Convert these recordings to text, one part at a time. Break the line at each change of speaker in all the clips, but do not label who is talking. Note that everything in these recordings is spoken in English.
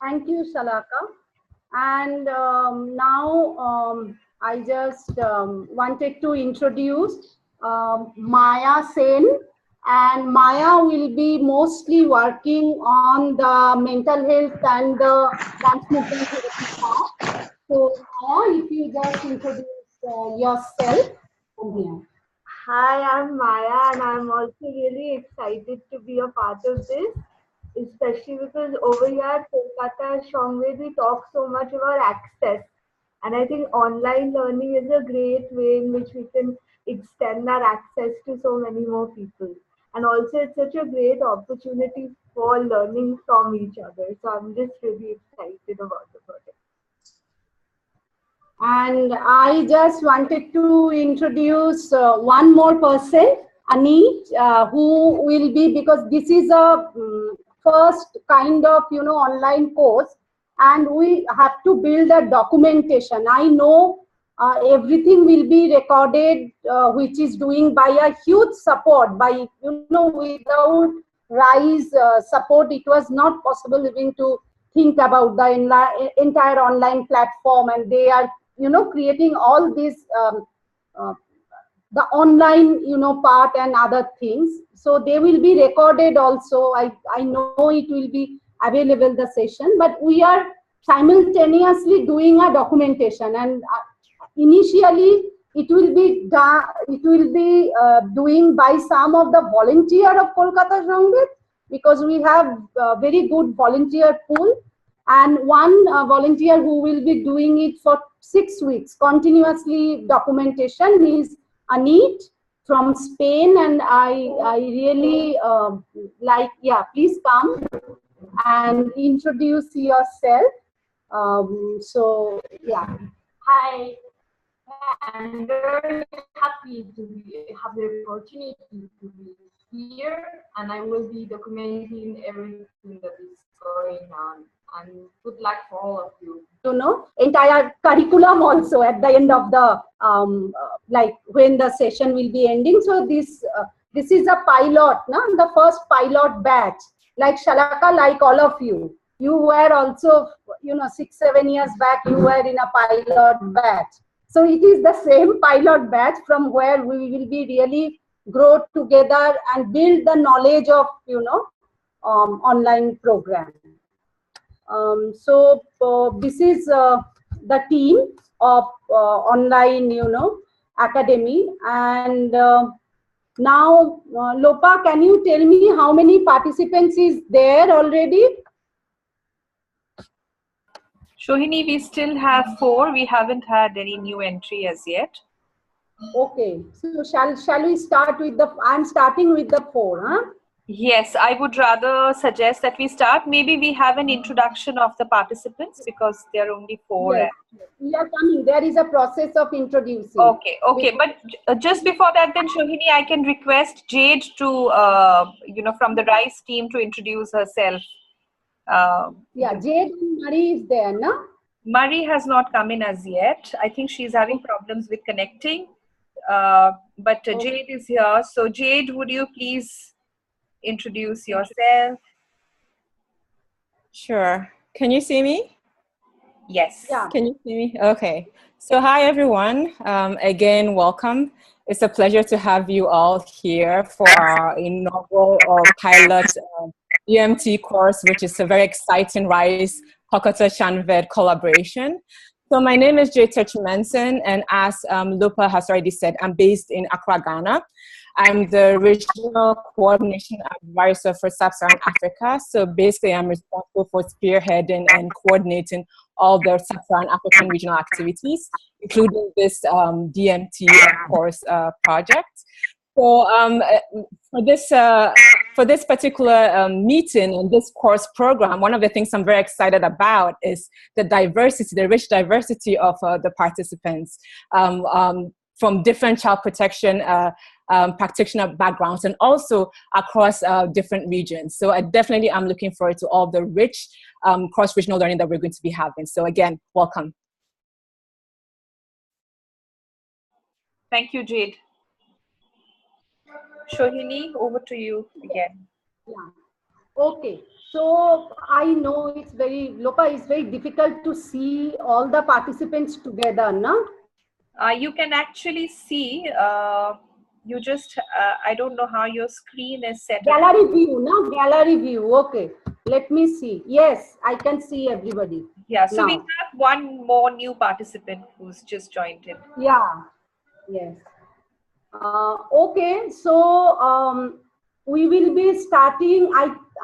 Thank you, Shalaka. And now I just wanted to introduce Maya Sen. And Maya will be mostly working on the mental health and the transmission therapy part. So, Maya, if you just introduce yourself. Here.
Hi, I'm Maya, and I'm also really excited to be a part of this, especially because over here at Kolkata, Shongway, we talk so much about access. And I think online learning is a great way in which we can extend our access to so many more people. And also, it's such a great opportunity for learning from each other. So I'm just really excited about the project.
And I just wanted to introduce one more person, Aneet, who will be, because this is a first kind of, online course, and we have to build a documentation. I know everything will be recorded, which is doing by a huge support, by, without RISE support, it was not possible even to think about the entire online platform, and they are creating all this uh, the online part and other things, so they will be recorded also. I know it will be available, the session, but we are simultaneously doing a documentation, and initially it will be done, it will be doing by some of the volunteer of Kolkata Sangit, because we have a very good volunteer pool, and one volunteer who will be doing it for 6 weeks continuously documentation is Aneet from Spain. And I really like, yeah, please come and introduce yourself. So yeah.
Hi, I'm very happy to have the opportunity to be here, and I will be documenting everything that is going on. And good luck for all of you.
Entire curriculum also at the end of the like when the session will be ending. So this is a pilot, no? The first pilot batch. Like Shalaka, like all of you, you were also 6-7 years back, you were in a pilot batch. So it is the same pilot batch from where we will be really grow together and build the knowledge of online program. So this is the team of online academy. And now Lopa, can you tell me how many participants is there already?
Shohini, we still have 4. We haven't had any new entry as yet.
Okay, so shall we start with the, I'm starting with the 4, huh?
Yes, I would rather suggest that we start. Maybe we have an introduction of the participants because there are only 4.
Yes, we are coming. There is a process of introducing.
Okay. But just before that, then Shohini, I can request Jade to, from the RISE team to introduce herself.
Yeah, Jade and Marie is there, no?
Marie has not come in as yet. I think she's having problems with connecting. But Jade is here. So Jade, would you please introduce yourself?
Sure. Can you see me?
Yes.
Yeah.
Can you see me? Okay. So hi, everyone. Again, welcome. It's a pleasure to have you all here for our inaugural or pilot DMT course, which is a very exciting RISE Kolkata Shanved collaboration. So my name is Jay Manson, and as Lupa has already said, I'm based in Accra, Ghana. I'm the Regional Coordination Advisor for Sub-Saharan Africa. So basically, I'm responsible for spearheading and coordinating all the Sub-Saharan African regional activities, including this DMT, of course, project. So for this particular meeting and this course program, one of the things I'm very excited about is the diversity, the rich diversity of the participants from different child protection practitioner backgrounds and also across different regions. So I definitely am looking forward to all the rich cross-regional learning that we're going to be having. So again, welcome.
Thank you, Jade. Shohini, over to you again.
Yeah. Okay. So I know it's very, Lopa, it's very difficult to see all the participants together, no?
You can actually see, you just, I don't know how your screen is set up.
Gallery view, no? Gallery view. Okay. Let me see. Yes, I can see everybody.
Yeah, so we
Now.
have one more new participant who's just joined in.
Yeah. Yes. Okay. So we will be starting.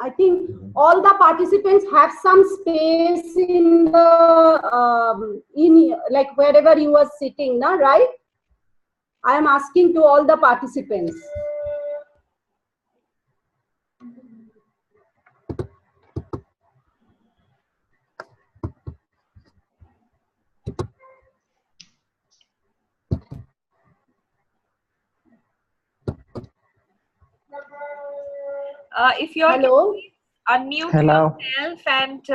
I think all the participants have some space in the in like wherever you are sitting, na, right? I am asking to all the participants.
If you're
Hello.
unmute
Hello.
yourself and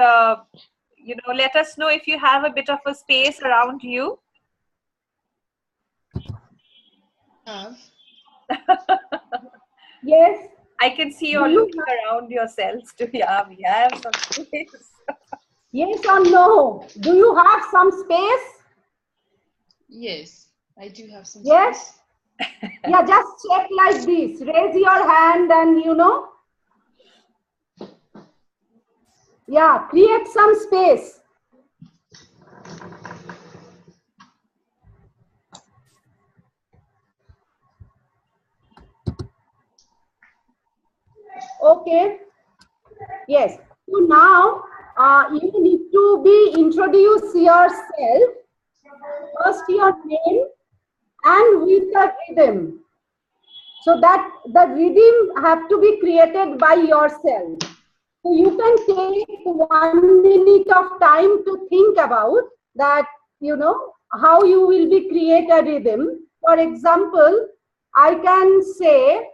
you know, let us know if you have a bit of a space around you.
Yes.
I can see you're
Do you
looking around yourselves too. Yeah, we have some space.
Yes or no? Do you have some space?
Yes, I do have some
Yes.
space.
Yeah, just check like this. Raise your hand and you know. Yeah, create some space. Okay. Yes. So now you need to be introduce yourself. First your name and with a rhythm. So that the rhythm have to be created by yourself. So you can take 1 minute of time to think about that, you know, how you will be create a rhythm. For example, I can say,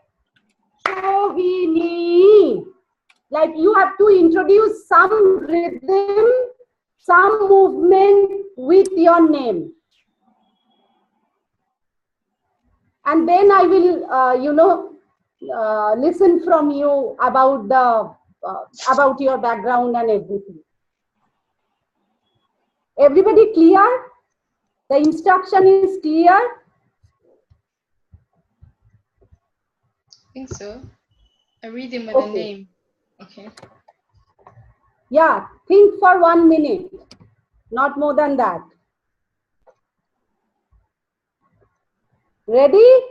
Shovini. Like you have to introduce some rhythm, some movement with your name. And then I will, you know, listen from you about the about your background and everything. Everybody clear? The instruction is clear?
I think so. I read him with a
Okay.
name. Okay.
Yeah, think for 1 minute, not more than that. Ready?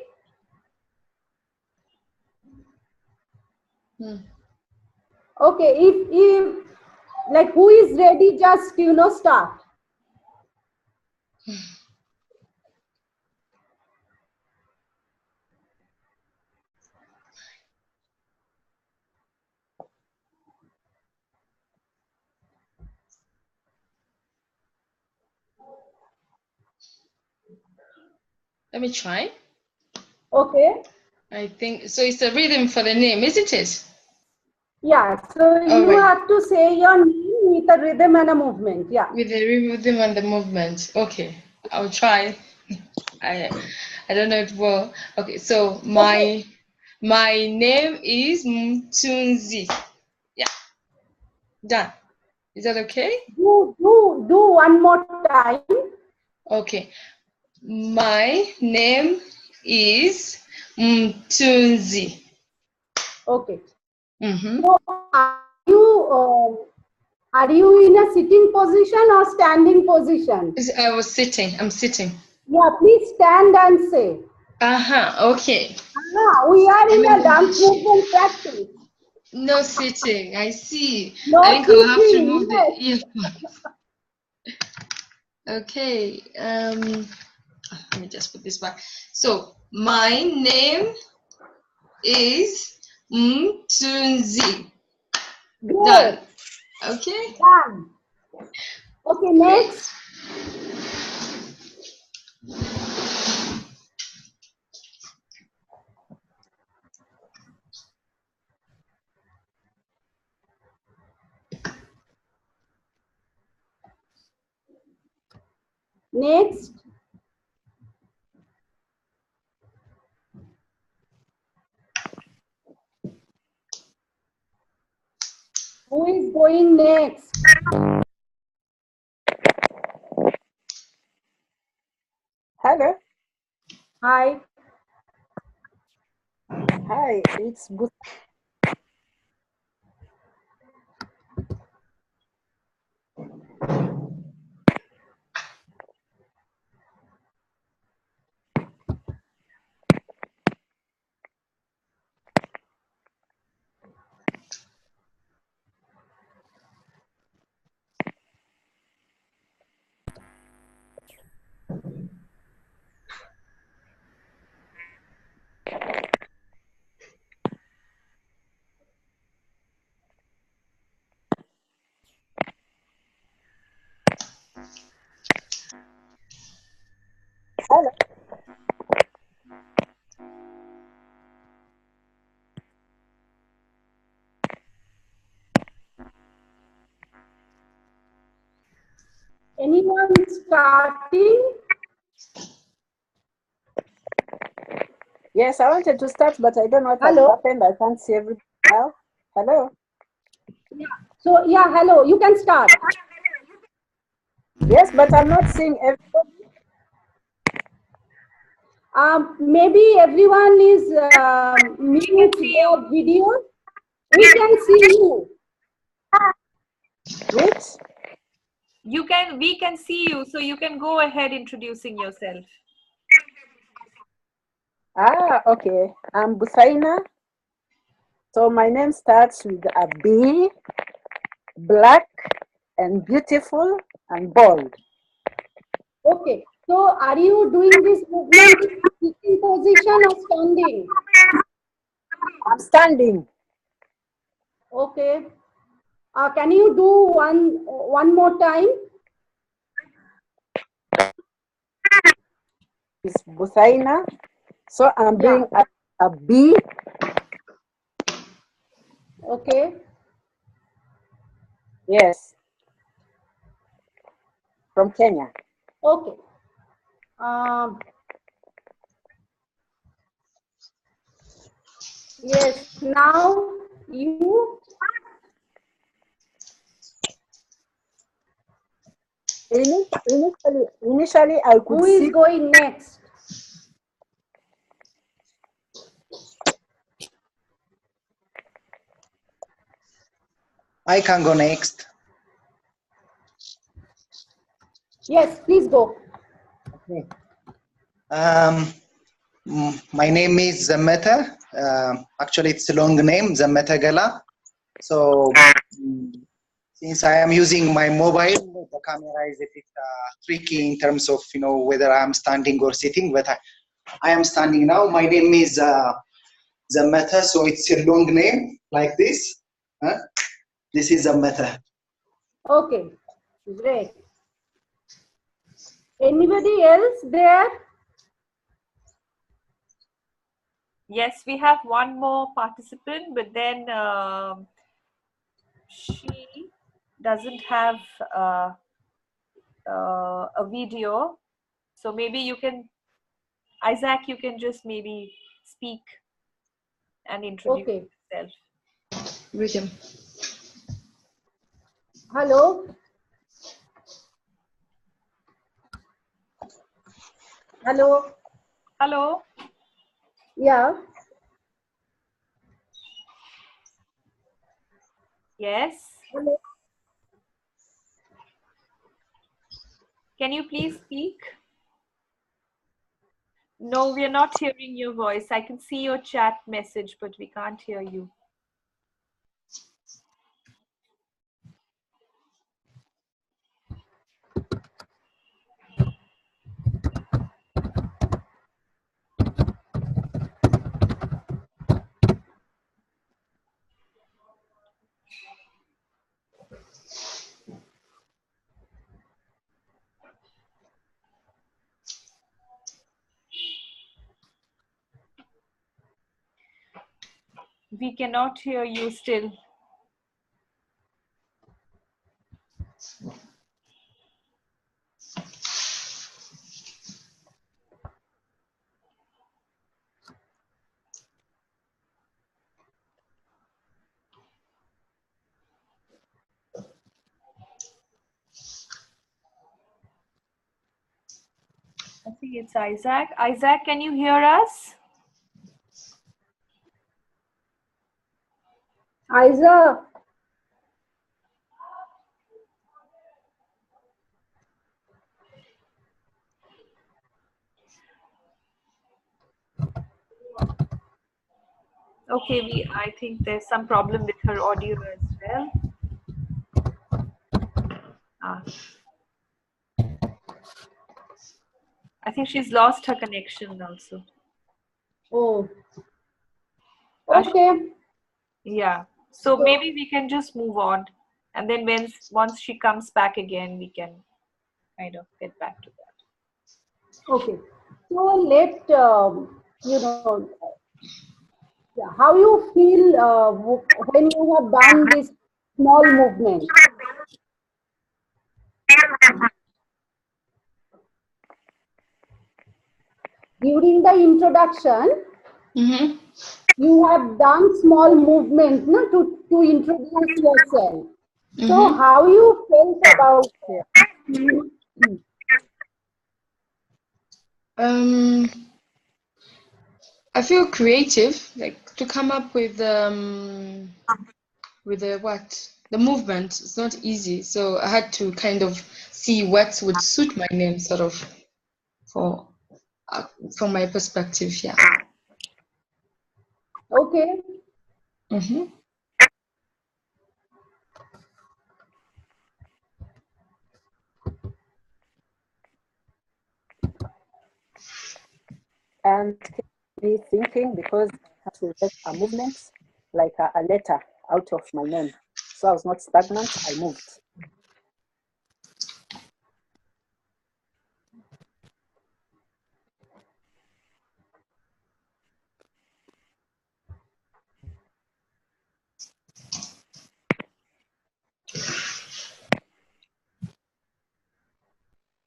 Okay, if like who is ready, just you know start.
Let me try.
Okay.
I think so. It's a rhythm for the name, isn't it?
Yeah, so
All
you
right.
have to say your name with a rhythm and a movement. Yeah.
With the rhythm and the movement. Okay, I'll try. I don't know if well. Okay, so my name is Mtunzi. Yeah, done. Is that okay?
Do one more time.
Okay. My name is Mtunzi.
Okay.
Mm-hmm.
So are you in a sitting position or standing position?
I was sitting. I'm sitting.
Yeah, please stand and say.
Okay.
We are in
I'm
a dance
in
movement practice.
no sitting. I see. I
No
think I'll have to
sitting.
remove the
Yes.
earphones. Okay. Let me just put this back. So my name is Mtunzi.
Great.
Done. Okay.
Done. Okay, next. Next. next.
Hello.
Hi.
Hi, it's good. Hello.
Anyone starting?
Yes, I wanted to start, but I don't know what has
Hello.
happened. I can't see everybody now. Hello.
So yeah, hello. You can start.
Yes, but I'm not seeing everybody.
Maybe everyone is mute
see
their
you.
video. We can see you.
Which?
We can see you, so you can go ahead introducing yourself.
Ah, okay. I'm Busaina. So my name starts with a B, black and beautiful and bold.
Okay. So are you doing this movement in sitting position or standing?
I'm standing.
Okay. Can you do one more time?
It's Busaina. So I'm
Yeah.
doing a B,
Okay.
yes, from Kenya.
Okay. Um, yes. Now you.
Initially, I could
Who is
see.
going next?
I can go next.
Yes, please go.
Okay. My name is Zammeta. Actually, it's a long name, Zammeta Gala. So, since I am using my mobile, the camera is a bit tricky in terms of whether I am standing or sitting. But I am standing now. My name is Zammeta, so it's a long name like this. This is Zammeta.
Okay, great. Anybody else there?
Yes, we have one more participant, but then she doesn't have a video. So maybe you can, Isaac, you can just maybe speak and introduce
Okay.
yourself.
Rhythm.
Hello. Hello.
Hello.
Yeah.
Yes.
Hello.
Can you please speak? No, we are not hearing your voice. I can see your chat message, but we can't hear you. We cannot hear you still. I think it's Isaac. Isaac, can you hear us?
Isaac.
Okay, I think there's some problem with her audio as well. I think she's lost her connection also.
Oh. Okay.
Yeah. So maybe we can just move on, and then once she comes back again, we can kind of get back to that.
Okay. So let you know how you feel when you have done this small movement. During the introduction, you have done small movement to introduce yourself. So how you felt about it?
I feel creative, like to come up with the movement. It's not easy, so I had to kind of see what would suit my name, sort of, from my perspective. Yeah.
Okay.
And me thinking, because I had to make a movement, like a letter out of my name. So I was not stagnant, I moved.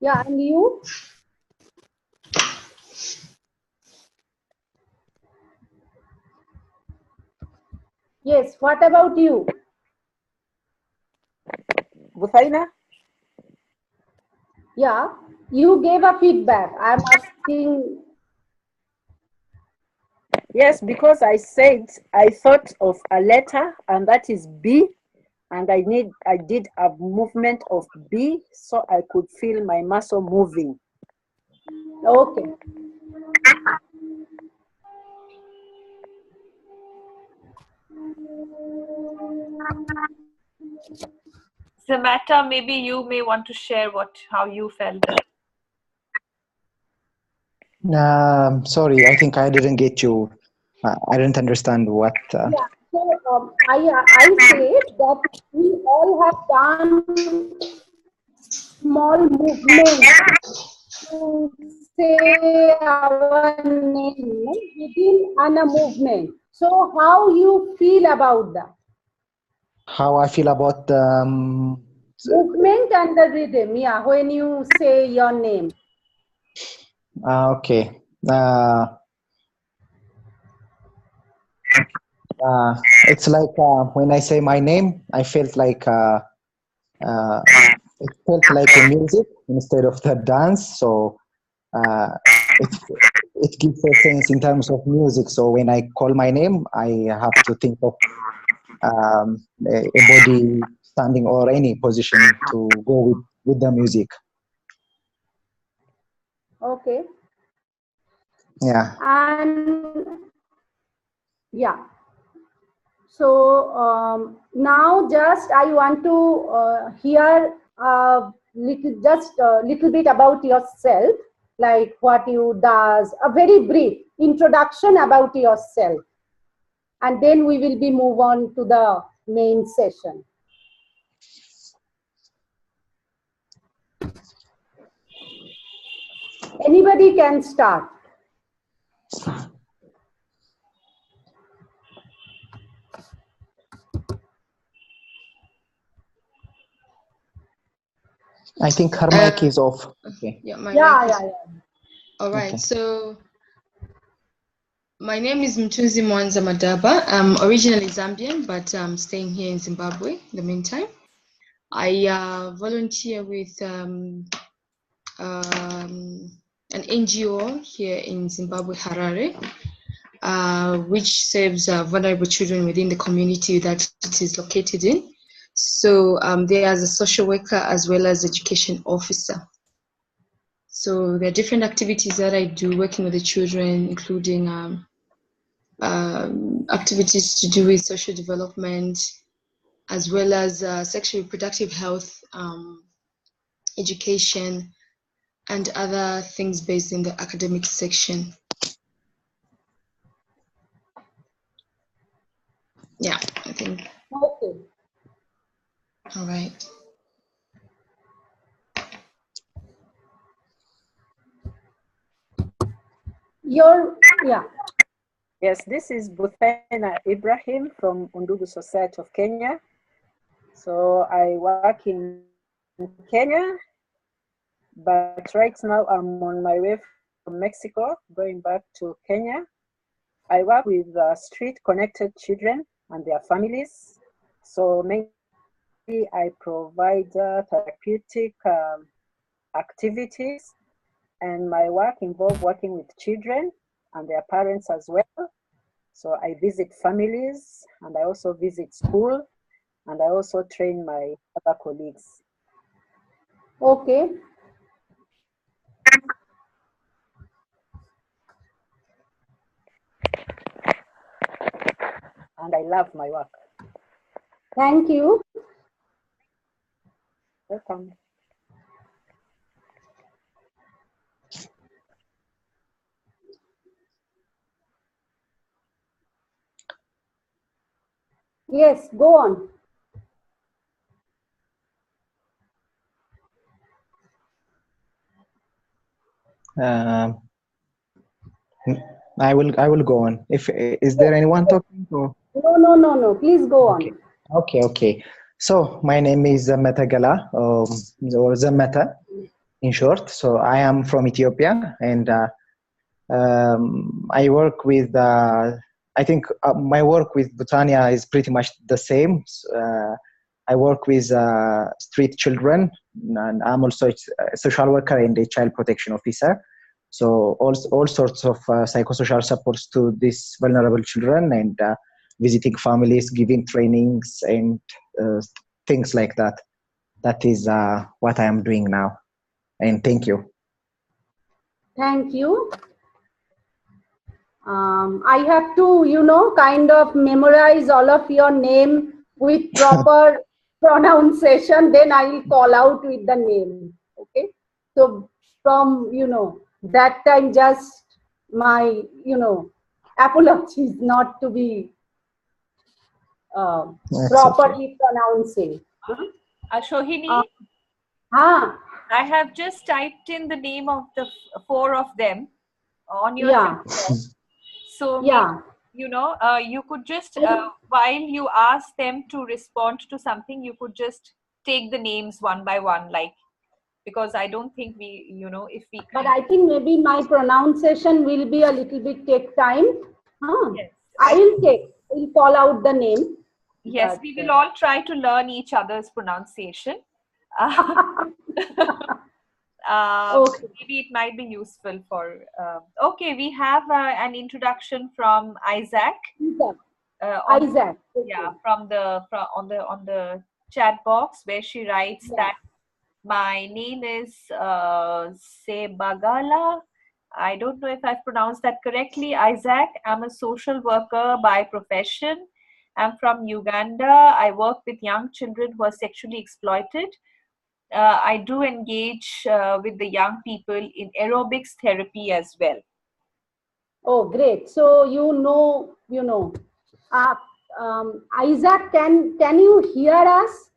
Yeah, and you? Yes, what about you?
Busaina?
Yeah, you gave a feedback. I'm asking.
Yes, because I said I thought of a letter, and that is B, and I did a movement of B so I could feel my muscle moving.
Okay.
Samantha, maybe you may want to share how you felt.
Sorry, I think I didn't get you. I didn't understand what.
Yeah. So I said that we all have done small movements to say our name within a movement. So how you feel about that?
How I feel about
Movement and the rhythm, yeah, when you say your name.
okay. It's like when I say my name, I felt like it felt like a music instead of the dance. So it gives a sense in terms of music. So when I call my name, I have to think of a body standing or any position to go with the music.
Okay.
Yeah.
And yeah. So now just I want to hear just a little bit about yourself, like what you does, a very brief introduction about yourself. And then we will be move on to the main session. Anybody can start.
I think her mic is off. Okay.
Yeah, my
Yeah,
mic is.
yeah, yeah.
All right.
Okay.
So my name is Mtunzi Mwanza Madaba. I'm originally Zambian, but I'm staying here in Zimbabwe in the meantime. I volunteer with an NGO here in Zimbabwe, Harare, which serves vulnerable children within the community that it is located in. So there as a social worker as well as education officer. So there are different activities that I do working with the children, including activities to do with social development, as well as sexual reproductive health, education, and other things based in the academic section. Yeah, I think.
Okay.
All right.
Yeah.
Yes, this is Buthaina Ibrahim from Undugu Society of Kenya. So I work in Kenya, but right now I'm on my way from Mexico, going back to Kenya. I work with street-connected children and their families. So mainly I provide therapeutic activities, and my work involves working with children and their parents as well. So I visit families, and I also visit school, and I also train my other colleagues.
Okay.
And I love my work.
Thank you.
Welcome.
Yes, go on.
I will go on. If is there anyone talking? Or?
No. Please go on.
Okay. So my name is Zammeta Gala, or Zammeta in short. So I am from Ethiopia, and I work with. I think my work with Botania is pretty much the same. I work with street children, and I'm also a social worker and a child protection officer. So all sorts of psychosocial supports to these vulnerable children, and visiting families, giving trainings, and things like that. That is what I am doing now. And thank you.
Thank you. I have to, kind of memorize all of your name with proper pronunciation. Then I will call out with the name. Okay. So from, that time, just my, apologies not to be properly pronouncing.
Shohini, I have just typed in the name of the four of them on your chat box. So you could just while you ask them to respond to something, you could just take the names one by one, like, because I don't think we, if we.
But I think maybe my pronunciation will be a little bit take time.
Yes.
I'll call out the name.
Yes, we will all try to learn each other's pronunciation. Okay. Maybe it might be useful for. Okay, we have an introduction from Isaac.
Isaac.
Yeah, on the chat box, where she writes that my name is Sebagala. I don't know if I've pronounced that correctly. Isaac, I'm a social worker by profession. I'm from Uganda. I work with young children who are sexually exploited. I do engage with the young people in aerobics therapy as well.
Oh, great. So, Isaac, can you hear us?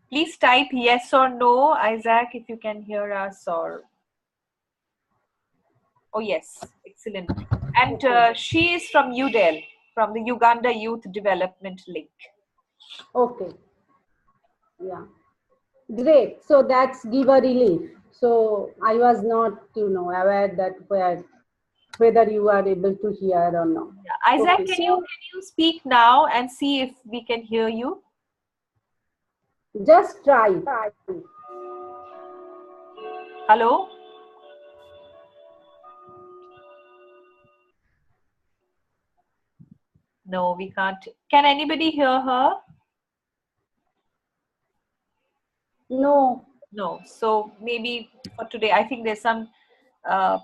Please type yes or no, Isaac, if you can hear us, or... Oh, yes. Excellent. And she is from UDEL, from the Uganda Youth Development Link.
Okay. Yeah. Great. So that's give a relief. So I was not, aware that whether you are able to hear or not.
Yeah. Isaac, can you speak now and see if we can hear you?
Just try.
Hello? No, we can't. Can anybody hear her?
No.
No. So maybe for today, I think there's some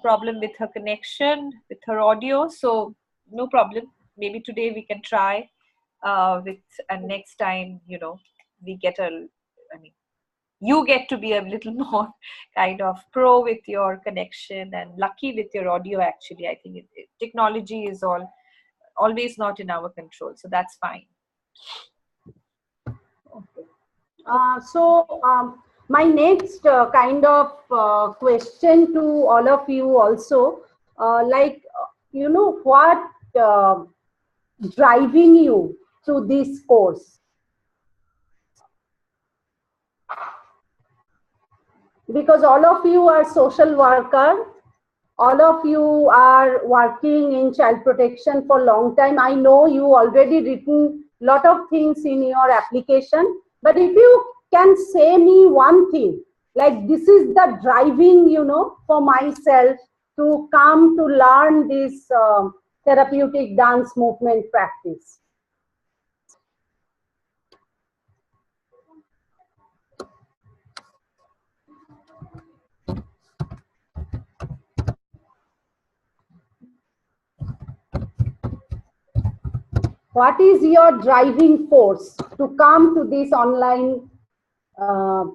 problem with her connection, with her audio. So no problem. Maybe today we can try and next time, we get you get to be a little more kind of pro with your connection and lucky with your audio. Actually, I think technology is always not in our control, so that's fine.
My next kind of question to all of you also, what driving you to this course? Because all of you are social worker, all of you are working in child protection for a long time. I know you already written lot of things in your application, but if you can say me one thing, like this is the driving, for myself to come to learn this therapeutic dance movement practice. What is your driving force to come to this online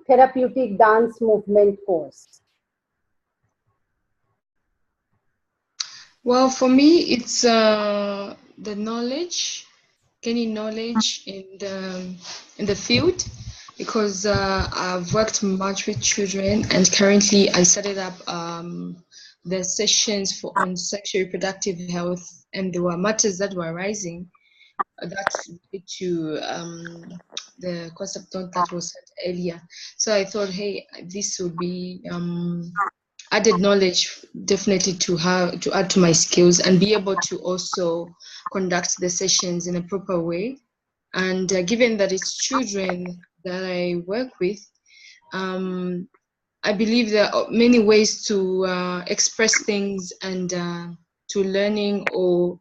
therapeutic dance movement course?
Well, for me, it's the knowledge, gaining knowledge in the field, because I've worked much with children, and currently I started up the sessions on sexual reproductive health, and there were matters that were arising that's to the concept note that was said earlier. So I thought, hey, this would be added knowledge definitely to add to my skills and be able to also conduct the sessions in a proper way. And given that it's children that I work with, I believe there are many ways to express things and to learning or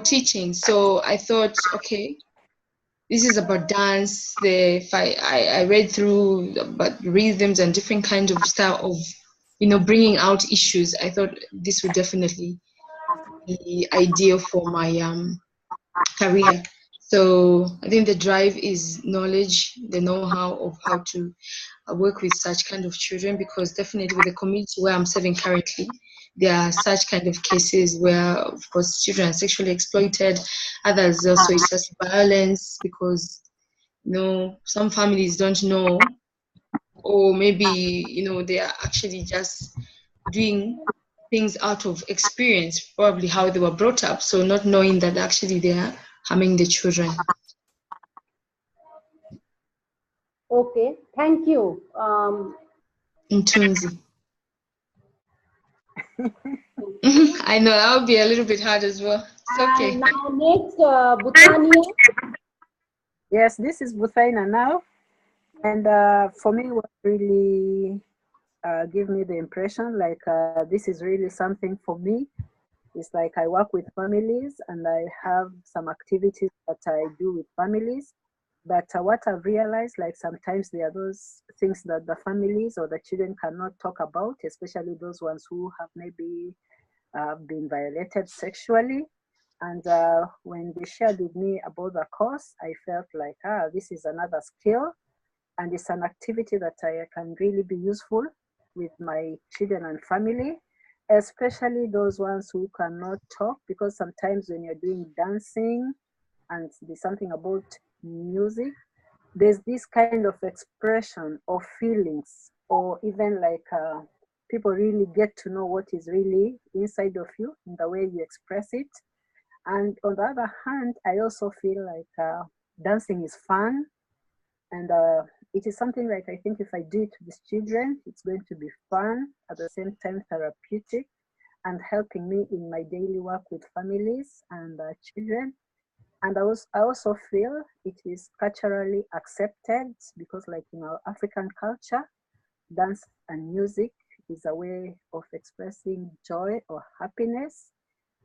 teaching. So I thought, okay, this is about dance. I read through about rhythms and different kinds of style of bringing out issues. I thought this would definitely be ideal for my career. So I think the drive is knowledge, the know-how of how to work with such kind of children, because definitely with the community where I'm serving currently, there are such kind of cases where, of course, children are sexually exploited. Others also it's just violence because some families don't know, or maybe they are actually just doing things out of experience, probably how they were brought up, so not knowing that actually they are harming the children.
Okay, thank you.
Ntunzi. I know that would be a little bit hard as well. It's okay.
Now next, Butania.
Yes, this is Buthaina now. And for me, what really give me the impression like this is really something for me. It's like I work with families and I have some activities that I do with families. But what I've realized, like sometimes there are those things that the families or the children cannot talk about, especially those ones who have maybe been violated sexually. And when they shared with me about the course, I felt like, this is another skill and it's an activity that I can really be useful with my children and family, especially those ones who cannot talk, because sometimes when you're doing dancing and there's something about music, there's this kind of expression of feelings, or even like people really get to know what is really inside of you in the way you express it. And on the other hand, I also feel like dancing is fun, and it is something like I think if I do it with children, it's going to be fun, at the same time therapeutic, and helping me in my daily work with families and children. And I also feel it is culturally accepted because like in our African culture, dance and music is a way of expressing joy or happiness.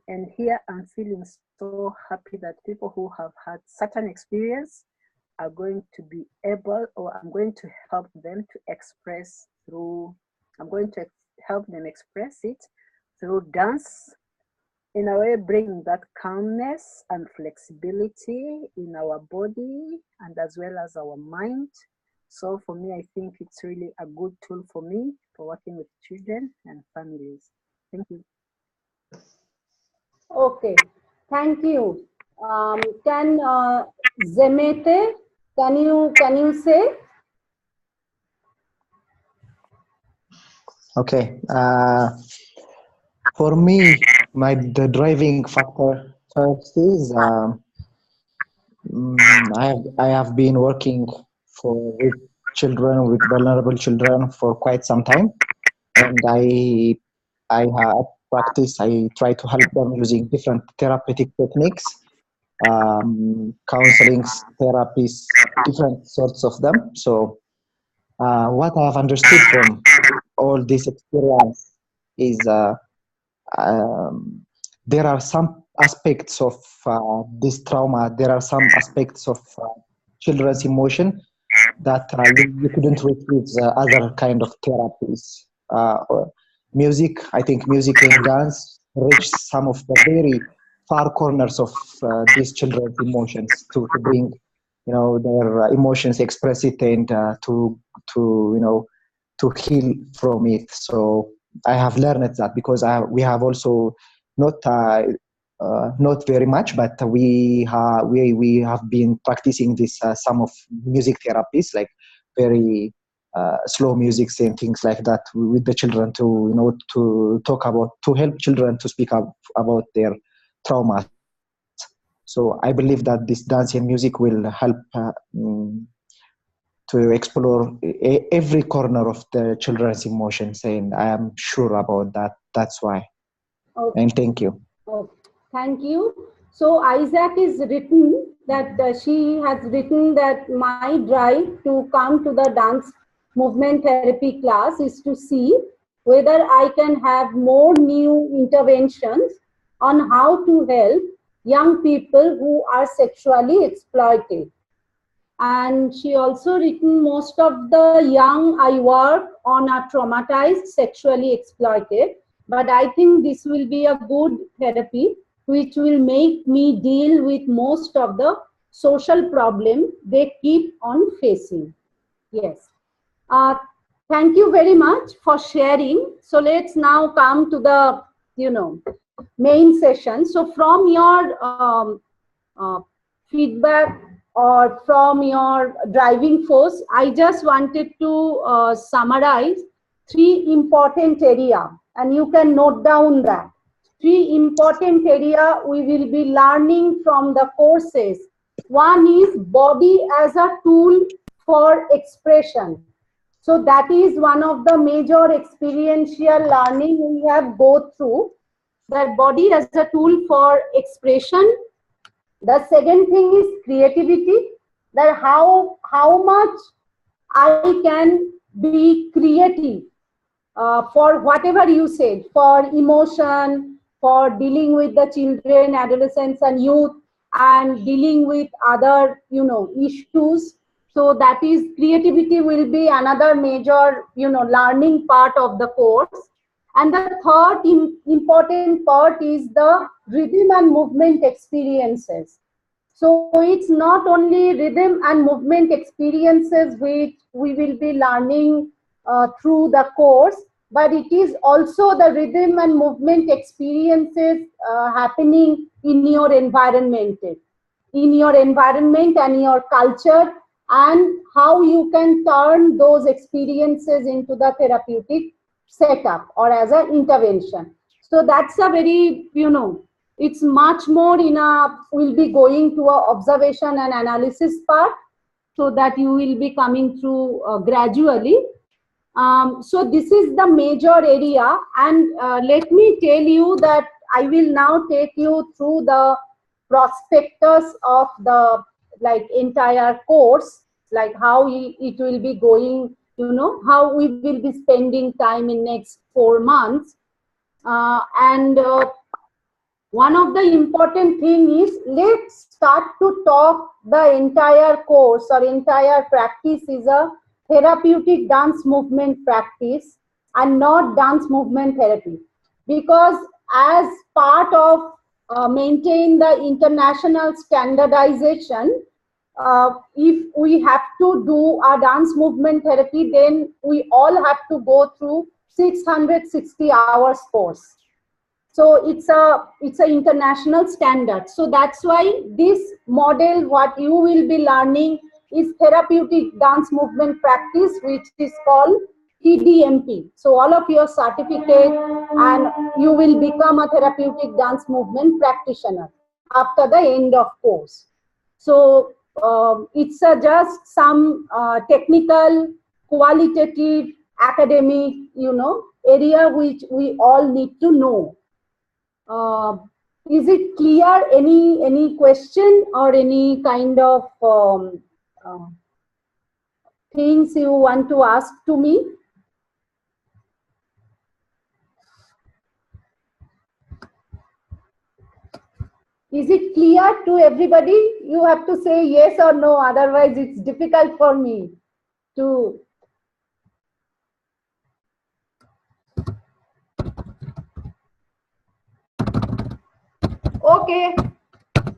And here I'm feeling so happy that people who have had certain experience are going to be able, or I'm going to help them to express through, I'm going to help them express it through dance, in a way bringing that calmness and flexibility in our body and as well as our mind. So for me, I think it's really a good tool for me for working with children and families. Thank you.
Okay, thank you. Can Zemete, can you say?
Okay. For me, the driving factor first is I have been working with children, with vulnerable children for quite some time, and I have practice. I try to help them using different therapeutic techniques, counselings, therapies, different sorts of them. So what I have understood from all this experience is um, there are some aspects of this trauma, there are some aspects of children's emotion that you couldn't reach with other kind of therapies. Or music, I think music and dance reach some of the very far corners of these children's emotions to bring, you know, their emotions, express it, and to you know, to heal from it. So I have learned that because we have also not not very much, but we have been practicing this some of music therapies, like very slow music and things like that with the children to, you know, to talk about, to help children to speak up about their traumas. So I believe that this dance and music will help to explore every corner of the children's emotions, and I am sure about that. That's why.
Okay.
And thank you.
Okay. Thank you. So Isaac is written that she has written that my drive to come to the dance movement therapy class is to see whether I can have more new interventions on how to help young people who are sexually exploited. And she also written most of the young I work on are traumatized, sexually exploited. But I think this will be a good therapy which will make me deal with most of the social problem they keep on facing. Yes. Uh, Thank you very much for sharing. So let's now come to the, you know, main session. So from your feedback or from your driving force, I just wanted to summarize three important area, and you can note down that. Three important area we will be learning from the courses. One is body as a tool for expression. So that is one of the major experiential learning we have go through, that body as a tool for expression. The second thing is creativity, that how much I can be creative for whatever you said, for emotion, for dealing with the children, adolescents and youth, and dealing with other, you know, issues. So that is, creativity will be another major, you know, learning part of the course. And the third important part is the rhythm and movement experiences. So it's not only rhythm and movement experiences which we will be learning through the course, but it is also the rhythm and movement experiences happening in your environment, and your culture, and how you can turn those experiences into the therapeutic setup or as an intervention. So that's a very, you know, it's much more in a, we'll be going to a observation and analysis part, so that you will be coming through gradually. So this is the major area, and let me tell you that I will now take you through the prospectus of the like entire course, like how it will be going, how we will be spending time in next 4 months. And one of the important thing is, let's start to talk the entire course or entire practice is a therapeutic dance movement practice and not dance movement therapy. Because as part of maintain the international standardization, if we have to do a dance movement therapy, then we all have to go through 660 hours course. So it's a international standard. So that's why this model, what you will be learning, is therapeutic dance movement practice, which is called TDMP. So all of your certificate, and you will become a therapeutic dance movement practitioner after the end of course. So it's just some technical, qualitative, academic, area which we all need to know. Is it clear? Any question or any kind of things you want to ask to me? Is it clear to everybody? You have to say yes or no, otherwise it's difficult for me to. Okay,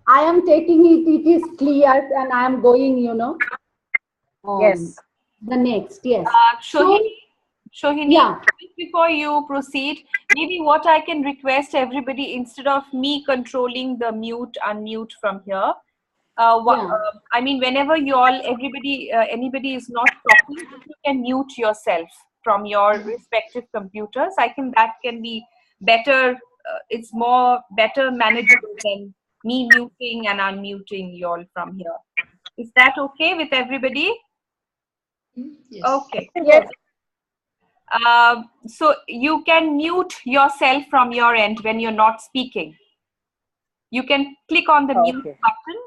I am taking it, it is clear, and I am going,
Yes.
The next, yes.
Shohini,
yeah.
Before you proceed, maybe what I can request everybody, instead of me controlling the mute, unmute from here, I mean, whenever anybody is not talking, you can mute yourself from your respective computers. I think that can be better. It's better manageable than me muting and unmuting you all from here. Is that okay with everybody?
Yes.
Okay.
Yes.
So you can mute yourself from your end when you're not speaking. You can click on the mute button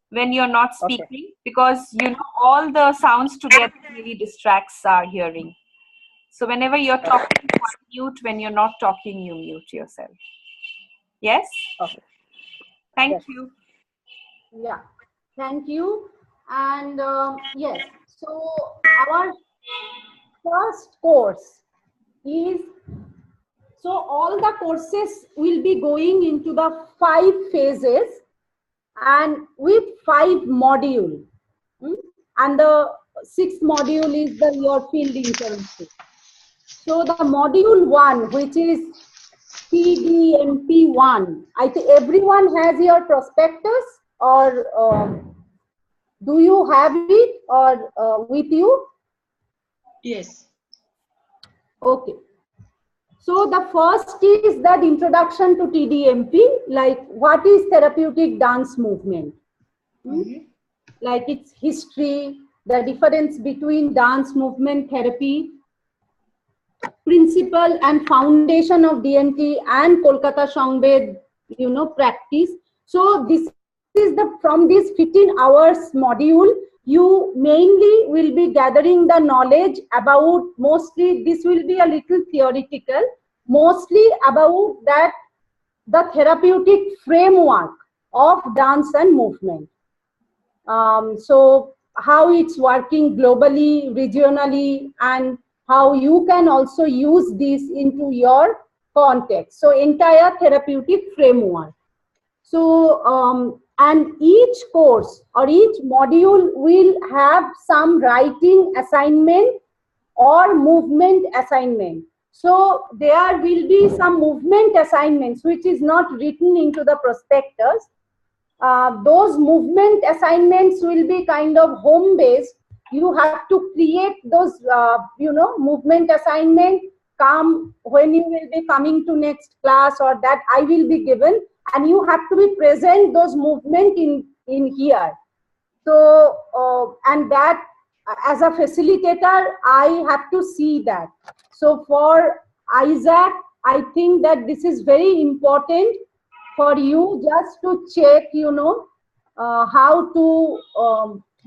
when you're not speaking, because all the sounds together really distracts our hearing. So whenever you're talking, you mute. When you're not talking, you mute yourself. Yes?
Okay.
Thank you.
Yeah, thank you. And yes, so our first course is, so all the courses will be going into the 5 phases and with 5 modules. And the 6th module is your field internship. So the module 1, which is TDMP1, I think everyone has your prospectus, or do you have it or with you?
Yes.
Okay. So the first is that introduction to TDMP, like what is therapeutic dance movement? Like its history, the difference between dance movement therapy, principle and foundation of DMT and Kolkata Sangved, practice. So this is from this 15 hours module, you mainly will be gathering the knowledge about, mostly this will be a little theoretical, mostly about that the therapeutic framework of dance and movement. So how it's working globally, regionally, and how you can also use this into your context. So entire therapeutic framework. So and each course or each module will have some writing assignment or movement assignment. So there will be some movement assignments which is not written into the prospectus. Those movement assignments will be kind of home based. You have to create those movement assignment, come when you will be coming to next class, or that I will be given, and you have to be present those movement in here. So and that, as a facilitator, I have to see that. So for Isaac, I think that this is very important for you just to check, you know, how to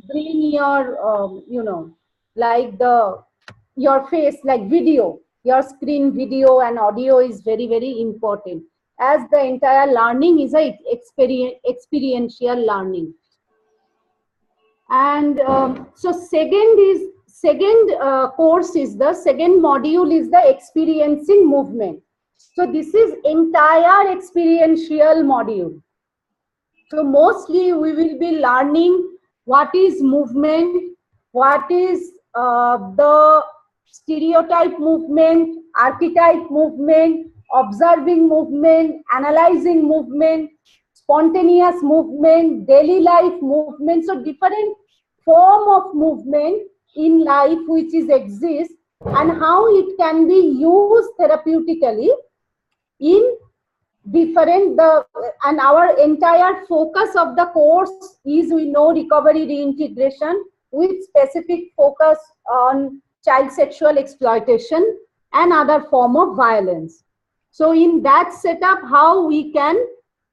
bring your, like your face, like video, your screen video and audio is very, very important, as the entire learning is a experiential learning. And so second course is the second module is the experiencing movement. So this is entire experiential module. So mostly we will be learning what is movement, what is the stereotype movement, archetype movement, observing movement, analyzing movement, spontaneous movement, daily life movement. So different form of movement in life which is exists, and how it can be used therapeutically in different and our entire focus of the course is, we know, recovery reintegration with specific focus on child sexual exploitation and other form of violence. So in that setup, how we can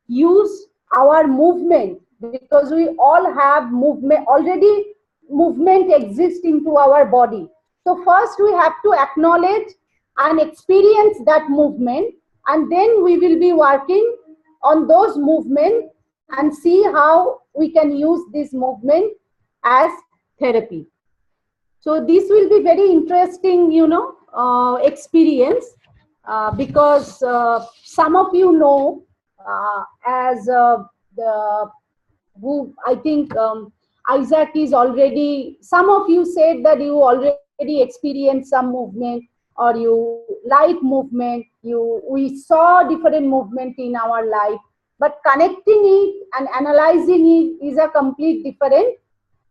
use our movement, because we all have movement already, movement exists into our body. So first we have to acknowledge and experience that movement, and then we will be working on those movements and see how we can use this movement as therapy. So this will be very interesting, experience, because some of you know, as the who I think Isaac is already, some of you said that you already experienced some movement, or you like movement, we saw different movement in our life, but connecting it and analyzing it is a complete different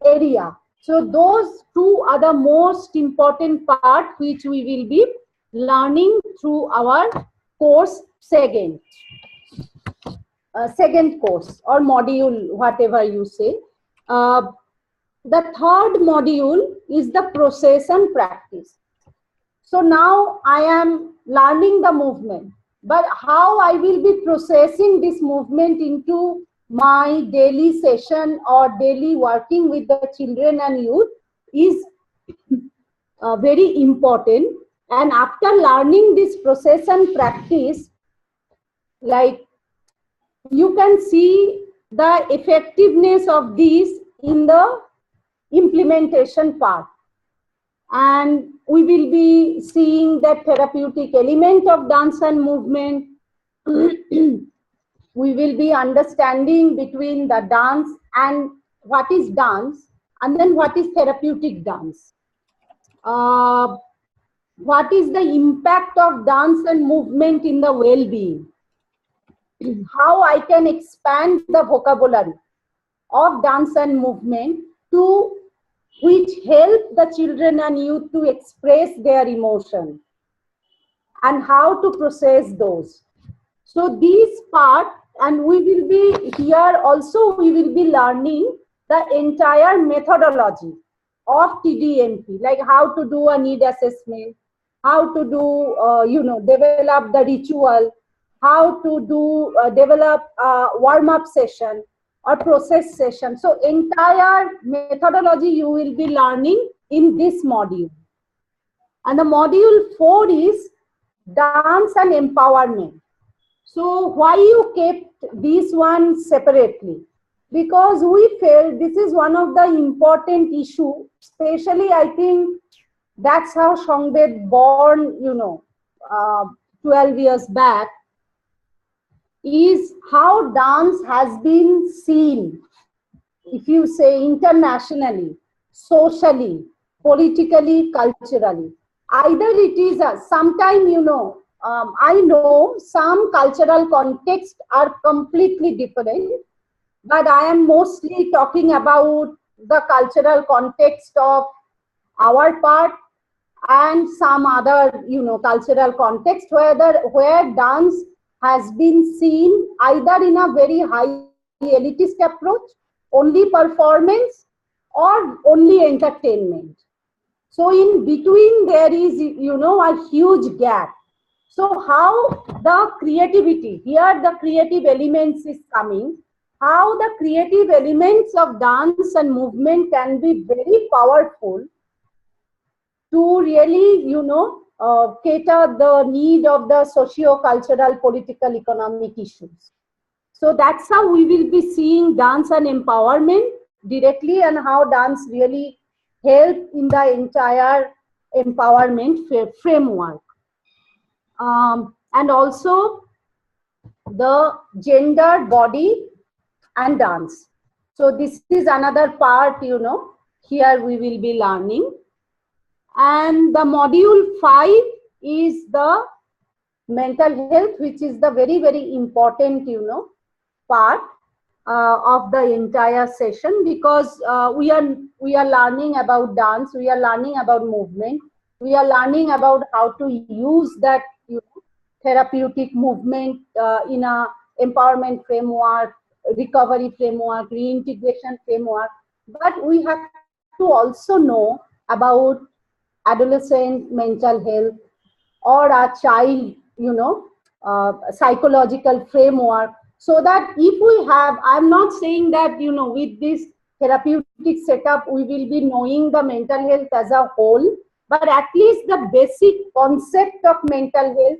area. So those two are the most important part which we will be learning through our course second course or module, whatever you say. The third module is the process and practice. So now I am learning the movement, but how I will be processing this movement into my daily session or daily working with the children and youth is very important. And after learning this process and practice, like, you can see the effectiveness of these in the implementation part. And we will be seeing that therapeutic element of dance and movement. We will be understanding between the dance and what is dance, and then what is therapeutic dance. What is the impact of dance and movement in the well-being? How I can expand the vocabulary of dance and movement to which help the children and youth to express their emotion and how to process those. So these part, and we will be here also, we will be learning the entire methodology of TDMT, like how to do a need assessment, how to do, develop the ritual, how to do, develop a warm-up session or process session. So entire methodology you will be learning in this module. And the module 4 is dance and empowerment. So why you kept this one separately? Because we felt this is one of the important issue, especially I think that's how Songbed born, 12 years back, is how dance has been seen, if you say internationally, socially, politically, culturally. Either it is sometime, I know some cultural contexts are completely different, but I am mostly talking about the cultural context of our part and some other, cultural context where dance has been seen either in a very high elitist approach, only performance, or only entertainment. So in between there is, a huge gap. So how the creativity, here the creative elements is coming, how the creative elements of dance and movement can be very powerful to really, cater the need of the socio-cultural, political, economic issues. So that's how we will be seeing dance and empowerment directly, and how dance really help in the entire empowerment framework. And also the gender, body and dance. So this is another part, here we will be learning. And the module 5 is the mental health, which is the very, very important, part of the entire session, because we are learning about dance, we are learning about movement, we are learning about how to use that therapeutic movement in a empowerment framework, recovery framework, reintegration framework. But we have to also know about adolescent mental health or a child, psychological framework, so that if we have, I'm not saying that, with this therapeutic setup, we will be knowing the mental health as a whole, but at least the basic concept of mental health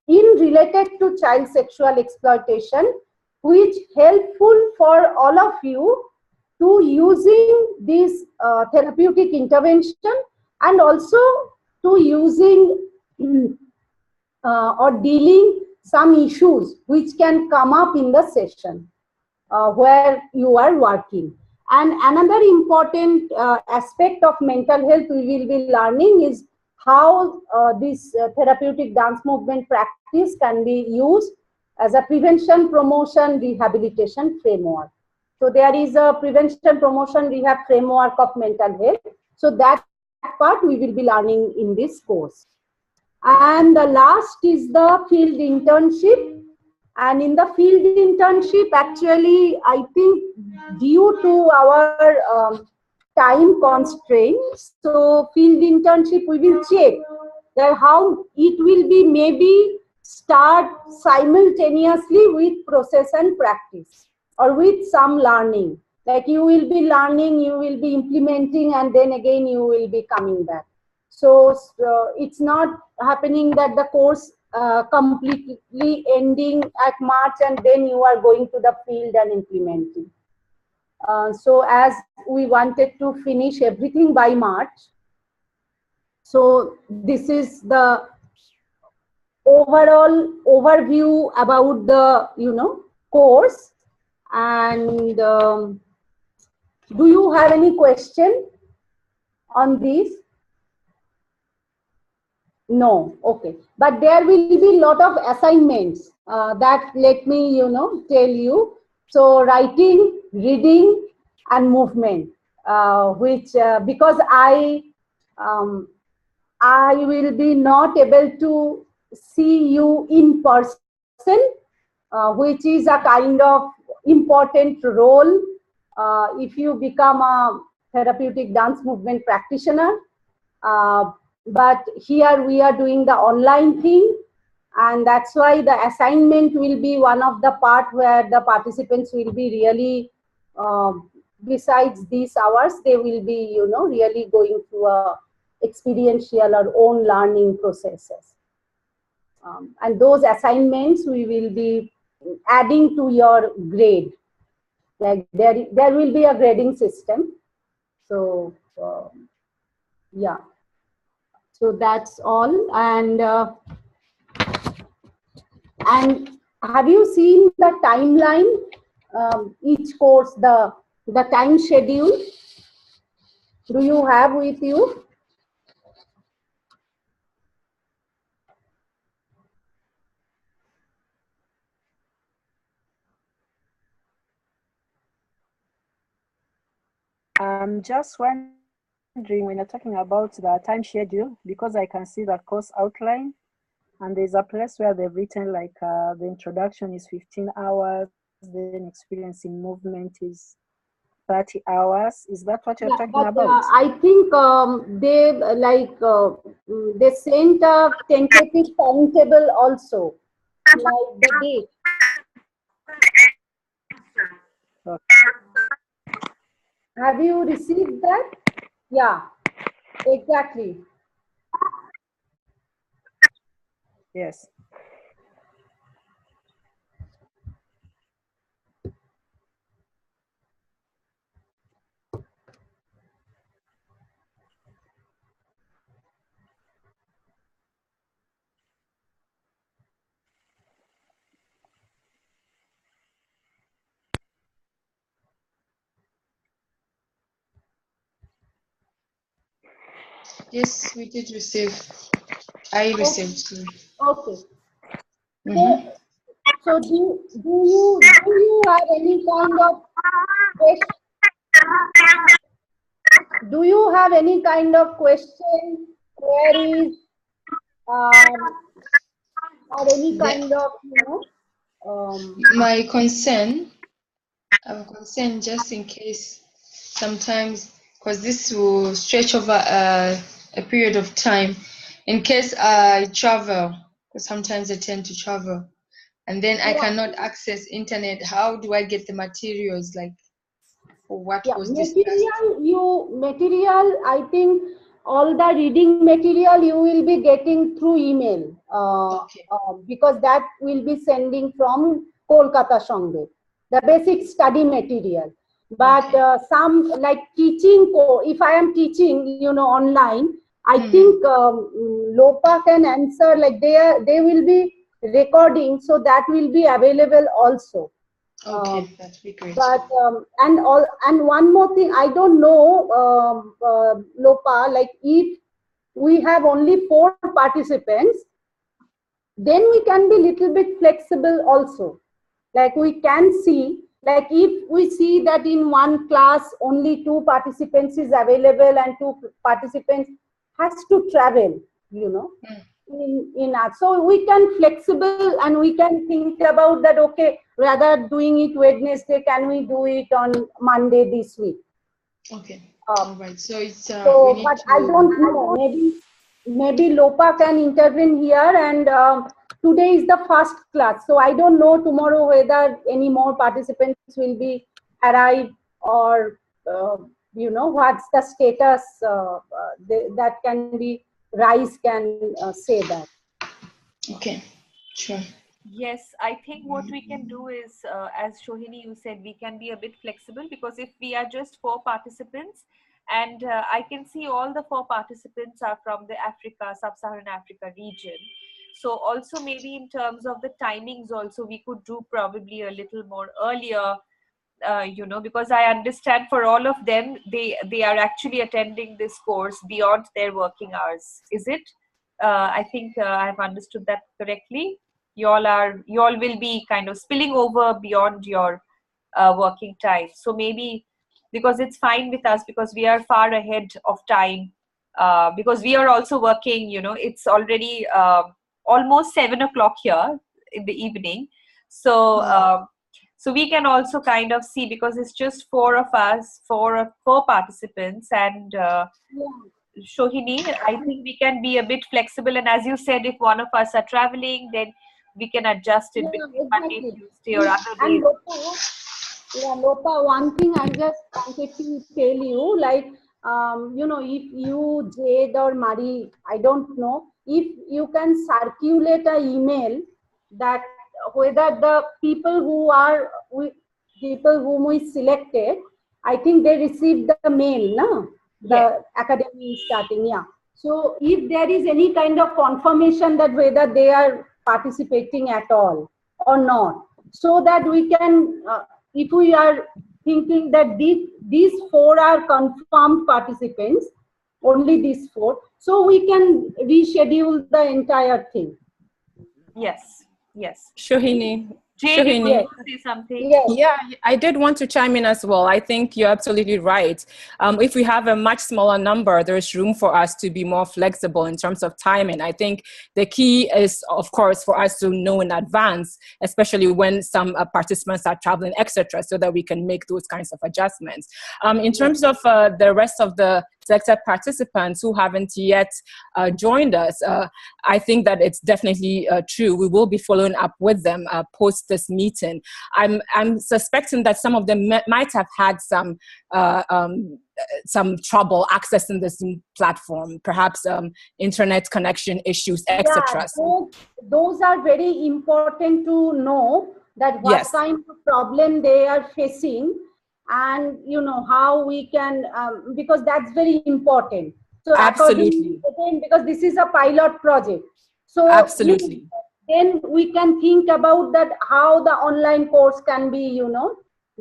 in related to child sexual exploitation, which helpful for all of you to using this therapeutic intervention, and also to using or dealing some issues which can come up in the session where you are working. And another important aspect of mental health we will be learning is how this therapeutic dance movement practice can be used as a prevention, promotion, rehabilitation framework. So there is a prevention, promotion, rehab framework of mental health. So that part we will be learning in this course. And the last is the field internship. And in the field internship, actually, I think due to our time constraints, so field internship we will check that how it will be maybe start simultaneously with process and practice, or with some learning. Like you will be learning, you will be implementing, and then again you will be coming back. So it's not happening that the course completely ending at March and then you are going to the field and implementing. So as we wanted to finish everything by March, so this is the overall overview about the course. And do you have any question on this? No, okay. But there will be a lot of assignments that let me, tell you. So writing, reading, and movement, which because I will be not able to see you in person, which is a kind of important role if you become a therapeutic dance movement practitioner. But here we are doing the online thing, and that's why the assignment will be one of the part where the participants will be really, besides these hours, they will be, really going through a experiential or own learning processes. And those assignments we will be adding to your grade. Like there will be a grading system. So yeah. So that's all. And have you seen the timeline? Each course, the time schedule. Do you have with you?
I'm just wondering, when you're talking about the time schedule, because I can see the course outline, and there's a place where they've written like the introduction is 15 hours, then experiencing movement is 30 hours. Is that what you're
Yeah,
talking
but
about?
I think they sent a tentative timetable also, like the date.
Okay.
Have you received that? Yeah, exactly.
Yes.
Yes, we did receive. I received too.
Okay.
Mm-hmm.
So do you have any kind of question? Do you have any kind of question, queries, or any kind of
My concern, I'm concerned just in case sometimes, because this will stretch over a period of time, in case I travel, because sometimes I tend to travel, and then I cannot access internet. How do I get the materials, like for what
yeah,
was discussed?
material, I think all the reading material you will be getting through email,
Okay.
because that will be sending from Kolkata Sangve, the basic study material. But some like teaching, if I am teaching, online, I think Lopa can answer, like they will be recording, so that will be available also.
Okay, that'd be great.
But and one more thing, I don't know, Lopa, like if we have only 4 participants, then we can be little bit flexible also. Like we can see, like if we see that in one class only 2 participants is available and 2 participants has to travel, in art. So we can flexible and we can think about that, okay, rather doing it Wednesday, can we do it on Monday this week?
Okay. All right. So it's we
So,
need
but
to.
I don't know. Maybe Lopa can intervene here. And today is the first class, so I don't know tomorrow whether any more participants will be arrived, or what's the status. That can be Rice can say that.
Okay. Sure.
Yes, I think what we can do is, as Shohini, you said, we can be a bit flexible, because if we are just 4 participants, and I can see all the 4 participants are from the Africa, Sub-Saharan Africa region. So also maybe in terms of the timings also, we could do probably a little more earlier, because I understand for all of them, they are actually attending this course beyond their working hours. Is it? I think I've understood that correctly. You all will be kind of spilling over beyond your working time. So maybe, because it's fine with us, because we are far ahead of time, because we are also working, it's already almost 7 o'clock here in the evening. So so we can also kind of see, because it's just 4 of us, four participants, and Shohini, I think we can be a bit flexible, and as you said, if one of us are traveling, then we can adjust it between Monday, Tuesday, or other days.
And Lopa, one thing I just wanted to tell you, like, if you, Jade or Mari, I don't know, if you can circulate an email that whether the people whom we selected, I think they received the mail, no? The academy is starting, yeah. So if there is any kind of confirmation that whether they are participating at all or not, so that we can, if we are thinking that these 4 are confirmed participants, only these 4, so we can reschedule the entire thing.
Yes.
Shohini,
Jade, you
Shahini.
want to say something?
Yes.
Yeah, I did want to chime in as well. I think you're absolutely right. If we have a much smaller number, there's room for us to be more flexible in terms of timing. I think the key is, of course, for us to know in advance, especially when some participants are traveling, etc., so that we can make those kinds of adjustments. In terms of the rest of the selected participants who haven't yet joined us, I think that it's definitely true. We will be following up with them post this meeting. I'm suspecting that some of them might have had some trouble accessing the Zoom platform, perhaps internet connection issues, etc.
Yeah, those are very important to know that what
Yes.
kind of problem they are facing, and how we can because that's very important. So
Absolutely.
again, because this is a pilot project, so
Absolutely.
then we can think about that how the online course can be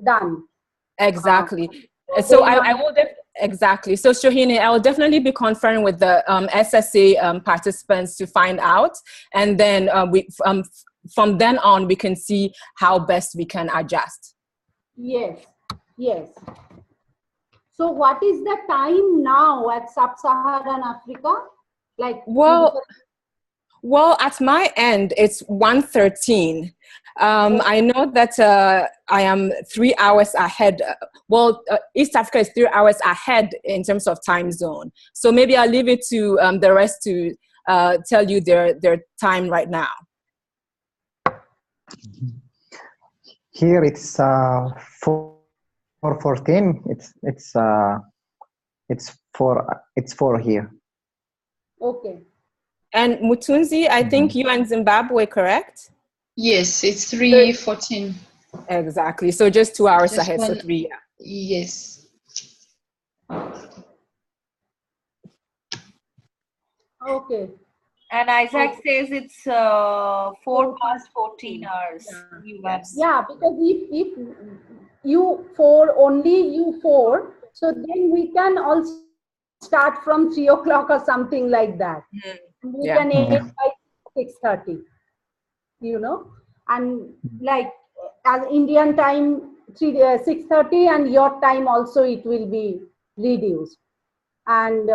done.
Exactly. So I will exactly. So Shohini, I will definitely be conferring with the SSA participants to find out, and then from then on we can see how best we can adjust.
Yes, yes. So what is the time now at Sub-Saharan Africa? Like
Well, at my end, it's 1:13. I know that I am 3 hours ahead. East Africa is 3 hours ahead in terms of time zone. So maybe I'll leave it to the rest to tell you their time right now.
Here it's 4:14. It's 4 here.
Okay.
And Mutunzi, I think you and Zimbabwe, correct?
Yes, it's 3:14.
Exactly. So just 2 hours
Just
ahead. So
one-
3.
Yes.
Okay.
And Isaac says it's 4:14 hours.
Yes.
Yeah, because if you four, only you four, so then we can also start from 3 o'clock or something like that. We can end by 6:30, and like as Indian time 6:30, and your time also it will be reduced. And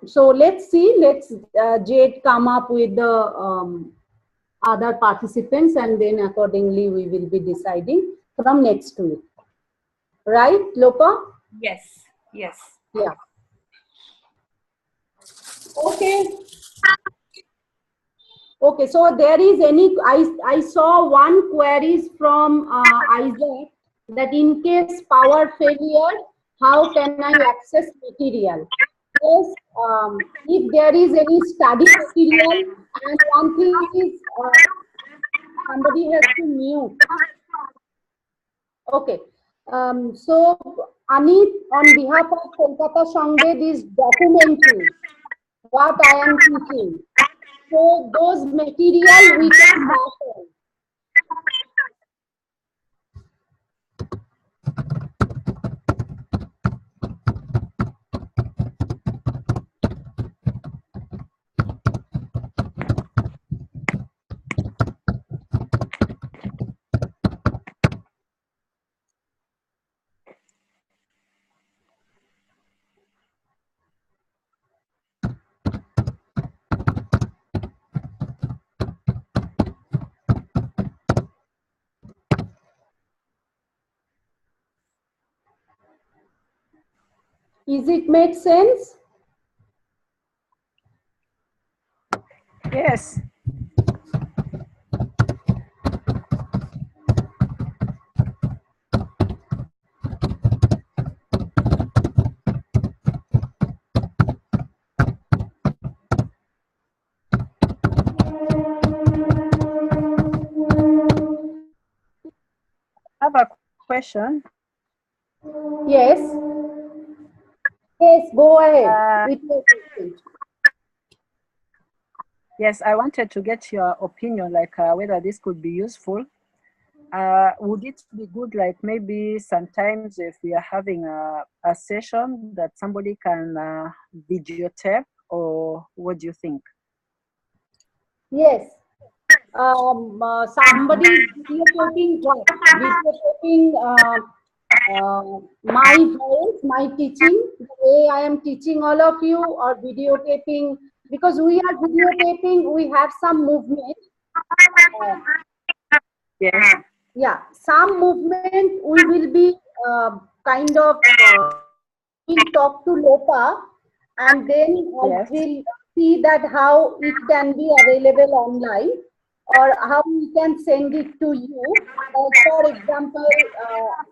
so let's see, Jade come up with the other participants, and then accordingly we will be deciding from next week. Right, Lopa?
Yes, yes.
Yeah. Okay. Okay, so there is I saw one queries from Isaac, that in case power failure, how can I access material? Yes, if there is any study material, and one thing is somebody has to mute. Okay, so Anit, on behalf of Kolkata Sangve, this documentary, what I am teaching. So those material we can battle. Is it make sense?
Yes. I have a question.
Yes. Yes, go ahead with your question.
Yes, I wanted to get your opinion, like whether this could be useful. Would it be good, like maybe sometimes if we are having a session that somebody can videotape, or what do you think?
Yes, somebody is videotaping what? Videotaping my voice, my teaching, the way I am teaching all of you, or videotaping, because we are videotaping, we have some movement.
Yes.
Yeah, some movement we will be kind of will talk to Lopa, and then I
Yes.
will see that how it can be available online, or how we can send it to you. For example,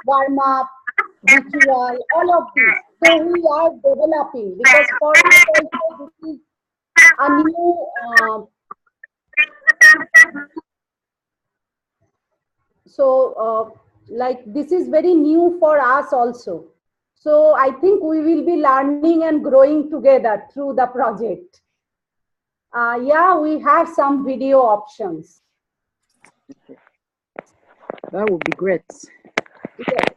warm up, ritual, all of this. So we are developing, because for us also this is a new like this is very new for us also. So I think we will be learning and growing together through the project. Yeah, we have some video options.
That would be great.
Yes.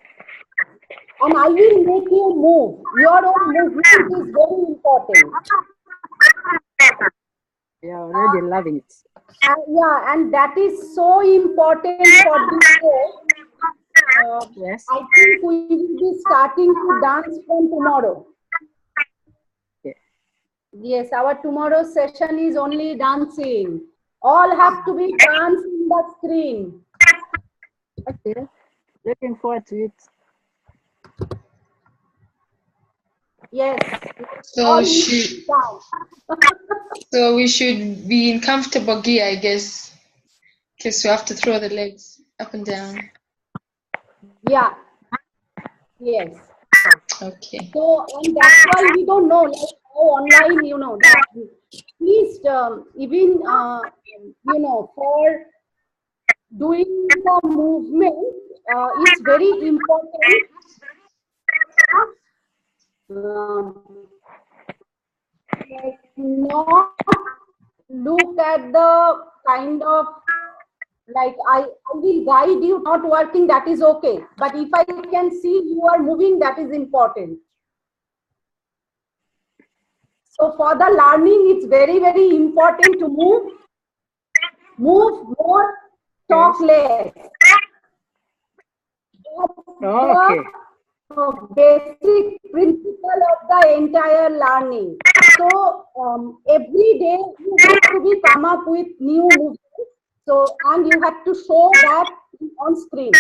And I will make you move. Your own movement is very important.
Yeah, already loving it.
Yeah, and that is so important for this course.
Yes.
I think we will be starting to dance from tomorrow.
Yeah.
Yes, our tomorrow session is only dancing. All have to be danced in the screen.
Okay. Looking forward to it.
Yes.
So so we should be in comfortable gear, I guess, because we have to throw the legs up and down.
Yeah. Yes.
Okay.
So, and that's why we don't know, like how online, you know, that please, even, you know, for doing the movement, it's very important. Like not look at the kind of, like I will guide you, not working, that is okay. But if I can see you are moving, that is important. So for the learning, it's very, very important to move more, talk less.
Okay.
The basic principle of the entire learning. So every day you have to be come up with new movements. So, and you have to show that on screen.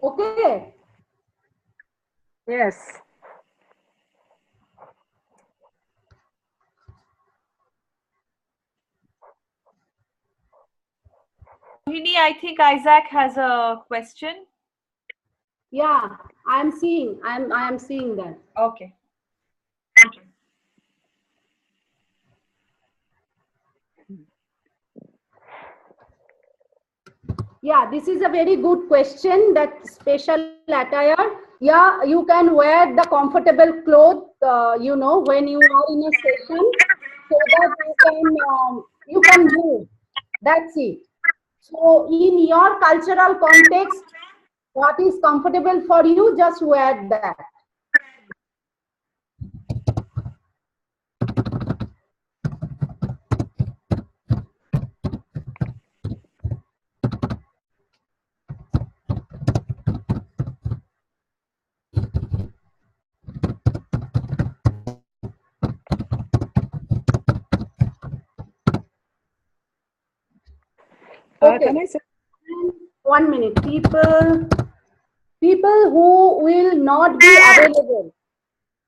Okay.
Yes.
Rohini, I think Isaac has a question.
Yeah, I am seeing that.
Okay.
Yeah, this is a very good question, that special attire. Yeah, you can wear the comfortable clothes, you know, when you are in a session, so that you can move. That's it. So in your cultural context, what is comfortable for you, just wear that. Okay.
Can I say?
1 minute. People who will not be available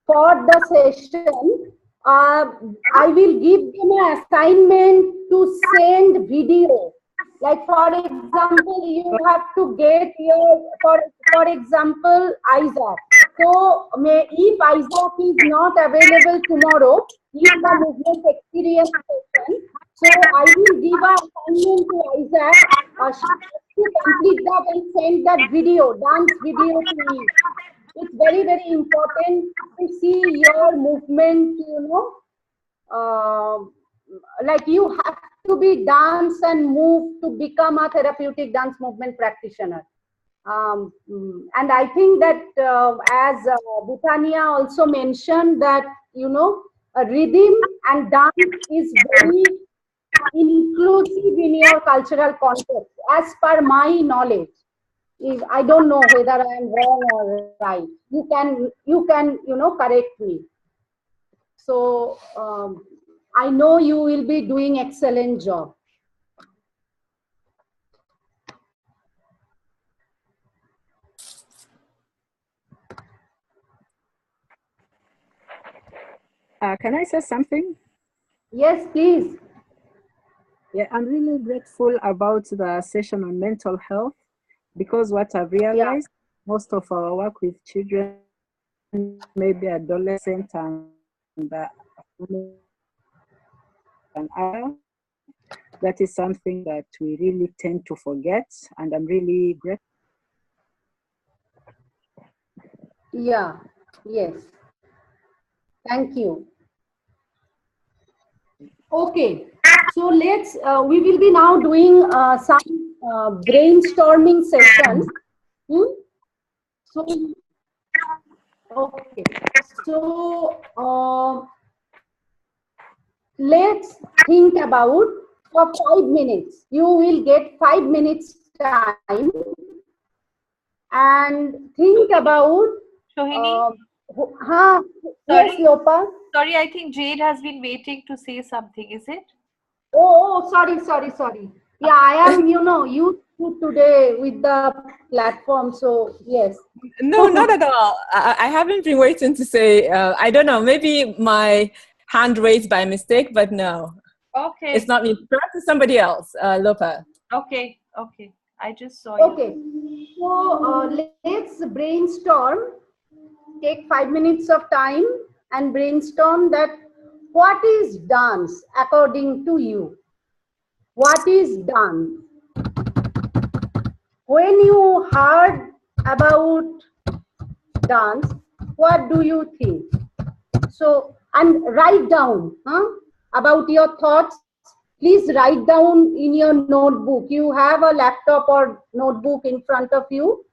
for the session, I will give them an assignment to send video. Like for example, you have to get your, for example, Isaac. So if Isaac is not available tomorrow in the movement experience session, so I will give an assignment to Isaac to complete that and send that video, dance video to me. It's very, very important to see your movement, you know, like you have to be dance and move to become a therapeutic dance movement practitioner. And I think that as Bhutania also mentioned that, you know, rhythm and dance is very inclusive in your cultural context, as per my knowledge. If I don't know whether I am wrong or right, you can correct me. So I know you will be doing excellent job.
Can I say something?
Yes, please.
Yeah, I'm really grateful about the session on mental health, because what I've realized, most of our work with children, maybe adolescent and adult, that is something that we really tend to forget, and I'm really grateful.
Yeah, yes. Thank you. Okay, so we will be now doing some brainstorming session. So, okay, so let's think about for 5 minutes. You will get 5 minutes time and think about.
Sohini?
Yes, Lopa.
Sorry, I think Jade has been waiting to say something, is it?
Oh, sorry. Yeah, I am, used to today with the platform, so yes.
No, not at all. I haven't been waiting to say, I don't know, maybe my hand raised by mistake, but no.
Okay.
It's not me. Perhaps it's somebody else, Lopa.
Okay. I just saw you.
Okay, so let's brainstorm. Take 5 minutes of time and brainstorm that what is dance according to you? What is dance? When you heard about dance, what do you think? So, and write down about your thoughts. Please write down in your notebook. You have a laptop or notebook in front of you.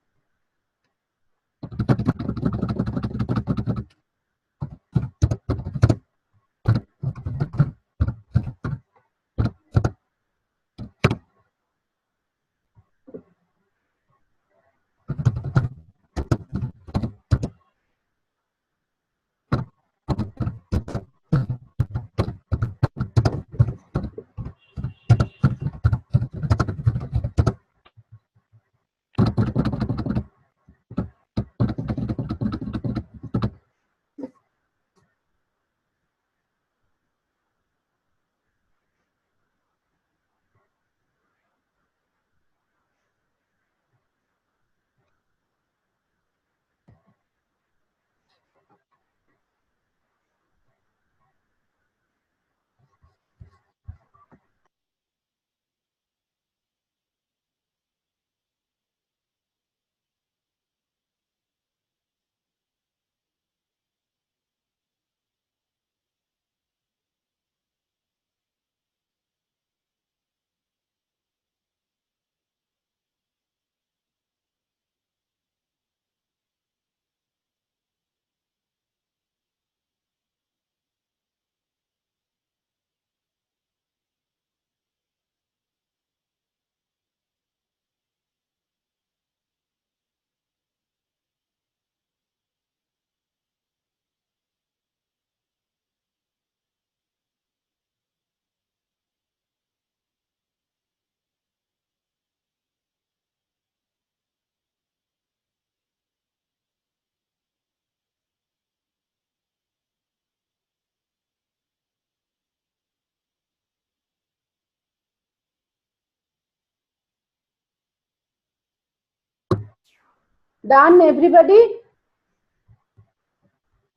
Done, everybody?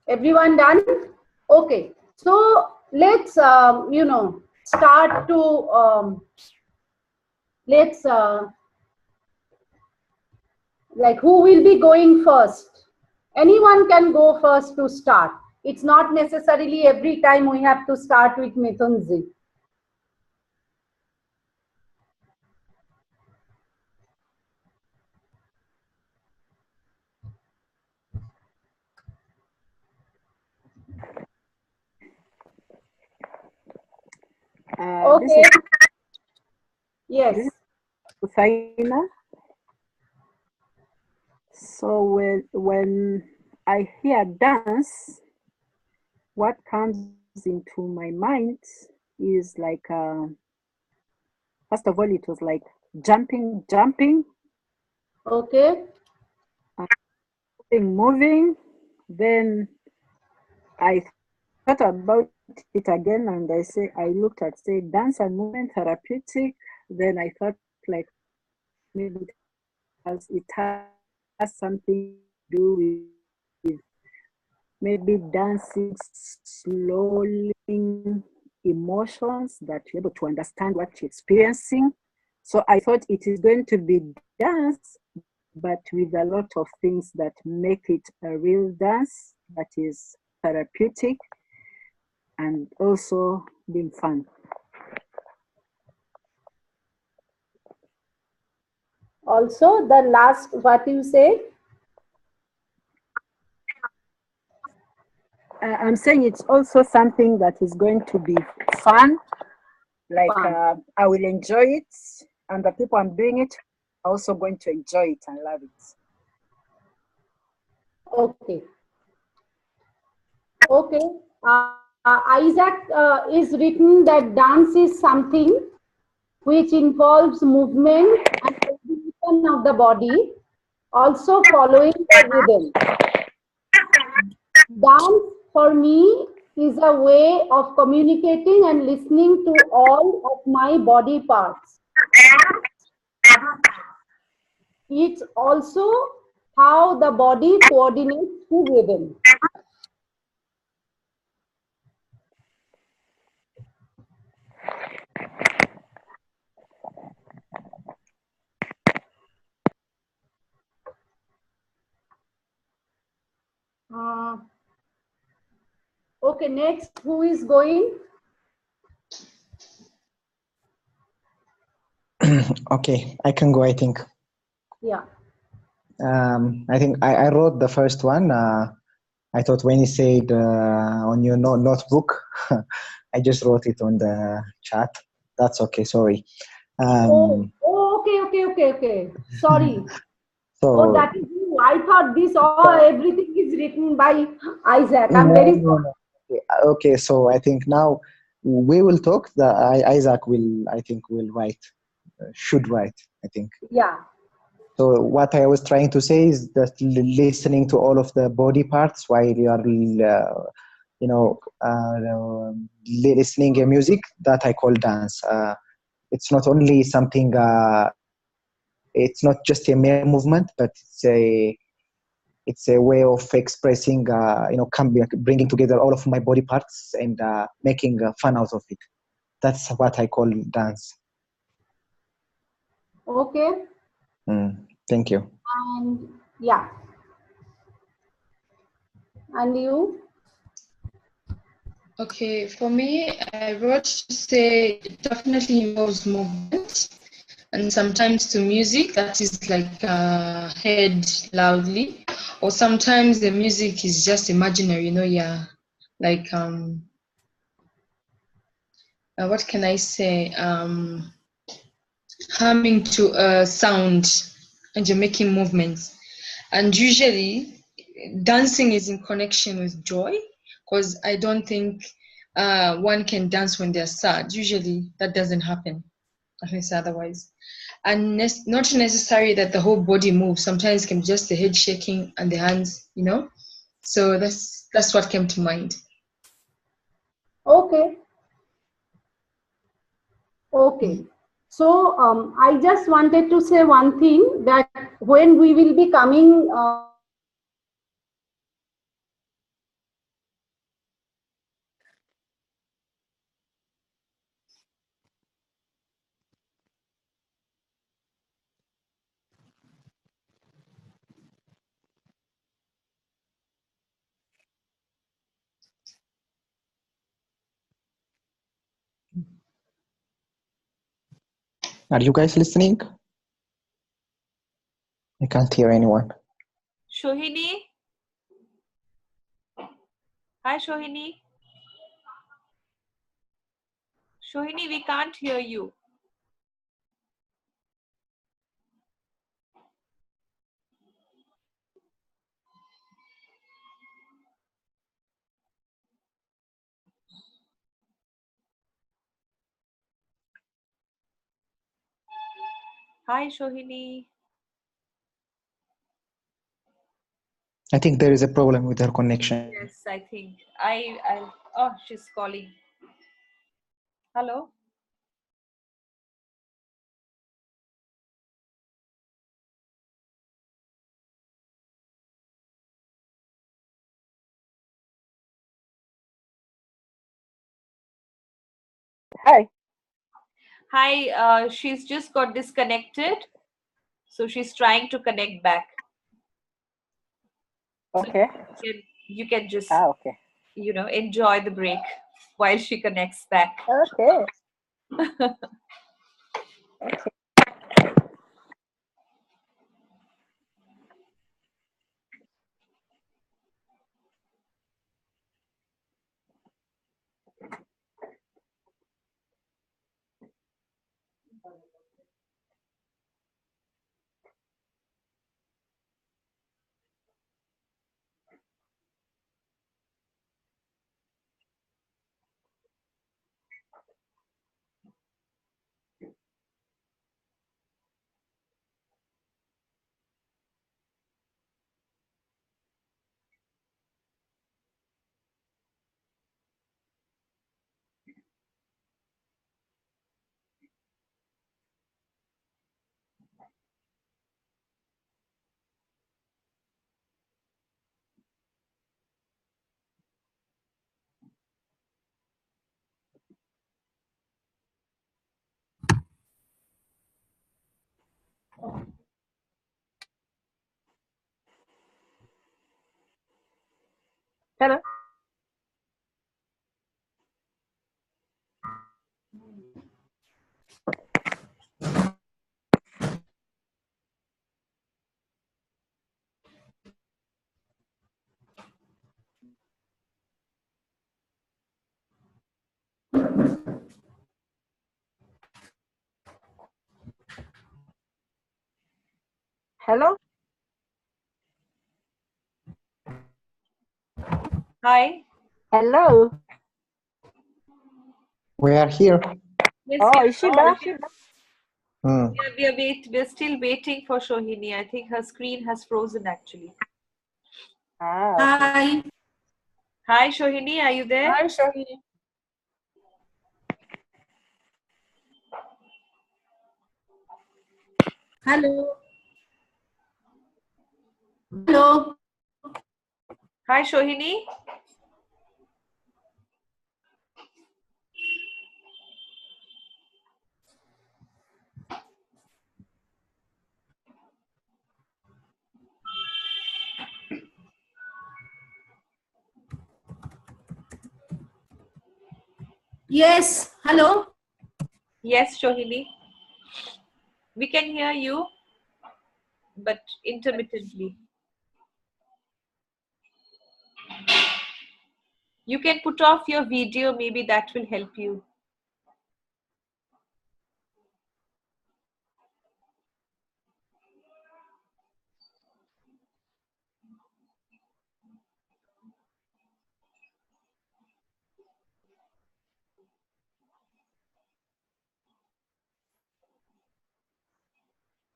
Everyone done? Okay. So let's, start to, let's, like, who will be going first? Anyone can go first to start. It's not necessarily every time we have to start with Mithunji. Okay. Yes.
This is Hussaina. So when I hear dance, what comes into my mind is like, first of all, it was like jumping,
Okay.
moving. Then I thought about it again, and I looked at, say, dance and movement therapeutic. Then I thought, like, maybe it has something to do with maybe dancing, slowly emotions, that you're able to understand what you're experiencing. So I thought it is going to be dance, but with a lot of things that make it a real dance that is therapeutic and also being fun.
Also, the last, what you say?
I'm saying it's also something that is going to be fun. Like, I will enjoy it, and the people I'm doing it are also going to enjoy it and love it.
Okay. Okay. Isaac is written that dance is something which involves movement and coordination of the body, also following the rhythm. Dance for me is a way of communicating and listening to all of my body parts. It's also how the body coordinates to rhythm. Okay, next, who is going?
Okay, I can go, I think.
Yeah.
I think I wrote the first one. I thought when you said on your notebook, I just wrote it on the chat. That's okay, sorry.
Okay. Sorry.
So,
that is you. I thought this everything is written by Isaac. I'm
no,
very
no,
sorry.
no. Okay, so I think now we will talk. Isaac will, I think, will write, should write, I think.
Yeah.
So what I was trying to say is that listening to all of the body parts while you are, listening a music, that I call dance. It's not only something. It's not just a mere movement, but it's a way of expressing, bringing together all of my body parts and making fun out of it. That's what I call dance.
Okay.
Thank you.
And yeah. And you?
Okay, for me, I wrote to say it definitely involves movement and sometimes to music that is like heard loudly, or sometimes the music is just imaginary, yeah, like what can I say, humming to a sound and you're making movements. And usually dancing is in connection with joy, because I don't think one can dance when they're sad. Usually that doesn't happen unless otherwise. And not necessary that the whole body moves. Sometimes it can be just the head shaking and the hands, So that's what came to mind.
Okay. So I just wanted to say one thing, that when we will be coming
Are you guys listening? I can't hear anyone.
Shohini? Hi, Shohini. Shohini, we can't hear you. Hi, Shohini.
I think there is a problem with her connection.
Yes, I think. Oh, she's calling. Hello?
Hi.
Hi, she's just got disconnected. So she's trying to connect back.
Okay.
So you can just,
okay.
Enjoy the break while she connects back.
Okay. Okay. Hello. Hello.
Hi.
Hello.
We are here.
Yes,
Oh, is she back?
Hmm.
we're still waiting for Shohini. I think her screen has frozen actually.
Okay.
Hi, Shohini, are you there?
Hi, Shohini.
Hello. Hello.
Hi, Shohini.
Yes. Hello.
Yes, Shohini. We can hear you, but intermittently. You can put off your video, maybe that will help you.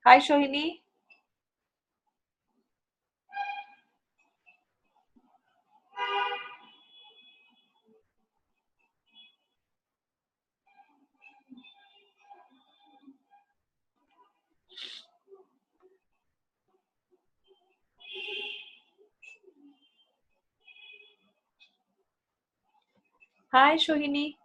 Hi, Shohini. Hi, Shohini.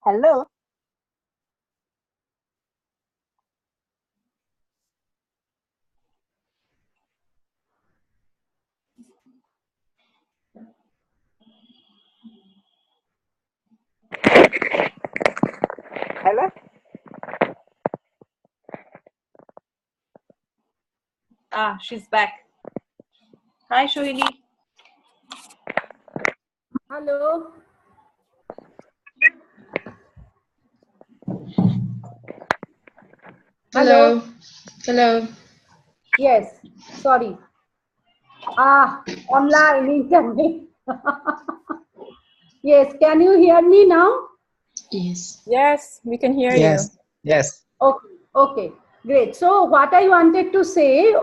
Hello. Hello.
Ah, she's back. Hi, Shohini.
Hello.
Hello. Hello.
Yes, sorry. Online internet. Yes, can you hear me now?
Yes.
Yes, we can hear
Yes.
you.
Yes.
Okay, great. So what I wanted to say,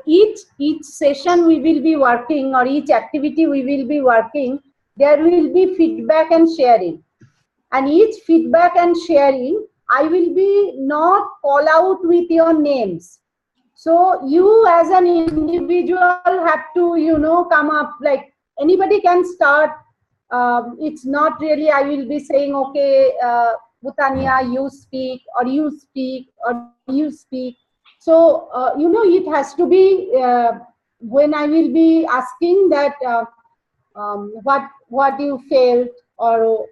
each session we will be working, or each activity we will be working, there will be feedback and sharing. And each feedback and sharing, I will be not call out with your names. So you as an individual have to, come up, like anybody can start. It's not really, I will be saying, okay, Bhutania, you speak, or you speak, or you speak. So, it has to be, when I will be asking that, what you felt, or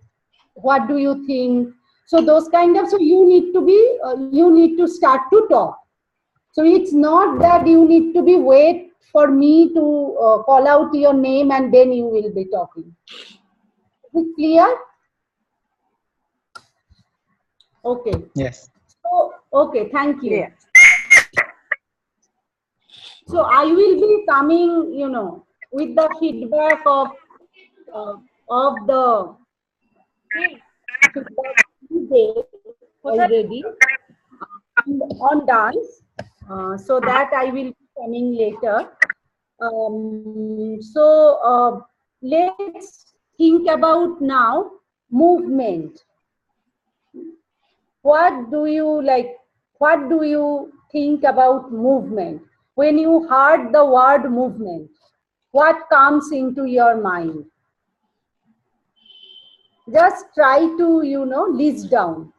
what do you think. So those kind of, so you need to be, you need to start to talk. So it's not that you need to be wait for me to call out your name and then you will be talking. Is it clear? Okay.
Yes.
So, okay, thank you.
Yeah.
So I will be coming, with the feedback of the feedback today already on dance. So that I will be coming later. Let's think about now movement. What do you like? What do you think about movement? When you heard the word movement, what comes into your mind? Just try to, list down.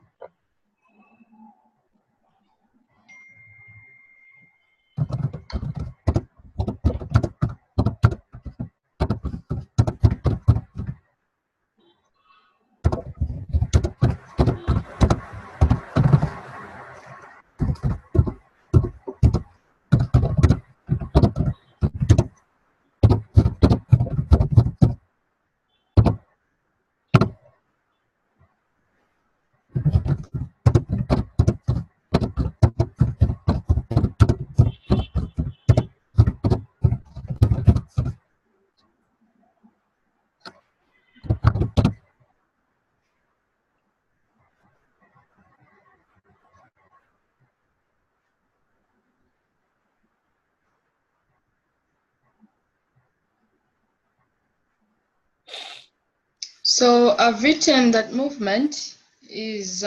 So I've written that movement is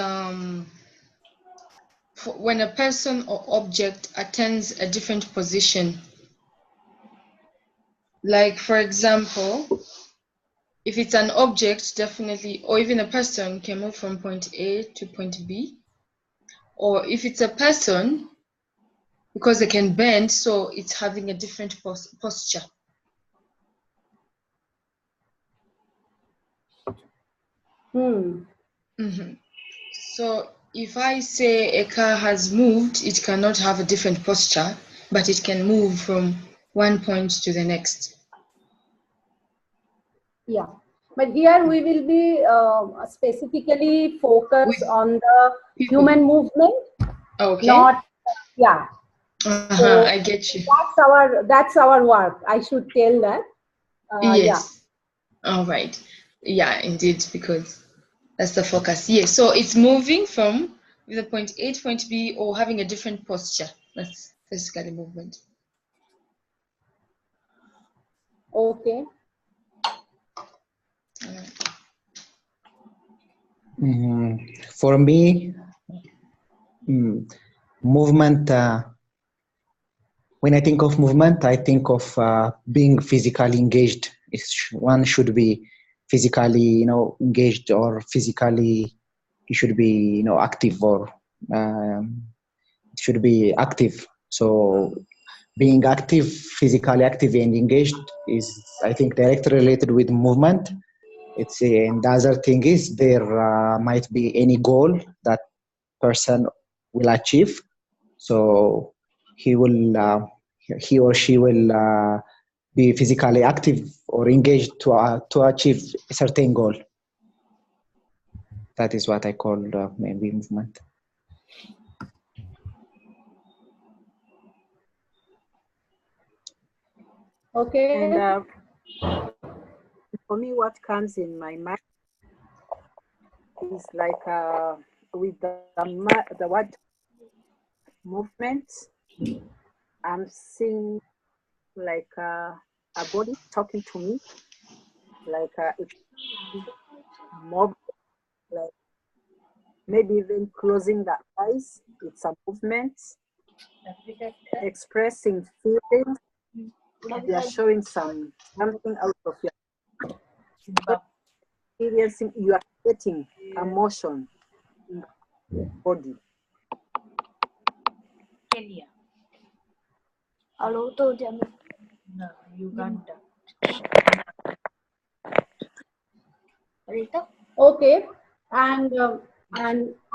when a person or object attains a different position. Like, for example, if it's an object, definitely, or even a person can move from point A to point B. Or if it's a person, because they can bend, so it's having a different posture. So if I say a car has moved, it cannot have a different posture, but it can move from one point to the next.
Yeah, but here we will be specifically focused on the human movement.
Okay.
Not, yeah. So
I get you.
That's our work. I should tell that.
Yes. Yeah. All right. Yeah, indeed, because that's the focus. Yes. So it's moving from the point A to point B, or having a different posture. That's basically movement.
Okay.
For me, movement, when I think of movement, I think of being physically engaged. One should be physically, engaged, or physically he should be, active, or should be active. So being active, physically active and engaged is, I think, directly related with movement. And the other thing is there might be any goal that person will achieve. So he or she will be physically active or engaged to achieve a certain goal. That is what I call maybe movement.
Okay.
And for me, what comes in my mind is like with the word movement, I'm seeing like a body talking to me, like it's mobile, like maybe even closing the eyes. It's a movement, expressing feelings. You are showing something out of your experiencing. You are getting emotion in the body.
Kenya.
Hello,
No, Uganda.
Okay, and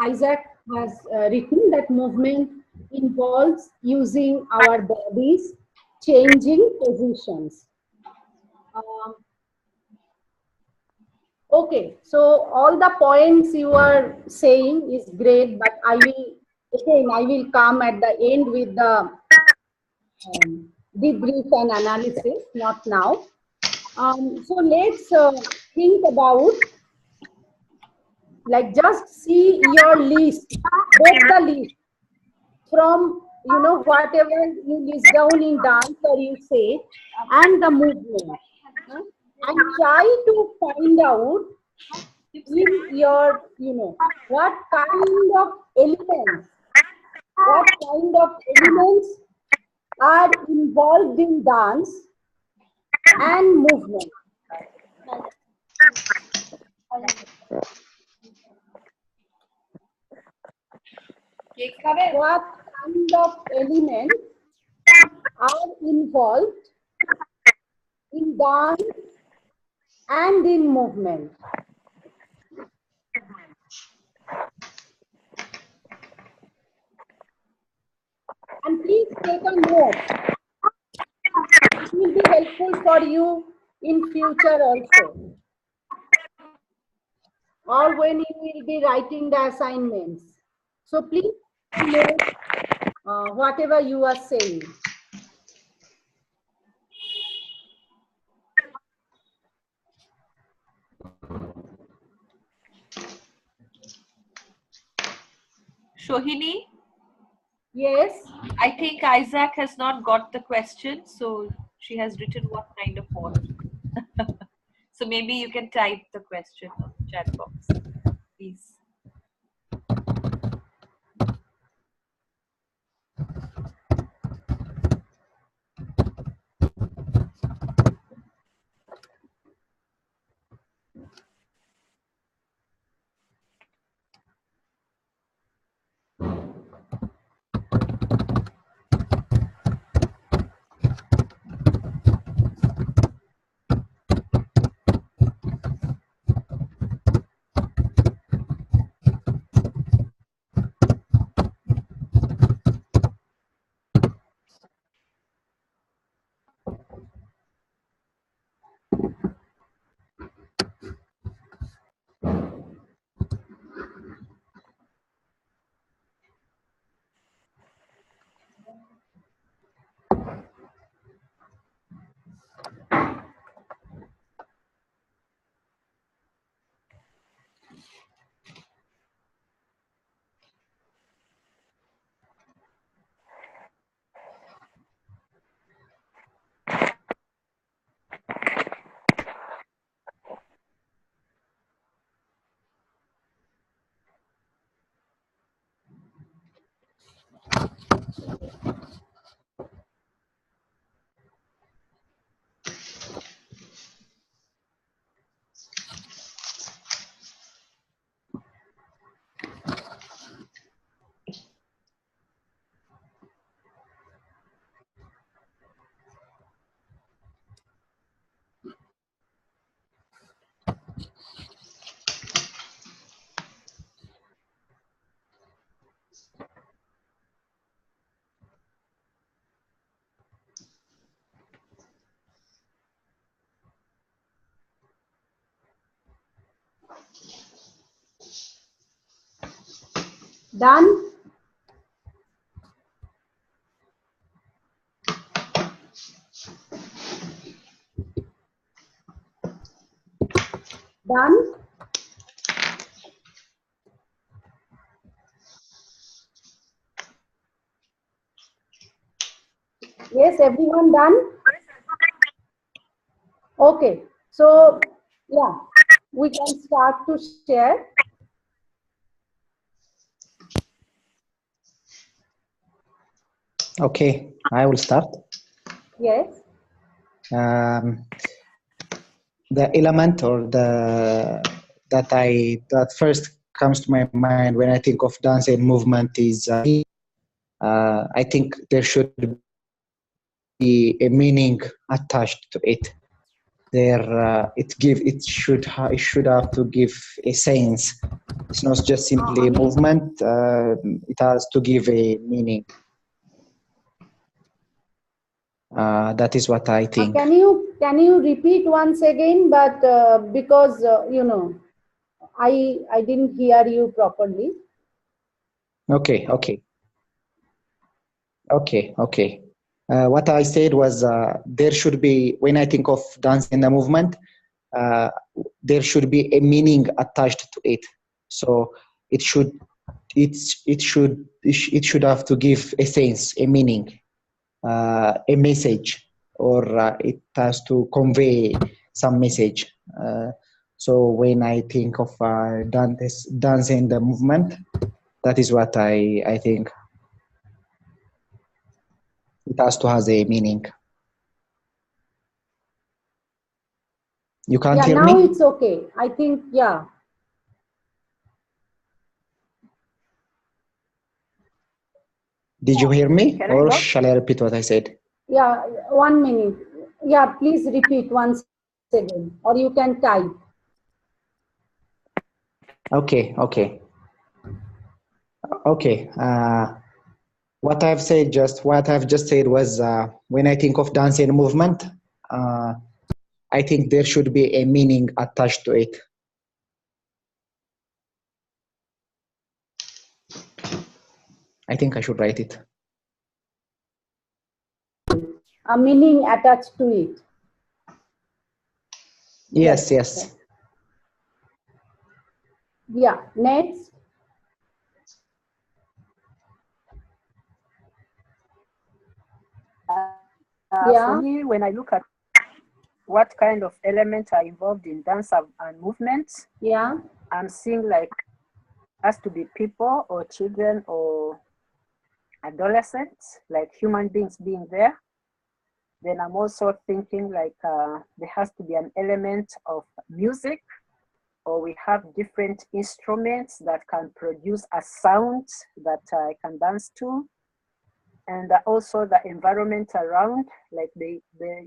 Isaac has written that movement involves using our bodies, changing positions. Okay, so all the points you are saying is great, but I will come at the end with the debrief and analysis, not now. So let's think about, like, just see your list, both the list from, whatever you list down in dance or you say, and the movement, and try to find out in your, what kind of elements are involved in dance and movement. What kind of elements are involved in dance and in movement? And please take a note. It will be helpful for you in future also, or when you will be writing the assignments. So please note whatever you are saying.
Shohini?
Yes.
I think Isaac has not got the question, so she has written what kind of what. So maybe you can type the question on the chat box, please.
Done? Done? Yes, everyone done? Okay, so yeah, we can start to share.
Okay, I will start.
Yes.
The element or that first comes to my mind when I think of dance and movement is I think there should be a meaning attached to it. It should have to give a sense. It's not just simply a movement. It has to give a meaning. That is what I think.
Can you repeat once again? But because you know, I didn't hear you properly.
Okay. What I said was there should be, when I think of dance in the movement, there should be a meaning attached to it. So it should have to give a sense, a meaning, a message, or it has to convey some message. So when I think of dance in the movement, that is what I think. It has to have a meaning. You can't hear me?
Now it's okay. I think, yeah.
Did you hear me? Or shall I repeat what I said?
Yeah, 1 minute. Yeah, please repeat once again, or you can type.
Okay. What I've just said was when I think of dance and movement, I think there should be a meaning attached to it. I think I should write it.
A meaning attached to it.
Yes.
Yeah, next.
For me, when I look at what kind of elements are involved in dance and movement, I'm seeing like has to be people or children or adolescents, like human beings being there. Then I'm also thinking like there has to be an element of music, or we have different instruments that can produce a sound that I can dance to. And also the environment around, like there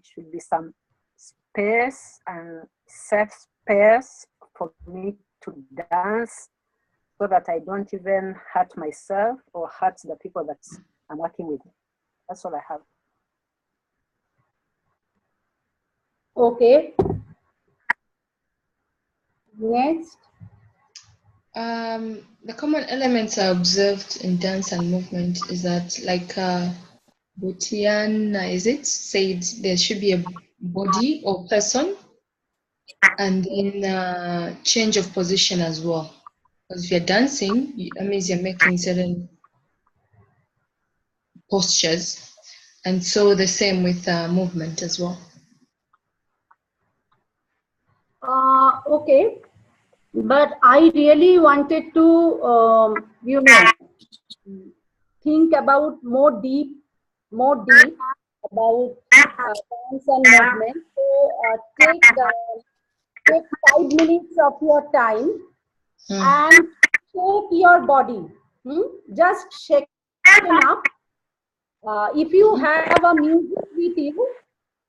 should be some space and safe space for me to dance so that I don't even hurt myself or hurt the people that I'm working with. That's all I have.
Okay. Next.
The common elements I observed in dance and movement is that, like Butiana, is it said there should be a body or person, and then change of position as well. Because if you're dancing, that means you're making certain postures, and so the same with movement as well.
Okay, but I really wanted to, you know, think about more deep about dance and movement. So take 5 minutes of your time and shake your body. Just shake it up. If you have a music with you,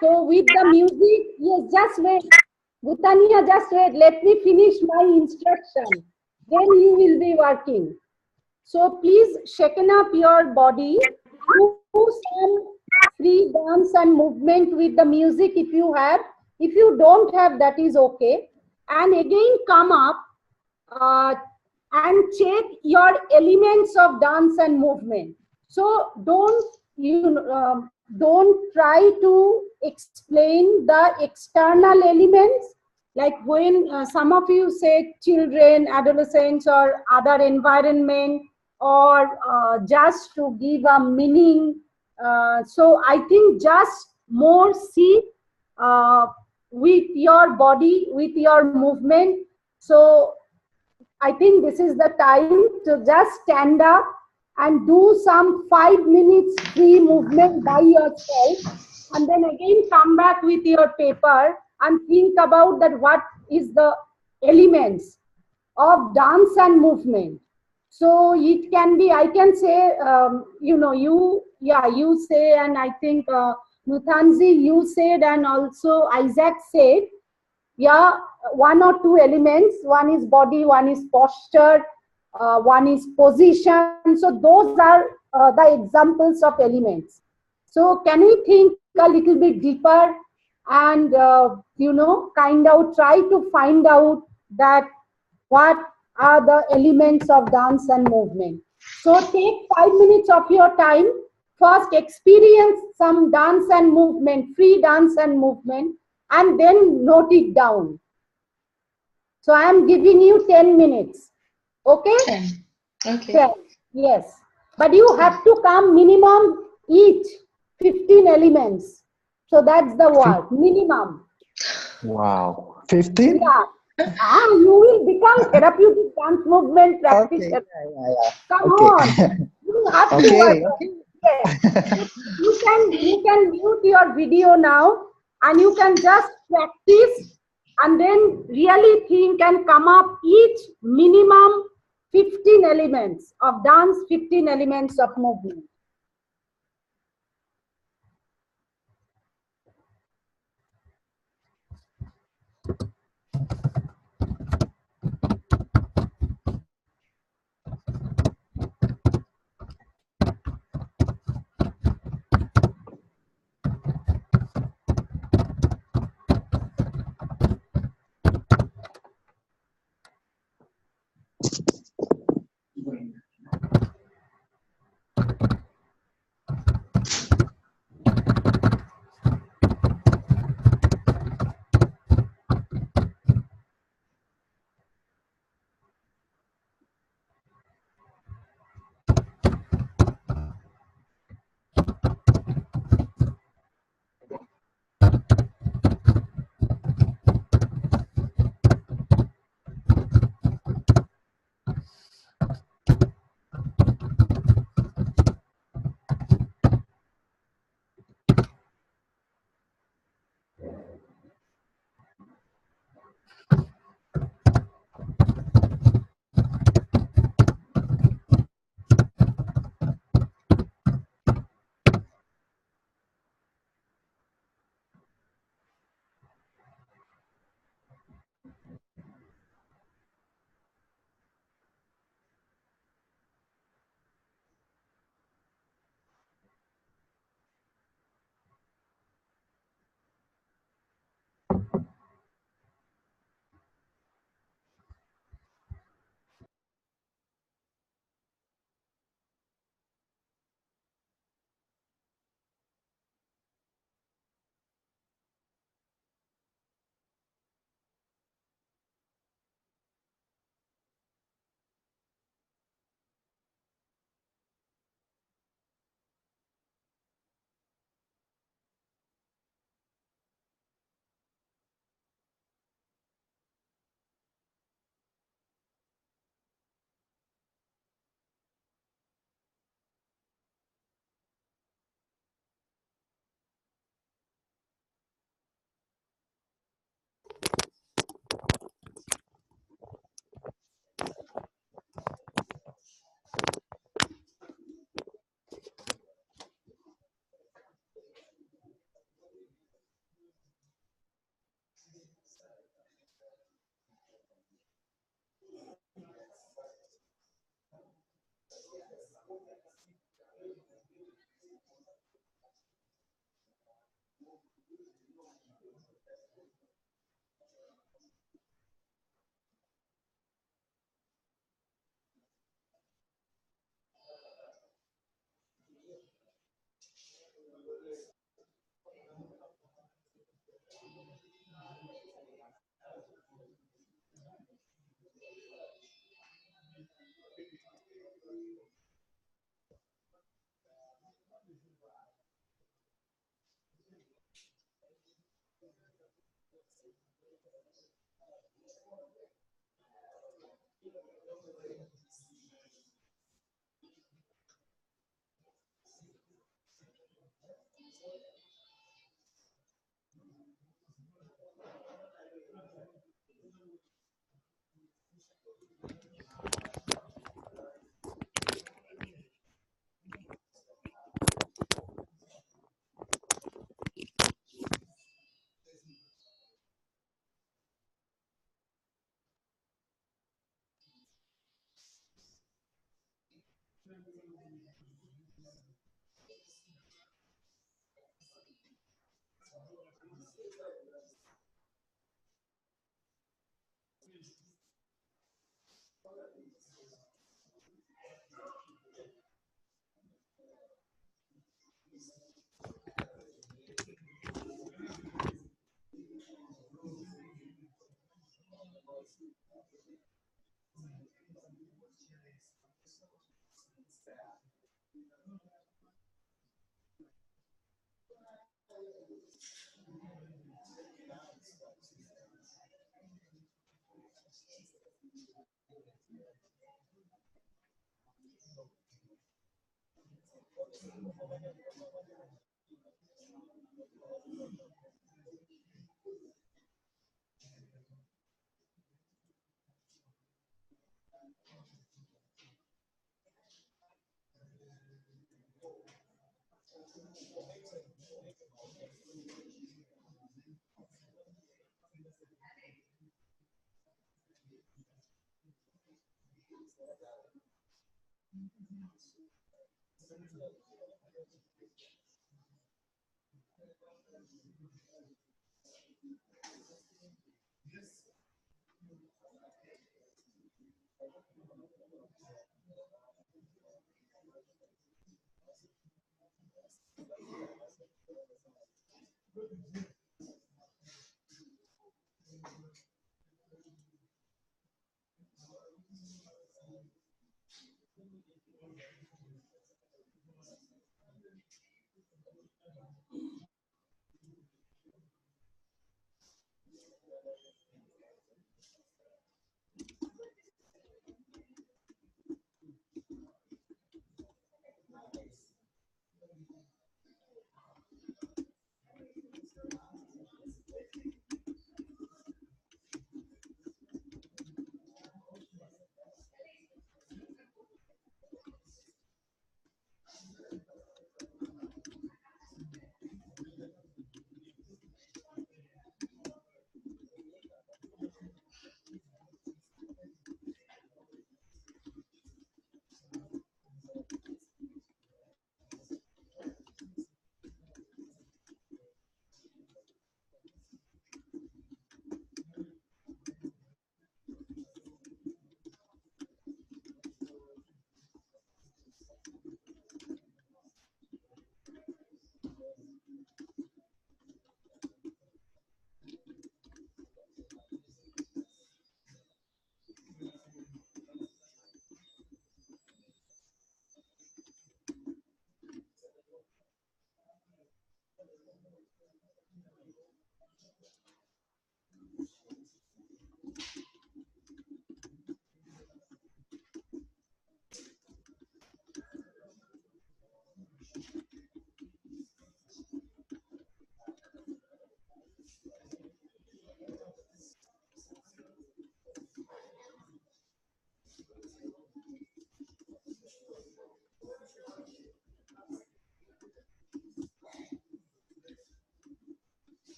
so with the music, yes, just wait. Bhutania, just wait. Let me finish my instruction. Then you will be working. So please shaken up your body. Do some free dance and movement with the music if you have. If you don't have, that is okay. And again, come up. and check your elements of dance and movement. So don't try to explain the external elements, like when some of you say children, adolescents, or other environment, or just to give a meaning. So I think just more see with your body, with your movement. So I think this is the time to just stand up and do some 5 minutes free movement by yourself, and then again come back with your paper and think about that what is the elements of dance and movement. So it can be, I can say, you say, and I think Nuthanzi, you said, and also Isaac said, yeah, one or two elements. One is body, one is posture, one is position. So those are the examples of elements. So can we think a little bit deeper and kind of try to find out that what are the elements of dance and movement. So take 5 minutes of your time. First experience some dance and movement, free dance and movement, and then note it down. So I am giving you 10 minutes. Okay?
10. Okay.
10. Yes. But you have to come minimum each 15 elements. So that's the word, minimum.
Wow. 15?
Yeah. You will become therapeutic dance movement practitioner.
Okay. Yeah.
Come
Okay.
on. You have to
Okay.
work. Yes. You can mute your video now, and you can just practice and then really think and come up each minimum 15 elements of dance, 15 elements of movement.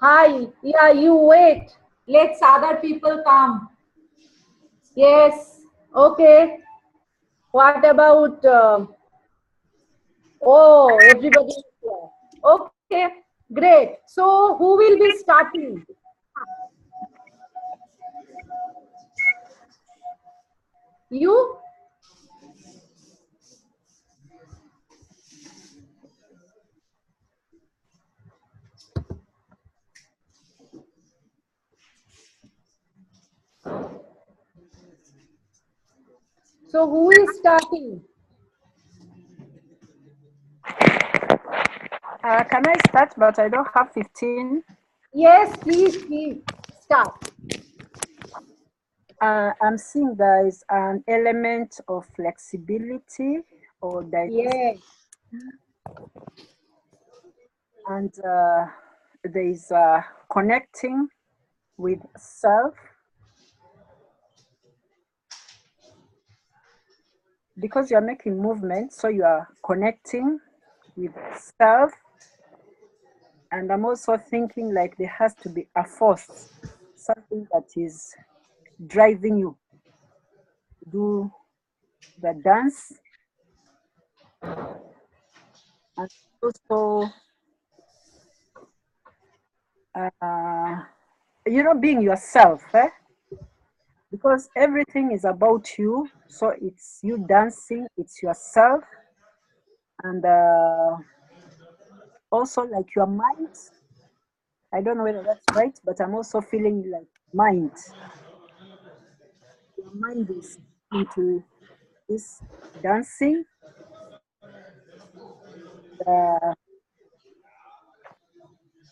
Hi, yeah, you wait. Let's other people come. Yes, okay. What about, oh, everybody is here. Okay, great. So who will be starting? You? So who is starting?
Can I start? But I don't have 15.
Yes, please start.
I'm seeing there is an element of flexibility or diversity.
Yes.
And there is connecting with self. Because you're making movement, so you are connecting with self. And I'm also thinking like there has to be a force, something that is driving you to do the dance. And also, being yourself, because everything is about you. So it's you dancing, it's yourself. And also like your mind. I don't know whether that's right, but I'm also feeling like mind. Your mind is into this dancing.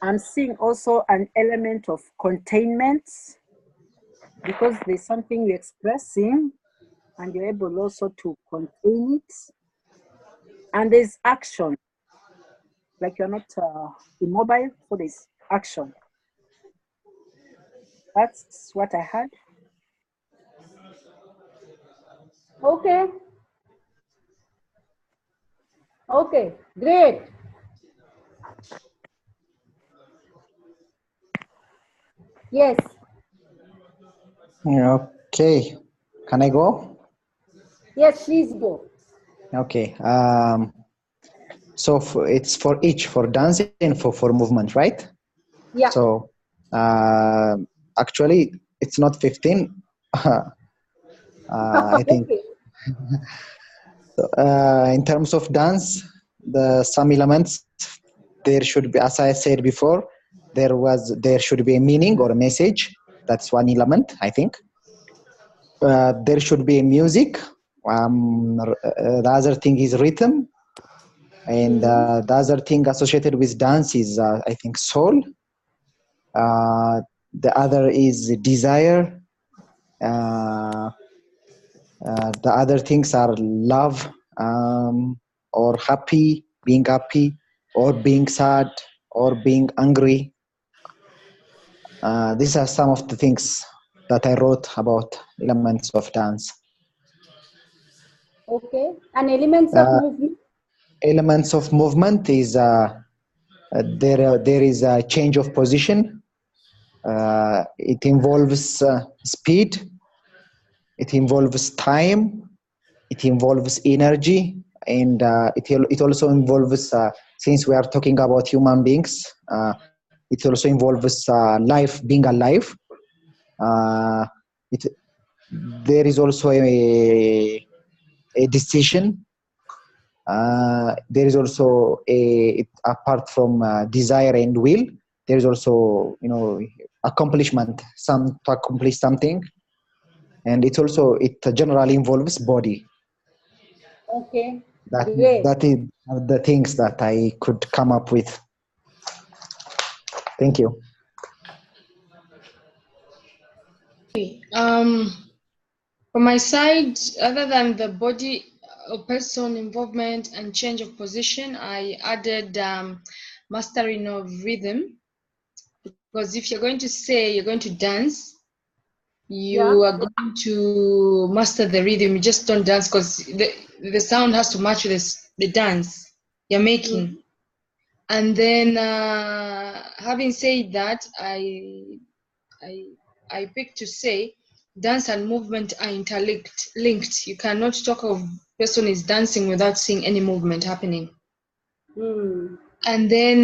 I'm seeing also an element of containment because there's something you're expressing and you're able also to contain it. And there's action, like you're not immobile, so there's action. That's what I had.
Okay. Okay, great. Yes.
Okay, can I go?
Yes, please go.
Okay. So it's for each, for dancing and for movement, right?
Yeah.
So actually, it's not 15. I think.
Okay.
In terms of dance, some elements there should be, as I said before, there should be a meaning or a message. That's one element, I think. There should be music. The other thing is rhythm, and the other thing associated with dance is, I think, soul. The other is desire. The other things are love, or being happy, or being sad, or being angry. These are some of the things that I wrote about elements of dance.
Okay. And elements of movement?
Elements of movement is there is a change of position. It involves speed. It involves time. It involves energy, and it also involves, since we are talking about human beings, it also involves life, being alive. There is also a decision. There is also apart from desire and will, there is also, you know, accomplishment, to accomplish something, and it generally involves body.
Okay.
That
Great.
is the things that I could come up with. Thank you.
From my side, other than the body or person involvement and change of position, I added mastering of rhythm. Because if you're going to say you're going to dance, you are going to master the rhythm. You just don't dance because the sound has to match the dance you're making. And then having said that, I picked to say dance and movement are interlinked. You cannot talk of person is dancing without seeing any movement happening. And then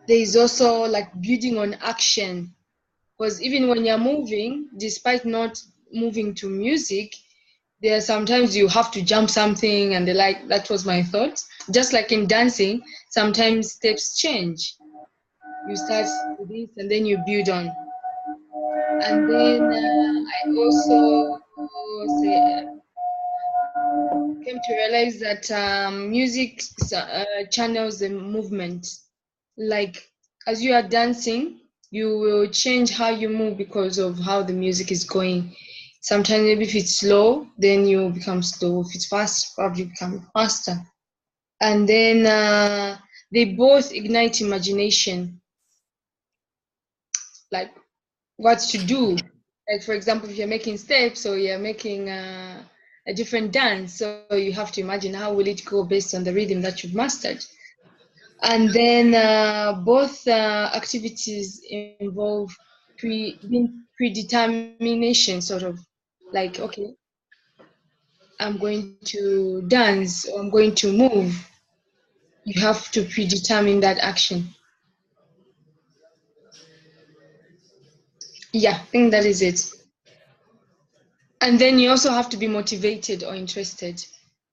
there is also like building on action, because even when you're moving, despite not moving to music, there are sometimes you have to jump something and that was my thought. Just like in dancing, sometimes steps change. You start with this and then you build on. And then I also came to realize that music channels the movement. Like as you are dancing, you will change how you move because of how the music is going. Sometimes maybe if it's slow, then you become slow. If it's fast, probably become faster. And then they both ignite imagination, like what to do. Like for example, if you're making steps or you're making a different dance, so you have to imagine how will it go based on the rhythm that you've mastered. And then both activities involve predetermination, sort of like, okay, I'm going to dance or I'm going to move. You have to predetermine that action. Yeah, I think that is it. And then you also have to be motivated or interested.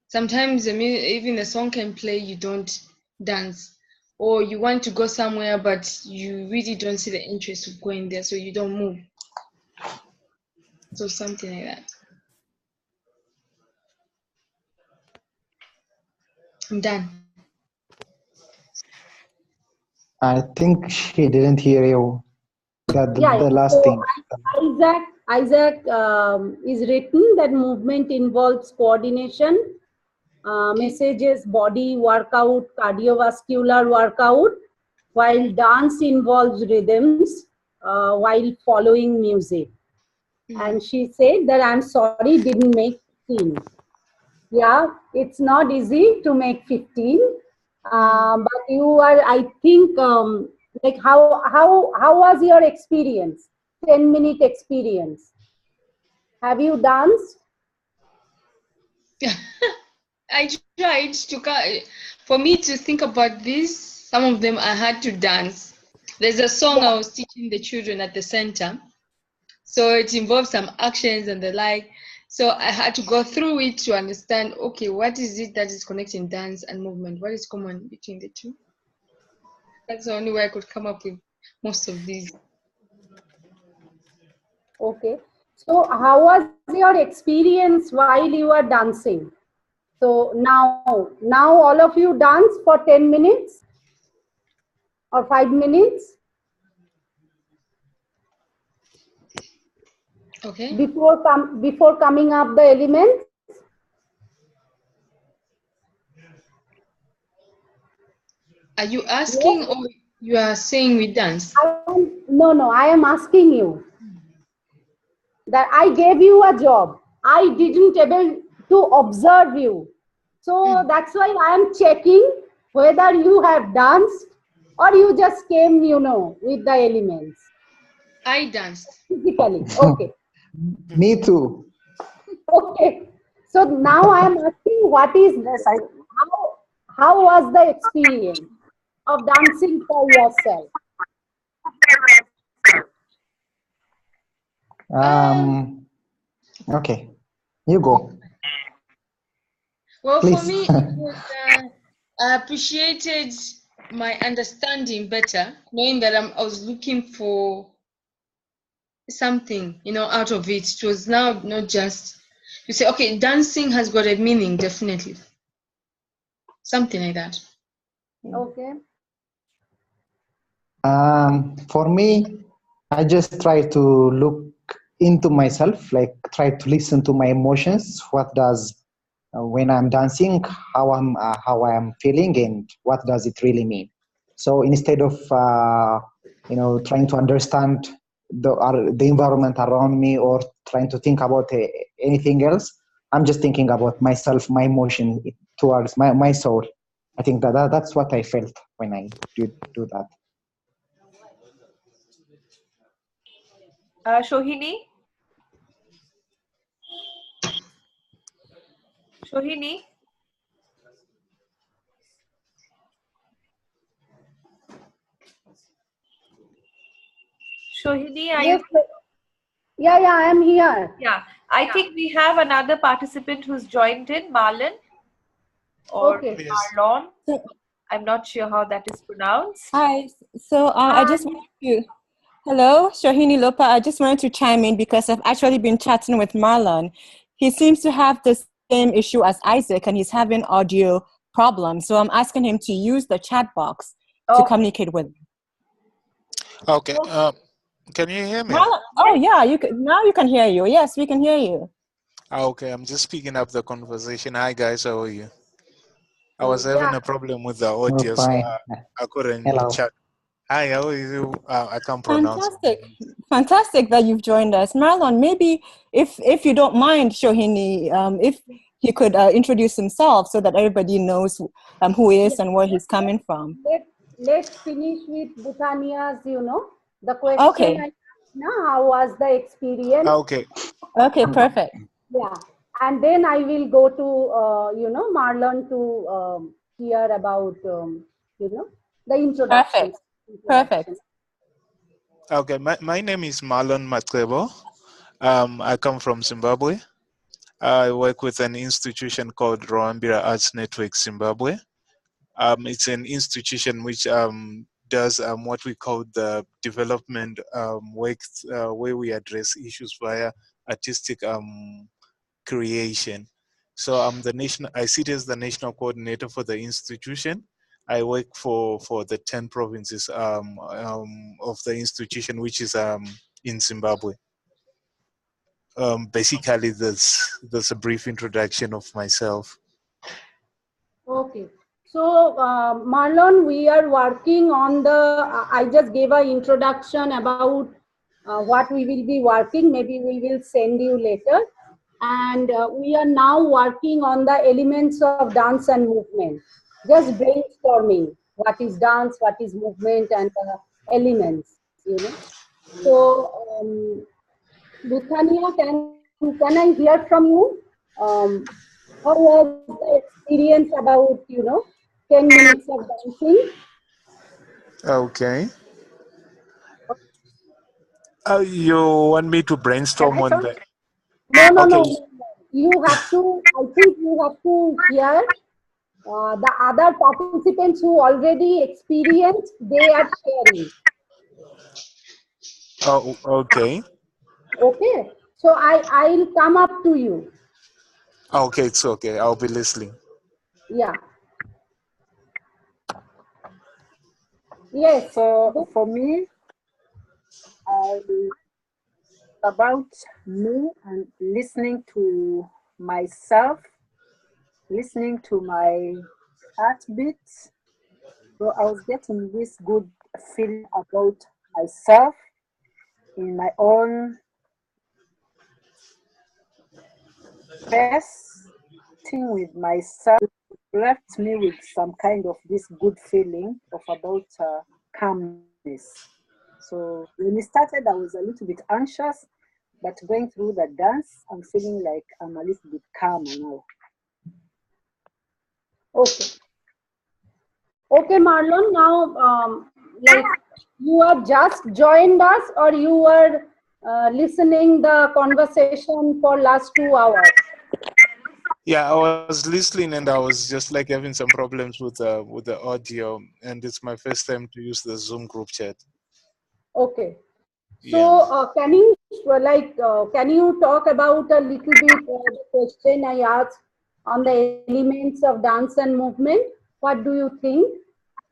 Sometimes even the song can play, you don't dance. Or you want to go somewhere, but you really don't see the interest of going there, so you don't move. So something like that. I'm done.
I think she didn't hear you. The last
so
thing.
Isaac is written that movement involves coordination, messages, body workout, cardiovascular workout, while dance involves rhythms while following music. And she said that I'm sorry, didn't make 15. Yeah, it's not easy to make 15. But you are, I think, like how was your experience? 10-minute experience. Have you danced?
I tried to, for me to think about this, some of them I had to dance. There's a song I was teaching the children at the center. So it involves some actions and the like. So I had to go through it to understand, okay, what is it that is connecting dance and movement? What is common between the two? That's the only way I could come up with most of these.
Okay. So how was your experience while you were dancing? So now all of you dance for 10 minutes or 5 minutes?
Okay.
Before coming up the elements?
Are you asking or you are saying we dance?
No, I am asking you. That I gave you a job. I didn't able to observe you. So that's why I am checking whether you have danced or you just came, with the elements.
I danced.
Physically. Okay.
Me too.
Okay. So now I am asking how was the experience of dancing for yourself?
Okay, you go.
Well,
Please.
for me, it was, I appreciated my understanding better, knowing that I was looking for something, out of it. It was now not just, you say, okay, dancing has got a meaning, definitely. Something like that.
Okay.
For me, I just try to look into myself, like try to listen to my emotions. What does when I'm dancing, how I am feeling, and what does it really mean? So instead of trying to understand the environment around me or trying to think about anything else, I'm just thinking about myself, my emotion towards my soul. I think that's what I felt when I do that.
Shohini? Shohini? Shohini, are you?
Yeah, I am here.
Yeah, I think we have another participant who's joined in, Marlon or Marlon. I'm not sure how that is pronounced.
Hi. So I just wanted to. Hello, Shohini Lopa. I just wanted to chime in because I've actually been chatting with Marlon. He seems to have the same issue as Isaac, and he's having audio problems. So I'm asking him to use the chat box to communicate with him.
Okay. Can you hear me?
Marlon, oh yeah, now you can hear you. Yes, we can hear you.
Okay, I'm just picking up the conversation. Hi guys, how are you? I was having a problem with the audio, so I couldn't chat. Hi, how are you? I can't pronounce.
Fantastic that you've joined us, Marlon. Maybe if you don't mind, Shohini, if he could introduce himself so that everybody knows who he is and where he's coming from.
Let's finish with Bhutanya's, the question.
Okay.
How was the experience?
Okay.
Okay, perfect.
Yeah, and then I will go to Marlon to hear about the introduction.
Perfect.
Okay, my name is Marlon Matlebo. I come from Zimbabwe. I work with an institution called Roambira Arts Network Zimbabwe. It's an institution which does what we call the development work, where we address issues via artistic creation. So I sit as the national coordinator for the institution. I work for the 10 provinces of the institution, which is in Zimbabwe. Basically, that's a brief introduction of myself.
Okay. So, Marlon, we are working on I just gave an introduction about what we will be working. Maybe we will send you later. And we are now working on the elements of dance and movement. Just brainstorming what is dance, what is movement, and elements, So, Bhuthania, can I hear from you? How was the experience about 10 minutes of dancing?
Okay. You want me to brainstorm on that?
No. You have to, I think you have to hear the other participants who already experienced, they are sharing.
Oh, okay.
Okay. So I'll come up to you.
Okay, it's okay. I'll be listening.
Yeah. Yes.
So for me, about me and listening to myself, listening to my heartbeats. So I was getting this good feeling about myself in my own space, with myself left me with some kind of this good feeling of about calmness. So when we started, I was a little bit anxious, but going through the dance, I'm feeling like I'm a little bit calmer now.
Okay, Marlon. Now, like you have just joined us, or you were listening the conversation for last 2 hours?
Yeah, I was listening and I was just like having some problems with the audio, and it's my first time to use the Zoom group chat.
Okay. So,
Yeah.
can you talk about a little bit the question I asked on the elements of dance and movement? What do you think,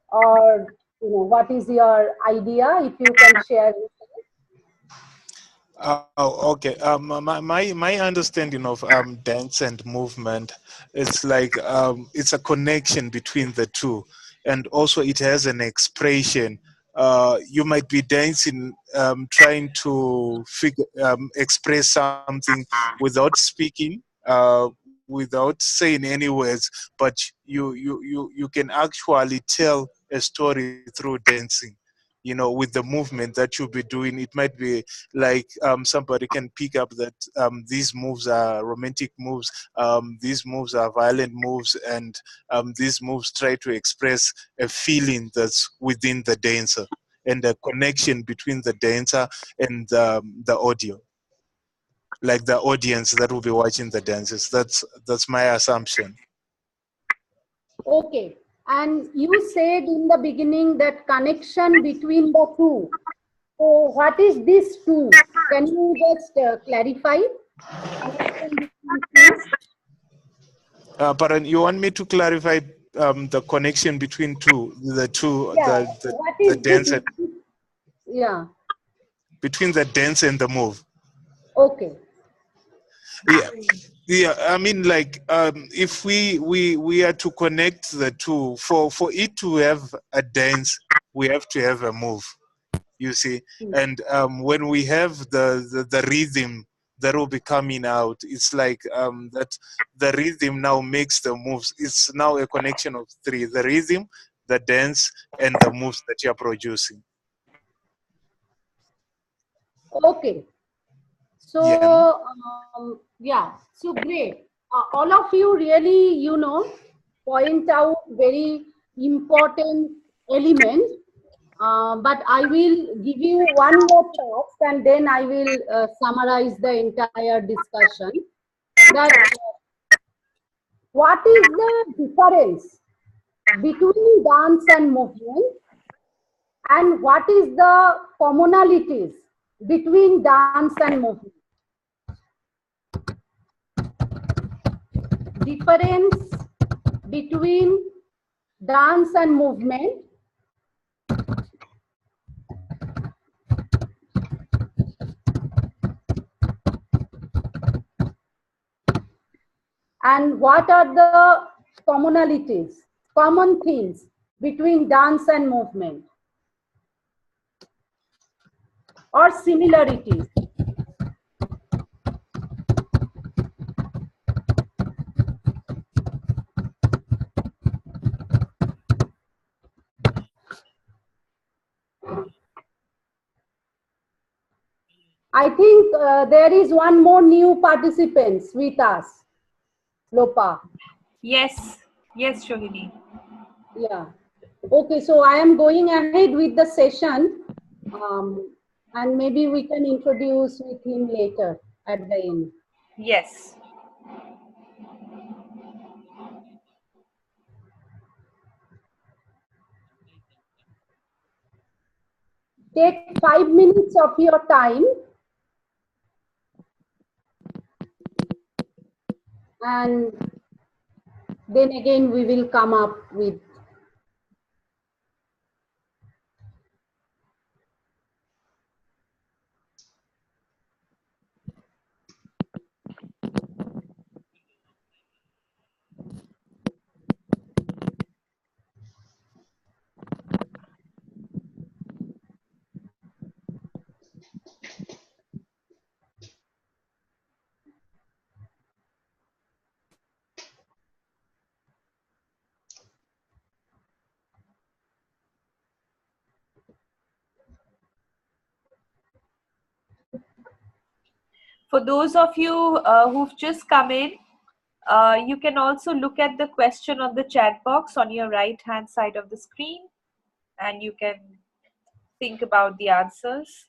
or what is your idea? If you can share with us.
Oh, okay. My understanding of dance and movement is like it's a connection between the two, and also it has an expression. You might be dancing, trying to express something without speaking, without saying any words, but you can actually tell a story through dancing. With the movement that you'll be doing, it might be like somebody can pick up that these moves are romantic moves, these moves are violent moves, and these moves try to express a feeling that's within the dancer and a connection between the dancer and the audio, like the audience that will be watching the dances. That's my assumption.
Okay. And you said in the beginning that connection between the two. So, what is this two? Can you just clarify? Connection between two?
But you want me to clarify the connection between the two,
Yeah. What
the
is
dance
this? Yeah.
between the dance and the move?
Okay.
Yeah, yeah. I mean, like, if we are to connect the two, for it to have a dance, we have to have a move. You see, and when we have the rhythm that will be coming out, it's like that the rhythm now makes the moves. It's now a connection of three: the rhythm, the dance, and the moves that you're producing.
Okay.
Yeah.
So, yeah, so great. All of you really, point out very important elements. But I will give you one more task and then I will summarize the entire discussion. That what is the difference between dance and movement, and what is the commonalities between dance and movement? Difference between dance and movement, and what are the commonalities, common things between dance and movement, or similarities? I think there is one more new participants with us, Lopa.
Yes, yes, Shohini.
Yeah. Okay, so I am going ahead with the session, and maybe we can introduce with him later at the end.
Yes.
Take 5 minutes of your time and then again we will come up with.
For those of you who've just come in, you can also look at the question on the chat box on your right hand side of the screen, and you can think about the answers.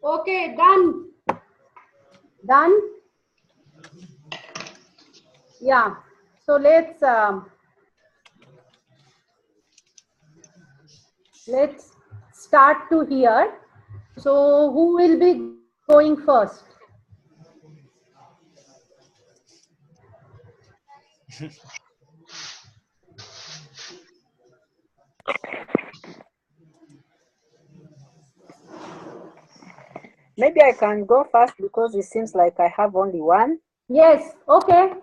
Okay, done. Done. Yeah. So let's start to hear. So who will be going first?
Maybe I can go first because it seems like I have only one.
Yes, okay.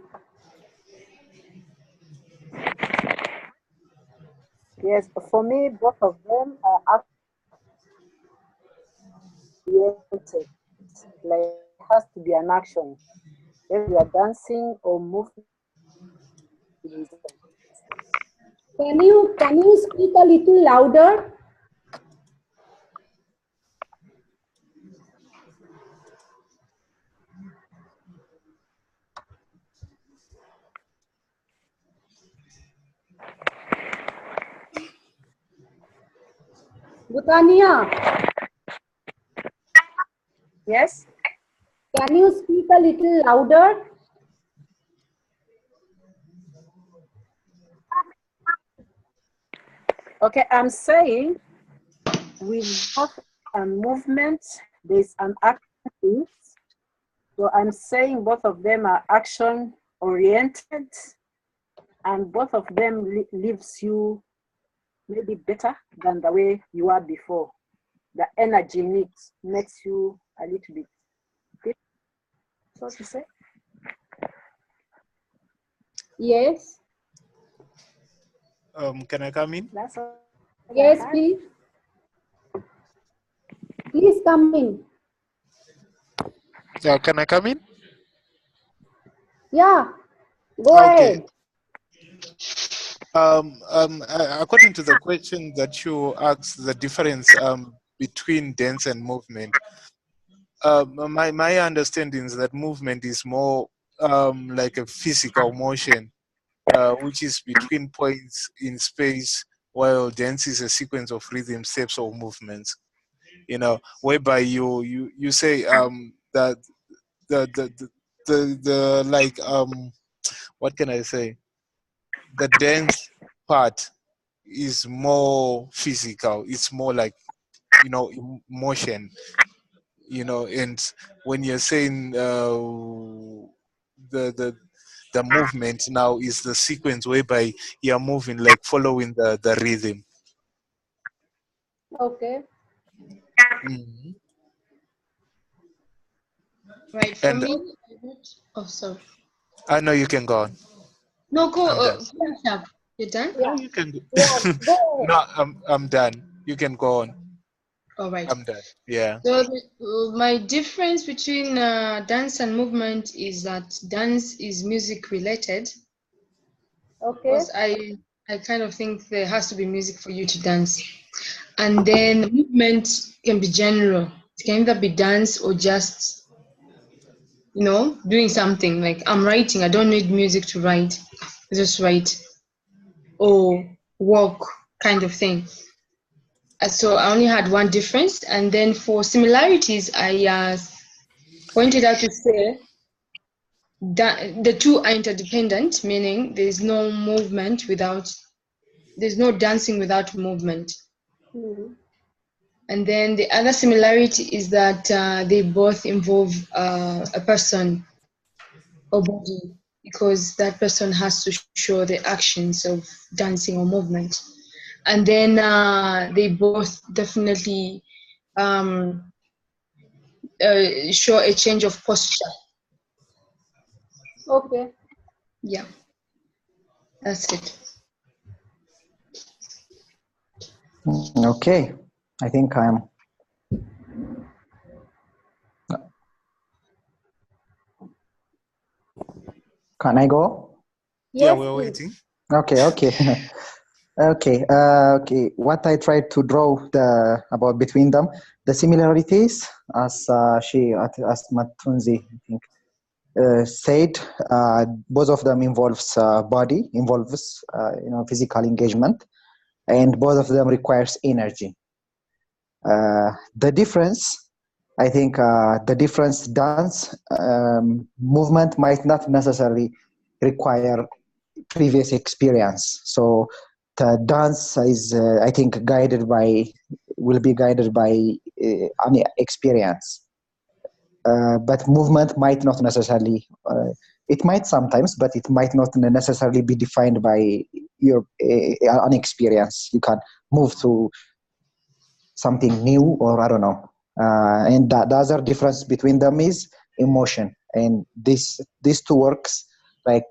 Yes, for me, both of them are oriented. Like it has to be an action. Whether you are dancing or moving.
Can you speak a little louder? Butania,
Yes?
can you speak a little louder?
Okay, I'm saying with both movement, there's an action. So I'm saying both of them are action oriented and both of them leaves you maybe better than the way you were before. The energy makes you a little bit fit. So to say?
Yes.
Can I come in?
That's all.
Yes, please. Please come in.
Yeah, can I come in?
Yeah, go
Okay.
ahead.
According to the question that you asked, the difference between dance and movement, my understanding is that movement is more like a physical motion, which is between points in space, while dance is a sequence of rhythm, steps, or movements. You know, whereby you say that the like what can I say? The dance part is more physical. It's more like, you know, emotion. You know, and when you're saying the the movement now is the sequence whereby you're moving like following the rhythm.
Okay.
Mhm.
Right. For
And
me, oh, sorry.
I know you can go on.
No, go.
I'm done.
Finish up. You're done?
No, you can.
Yeah, go
No, I'm done. You can go on.
All right.
I'm done. Yeah.
So my difference between dance and movement is that dance is music related.
Okay.
Because I kind of think there has to be music for you to dance. And then movement can be general. It can either be dance or just, you know, doing something. Like I'm writing, I don't need music to write. I just write or walk kind of thing. So I only had one difference. And then for similarities, I pointed out to say that the two are interdependent, meaning there's no dancing without movement.
Mhm.
And then the other similarity is that they both involve a person or body, because that person has to show the actions of dancing or movement. And then they both definitely show a change of posture.
Okay.
Yeah, that's it.
Okay, I think I'm. Can I go?
Yeah,
Yes,
we're
please.
waiting.
Okay, okay. Okay, okay. What I tried to draw about between them, the similarities, as as Matunzi, I think, said, both of them involves involves physical engagement, and both of them requires energy. The difference, I think, the difference dance movement might not necessarily require previous experience. So the dance is, I think, will be guided by any experience. But movement might not necessarily, it might sometimes, but it might not necessarily be defined by your an experience. You can move to something new, or I don't know. And the other difference between them is emotion. And these two works, like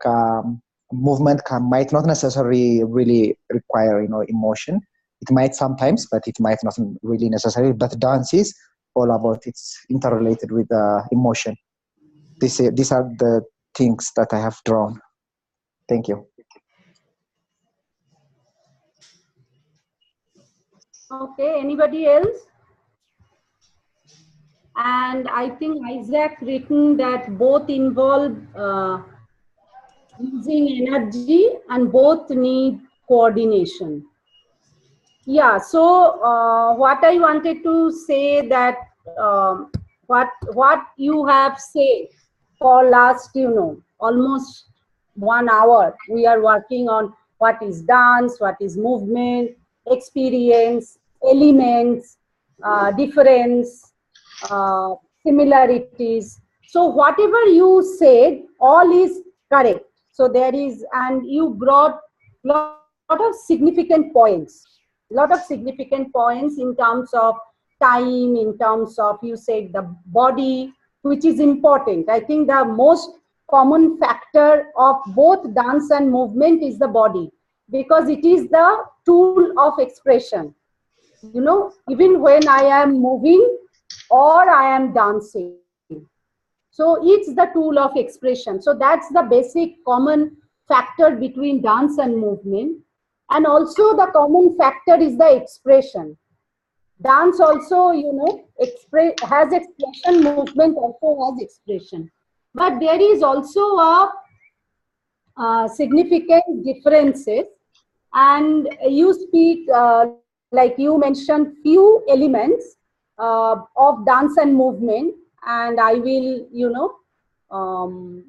movement might not necessarily really require emotion. It might sometimes, but it might not really necessarily. But dance is all about, it's interrelated with emotion. These are the things that I have drawn. Thank you.
Okay, anybody else? And I think Isaac written that both involve using energy and both need coordination. Yeah, so what I wanted to say that what you have said for last, almost 1 hour, we are working on what is dance, what is movement, experience, elements, difference, similarities. So whatever you said, all is correct. So there is, and you brought lot of significant points in terms of time, in terms of, you said, the body, which is important. I think the most common factor of both dance and movement is the body, because it is the tool of expression. Even when I am moving or I am dancing, so it's the tool of expression. So that's the basic common factor between dance and movement. And also the common factor is the expression. Dance also, has expression, movement also has expression. But there is also a significant differences. And you speak, like you mentioned, few elements of dance and movement, and I will, um,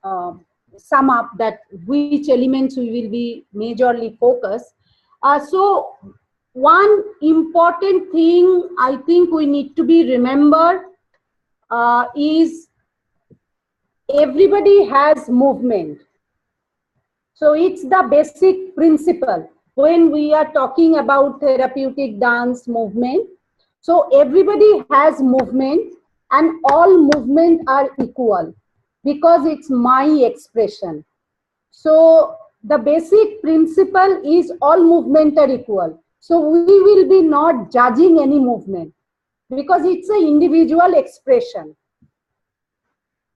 uh, sum up that which elements we will be majorly focused. So one important thing I think we need to be remembered is everybody has movement. So it's the basic principle when we are talking about therapeutic dance movement. So everybody has movement, and all movement are equal because it's my expression. So the basic principle is all movement are equal. So we will be not judging any movement because it's an individual expression.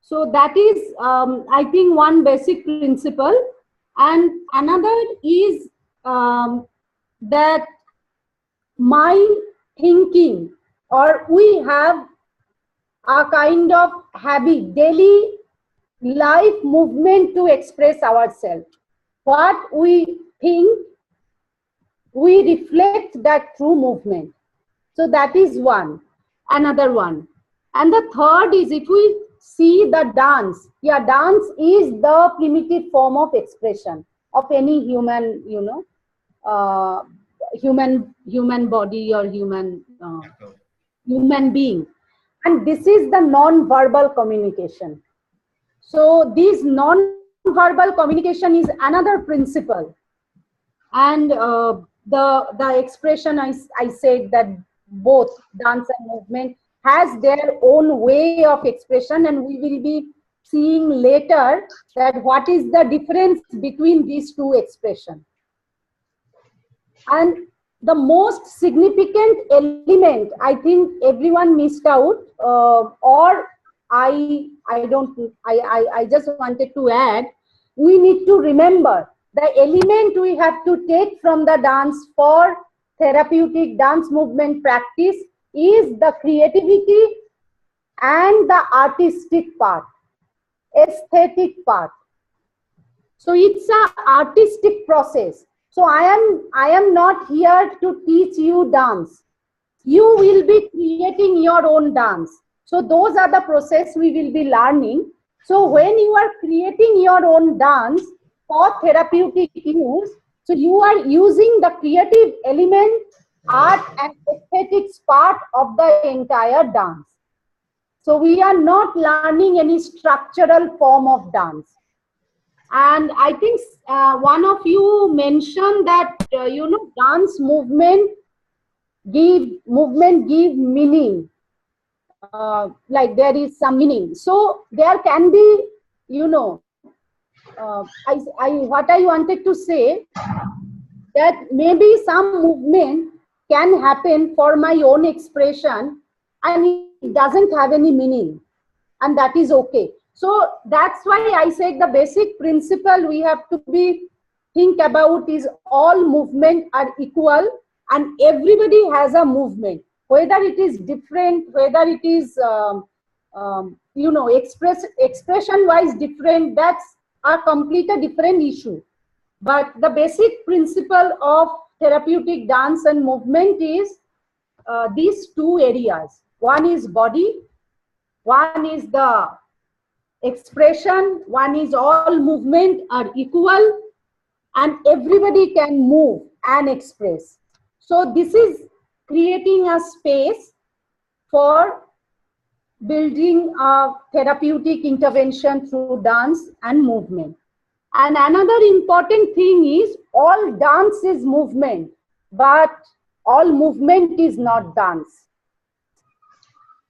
So that is, I think, one basic principle. And another is that my thinking, or we have a kind of habit, daily life movement to express ourselves. What we think, we reflect that through movement. So that is one. Another one. And the third is, if we see the dance, yeah, dance is the primitive form of expression of any human, human body or human being. And this is the non-verbal communication. So this non-verbal communication is another principle. And the expression, I said that both dance and movement has their own way of expression, and we will be seeing later that what is the difference between these two expressions. And the most significant element, I think everyone missed out, or I just wanted to add we need to remember the element we have to take from the dance for therapeutic dance movement practice is the creativity and the artistic part, aesthetic part. So it's an artistic process. So I am not here to teach you dance. You will be creating your own dance. So those are the process we will be learning. So when you are creating your own dance for therapeutic use, so you are using the creative element, art and aesthetics part of the entire dance. So we are not learning any structural form of dance. And I think one of you mentioned that, dance movement give meaning. Like there is some meaning. So there can be, what I wanted to say, that maybe some movement can happen for my own expression and it doesn't have any meaning, and that is okay. So that's why I said the basic principle we have to be think about is all movement are equal and everybody has a movement, whether it is different, whether it is expression wise different, that's a completely different issue. But the basic principle of therapeutic dance and movement is these two areas. One is body, one is the expression, one is all movement are equal and everybody can move and express. So this is creating a space for building a therapeutic intervention through dance and movement. And another important thing is all dance is movement, but all movement is not dance.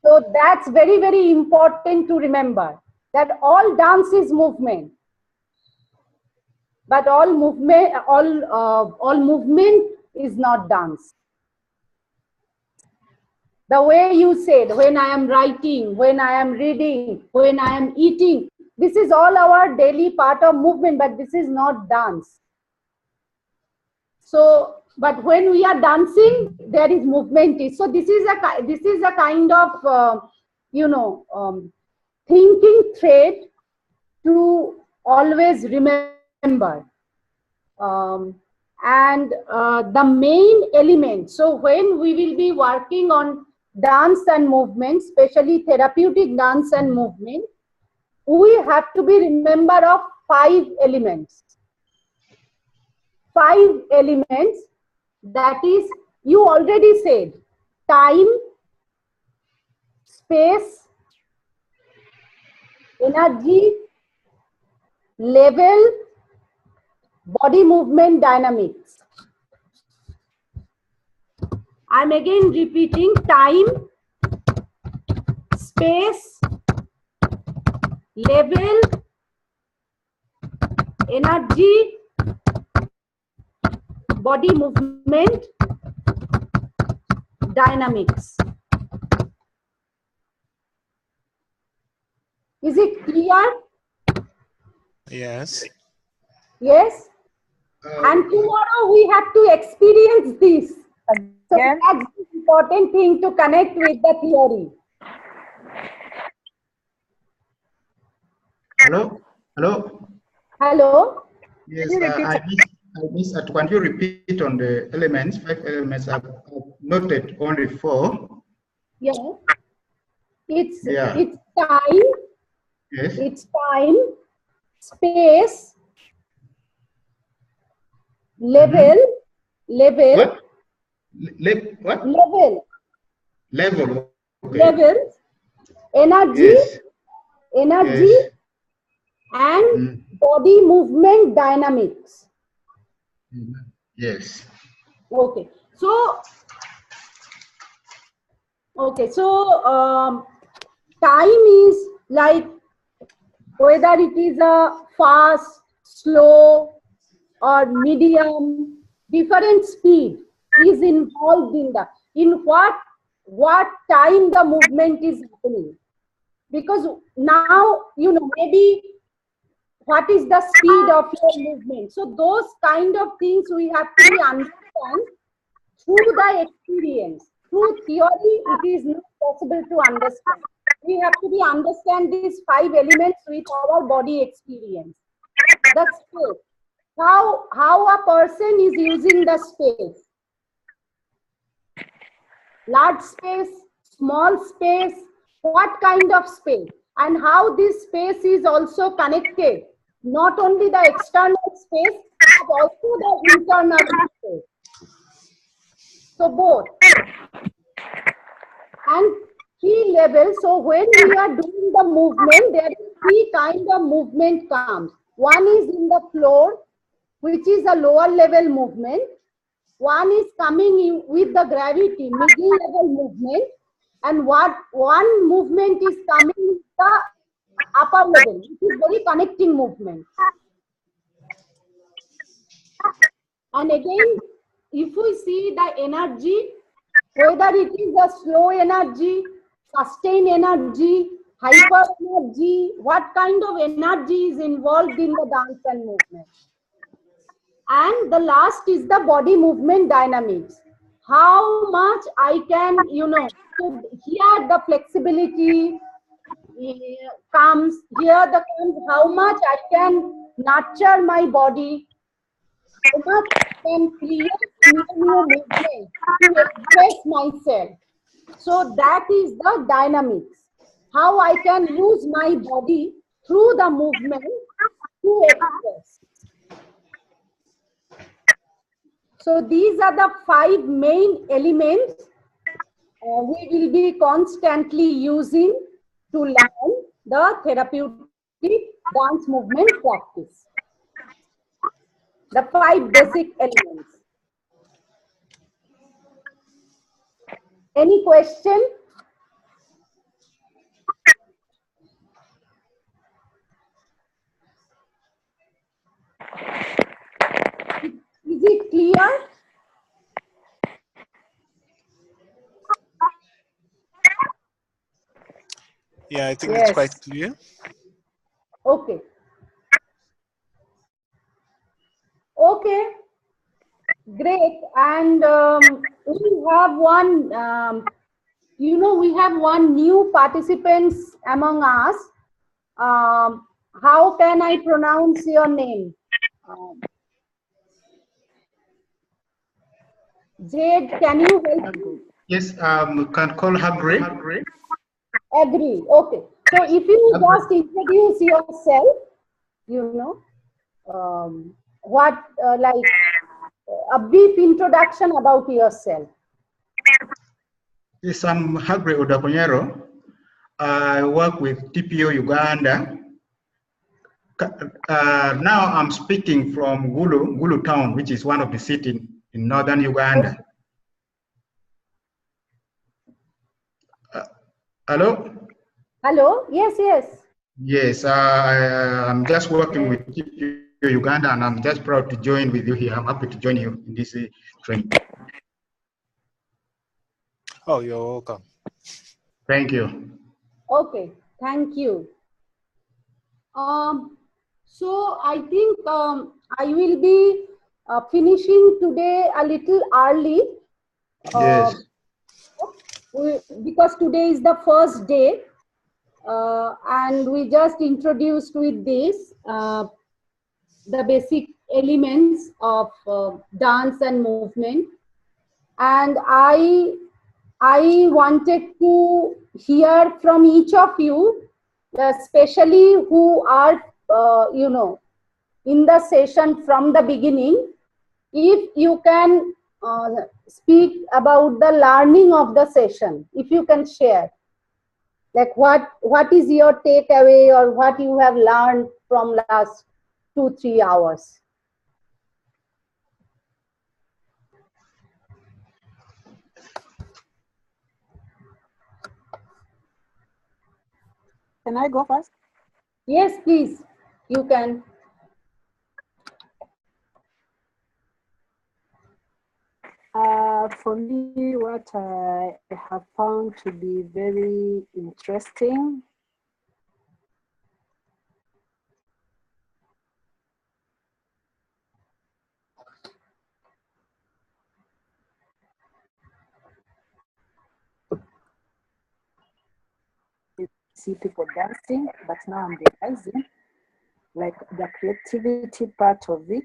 So that's very, very important to remember, that all dance is movement, but all movement is not dance. The way you said, when I am writing, when I am reading, when I am eating, this is all our daily part of movement, but this is not dance. So, but when we are dancing, there is movement. So this is a kind of thinking thread to always remember. The main element. So when we will be working on dance and movement, especially therapeutic dance and movement, we have to be remember of 5 elements. 5 elements, that is, you already said, time, space, energy, level, body movement dynamics. I'm again repeating: time, space, level, energy, body movement dynamics. Is it clear?
Yes.
Yes. And tomorrow we have to experience this. So that's the important thing, to connect with the theory.
Hello? Hello?
Hello?
Yes, I missed that. Can you repeat on the elements, 5 elements? I've noted only 4.
Yeah. It's time.
Yes.
It's time, space, level, level.
What? What?
Level.
Level. Okay.
Level, energy, energy, and body movement dynamics.
Yes.
Okay. So, time is like whether it is a fast, slow, or medium, different speed is involved in what time the movement is happening. Because now, maybe what is the speed of your movement. So those kind of things we have to understand through the experience. Through theory, it is not possible to understand. We have to understand these 5 elements with our body experience. The space. How a person is using the space. Large space, small space, what kind of space, and how this space is also connected. Not only the external space, but also the internal space. So both. And key level, so when we are doing the movement, there is 3 kind of movement comes. One is in the floor, which is a lower level movement. One is coming in with the gravity, middle level movement. And one movement is coming with the upper level, which is very connecting movement. And again, if we see the energy, whether it is a slow energy, sustained energy, hyper energy, what kind of energy is involved in the dance and movement. And the last is the body movement dynamics. How much I can, so here the flexibility comes, how much I can nurture my body, how much I can create new movement to express myself. So that is the dynamics. How I can use my body through the movement to express. So these are the 5 main elements we will be constantly using to learn the therapeutic dance movement practice. The 5 basic elements. Any question? Is it clear?
Yeah, I think it's quite clear.
Okay. Okay. Great. And we have one, we have one new participants among us. How can I pronounce your name? Jade, can you help me?
Yes, you can call her Agree.
Agree. Okay. So if you just introduce yourself, like a brief introduction about yourself.
Yes, I'm Hagre Odakonyero. I work with TPO Uganda. Now I'm speaking from Gulu town, which is one of the cities in northern Uganda. Hello?
Hello? Yes, yes.
Yes, I'm just working with TPO Uganda, and I'm just proud to join with you here. I'm happy to join you in this training.
Oh, you're welcome.
Thank you.
Okay, thank you. So I think I will be finishing today a little early.
Yes.
Because today is the first day, and we just introduced with this the basic elements of dance and movement. And I wanted to hear from each of you, especially who are, in the session from the beginning, if you can speak about the learning of the session, if you can share, like what is your takeaway or what you have learned from last 2-3 hours.
Can I go first?
Yes, please, you can.
For me, what I have found to be very interesting see people dancing, but now I'm realizing like the creativity part of it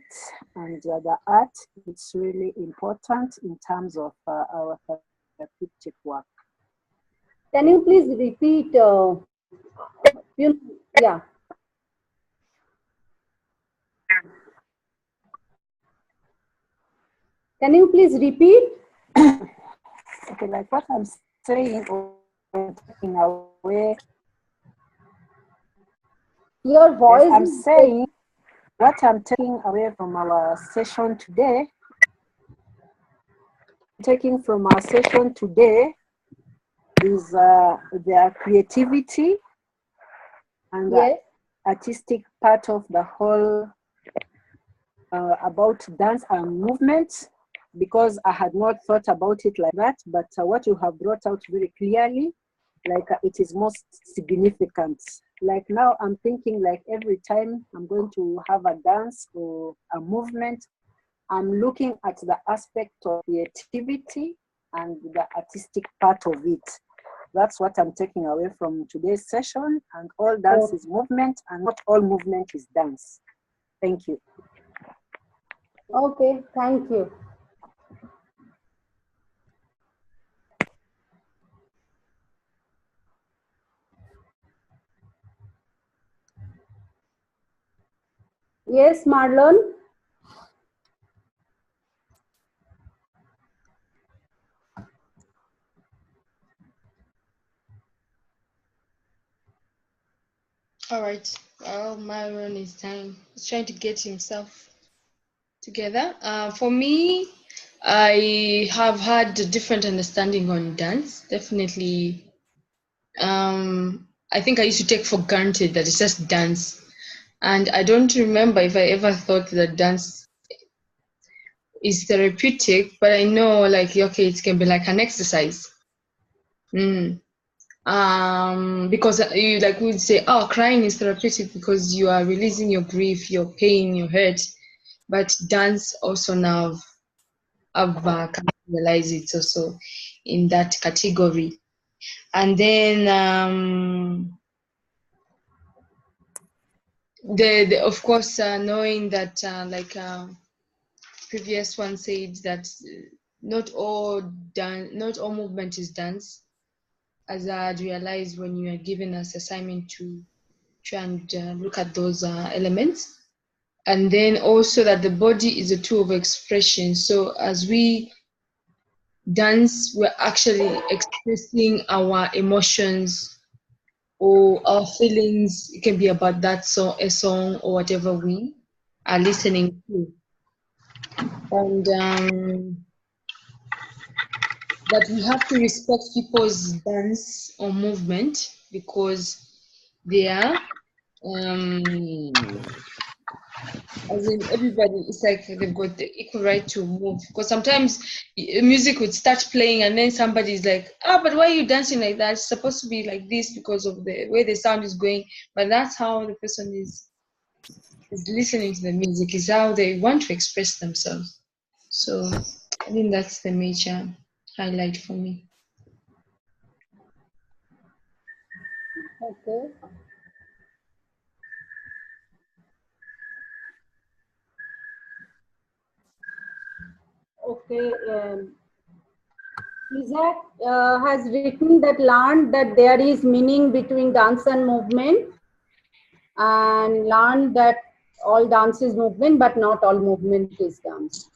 and the art, it's really important in terms of our therapeutic work.
Can you please repeat? Yeah. Can you please repeat?
Okay, like what I'm saying, taking away.
Your voice.
Yes, I'm saying what I'm taking away from our session today. Taking from our session today is their creativity and the artistic part of the whole about dance and movement, because I had not thought about it like that, but what you have brought out very clearly, like it is most significant. Like now I'm thinking like every time I'm going to have a dance or a movement, I'm looking at the aspect of creativity and the artistic part of it. That's what I'm taking away from today's session. And all dance is movement, and not all movement is dance. Thank you.
Okay, thank you. Yes, Marlon.
All right. Well, Myron is time. He's trying to get himself together. For me, I have had a different understanding on dance. Definitely. I think I used to take for granted that it's just dance. And I don't remember if I ever thought that dance is therapeutic, but I know like, okay, it can be like an exercise. Because you like would say, oh, crying is therapeutic because you are releasing your grief, your pain, your hurt. But dance also now I've realized it's also in that category. And then the of course knowing that previous one said that not all movement is dance, as I had realized when you are given us assignment to try and look at those elements. And then also that the body is a tool of expression. So as we dance, we're actually expressing our emotions or our feelings. It can be about that song, a song, or whatever we are listening to. And that we have to respect people's dance or movement because they are as in everybody, it's like they've got the equal right to move. Because sometimes music would start playing and then somebody's like, oh, but why are you dancing like that? It's supposed to be like this because of the way the sound is going. But that's how the person is listening to the music, is how they want to express themselves. So I think that's the major highlight for me.
Okay. Okay. Isaac has written that learned that there is meaning between dance and movement, and learned that all dance is movement, but not all movement is dance.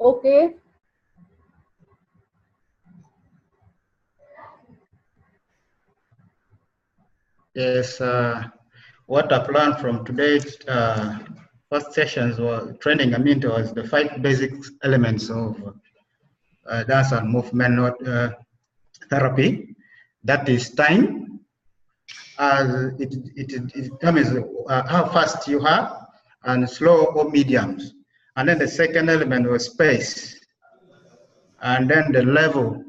Okay.
Yes, what I've learned from today's first sessions or training, was the 5 basic elements of dance and movement therapy. That is time, as it determines how fast you are, and slow or mediums. And then the second element was space, and then the level.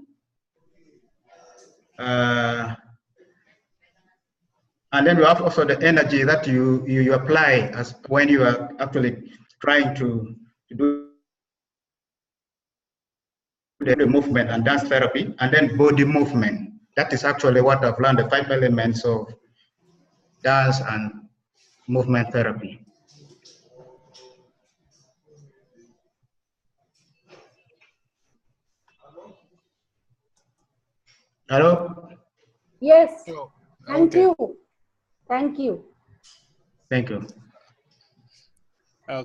And then we have also the energy that you apply as when you are actually trying to do the movement and dance therapy, and then body movement. That is actually what I've learned, the 5 elements of dance and movement therapy. Hello?
Yes.
Oh,
Thank
okay.
you. Thank you.
Thank you.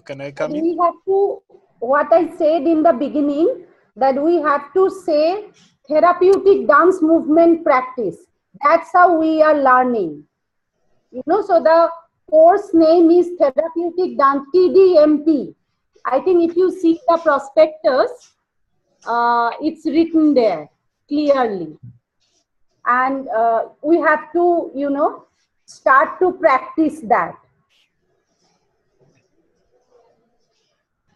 Can I come in?
We have to, what I said in the beginning, that we have to say therapeutic dance movement practice. That's how we are learning. You know, so the course name is therapeutic dance, TDMP. I think if you see the prospectus, it's written there clearly. And we have to, you know, start to practice that.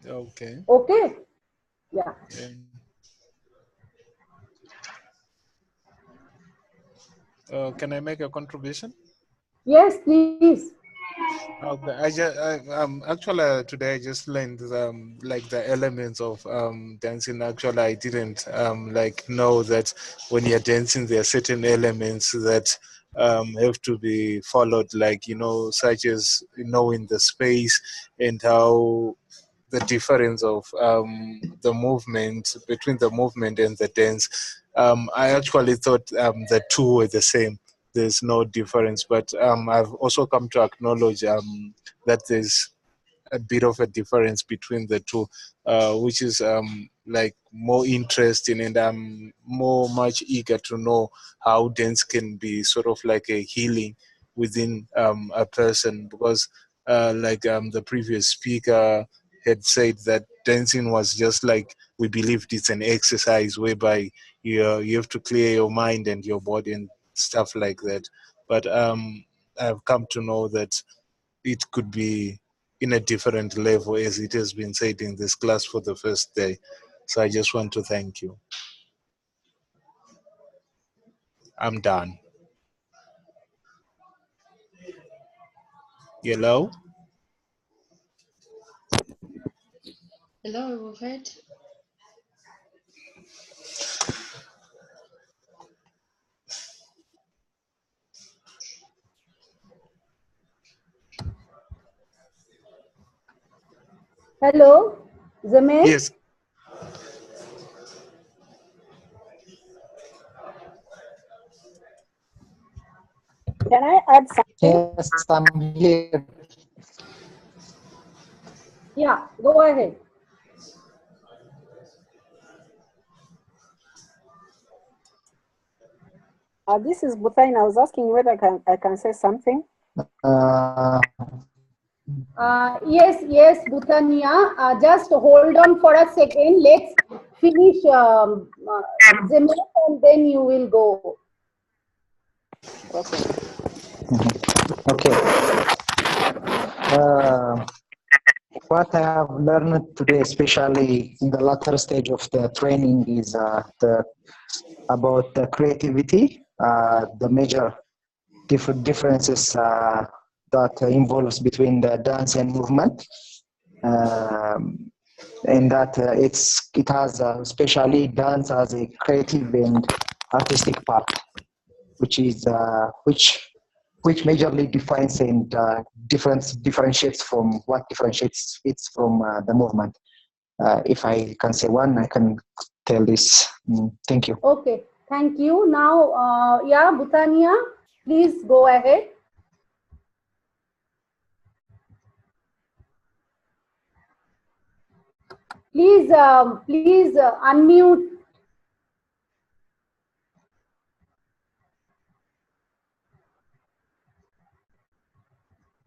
Okay.
Okay? Yeah.
Can I make a contribution?
Yes, please.
Okay, actually today I just learned like the elements of dancing. Actually, I didn't like know that when you're dancing, there are certain elements that have to be followed, like such as knowing the space and how the difference of the movement between the movement and the dance. I actually thought the two were the same. There's no difference, but I've also come to acknowledge that there's a bit of a difference between the two, which is like more interesting, and I'm much eager to know how dance can be sort of like a healing within a person, because like the previous speaker had said that dancing was just like, we believed it's an exercise whereby you have to clear your mind and your body and stuff like that. But I've come to know that it could be in a different level, as it has been said in this class for the first day. So I just want to thank you. I'm done. Hello?
Hello, Wilfred.
Hello, Zamir?
Yes.
Can I add something?
Yes, I'm here.
Yeah, go ahead.
This is Buthain. I was asking whether I can say something.
Yes, Bhutania. Just hold on for a second. Let's finish Zamir and then you will go.
Okay.
Okay. What I have learned today, especially in the latter stage of the training, is about the creativity, the major differences that involves between the dance and movement, and that it has especially dance as a creative and artistic part, which is which majorly defines and differentiates from what differentiates it from the movement. If I can say one, I can tell this. Thank you.
Okay, thank you. Now, yeah, Bhutania, please go ahead. Please, please unmute.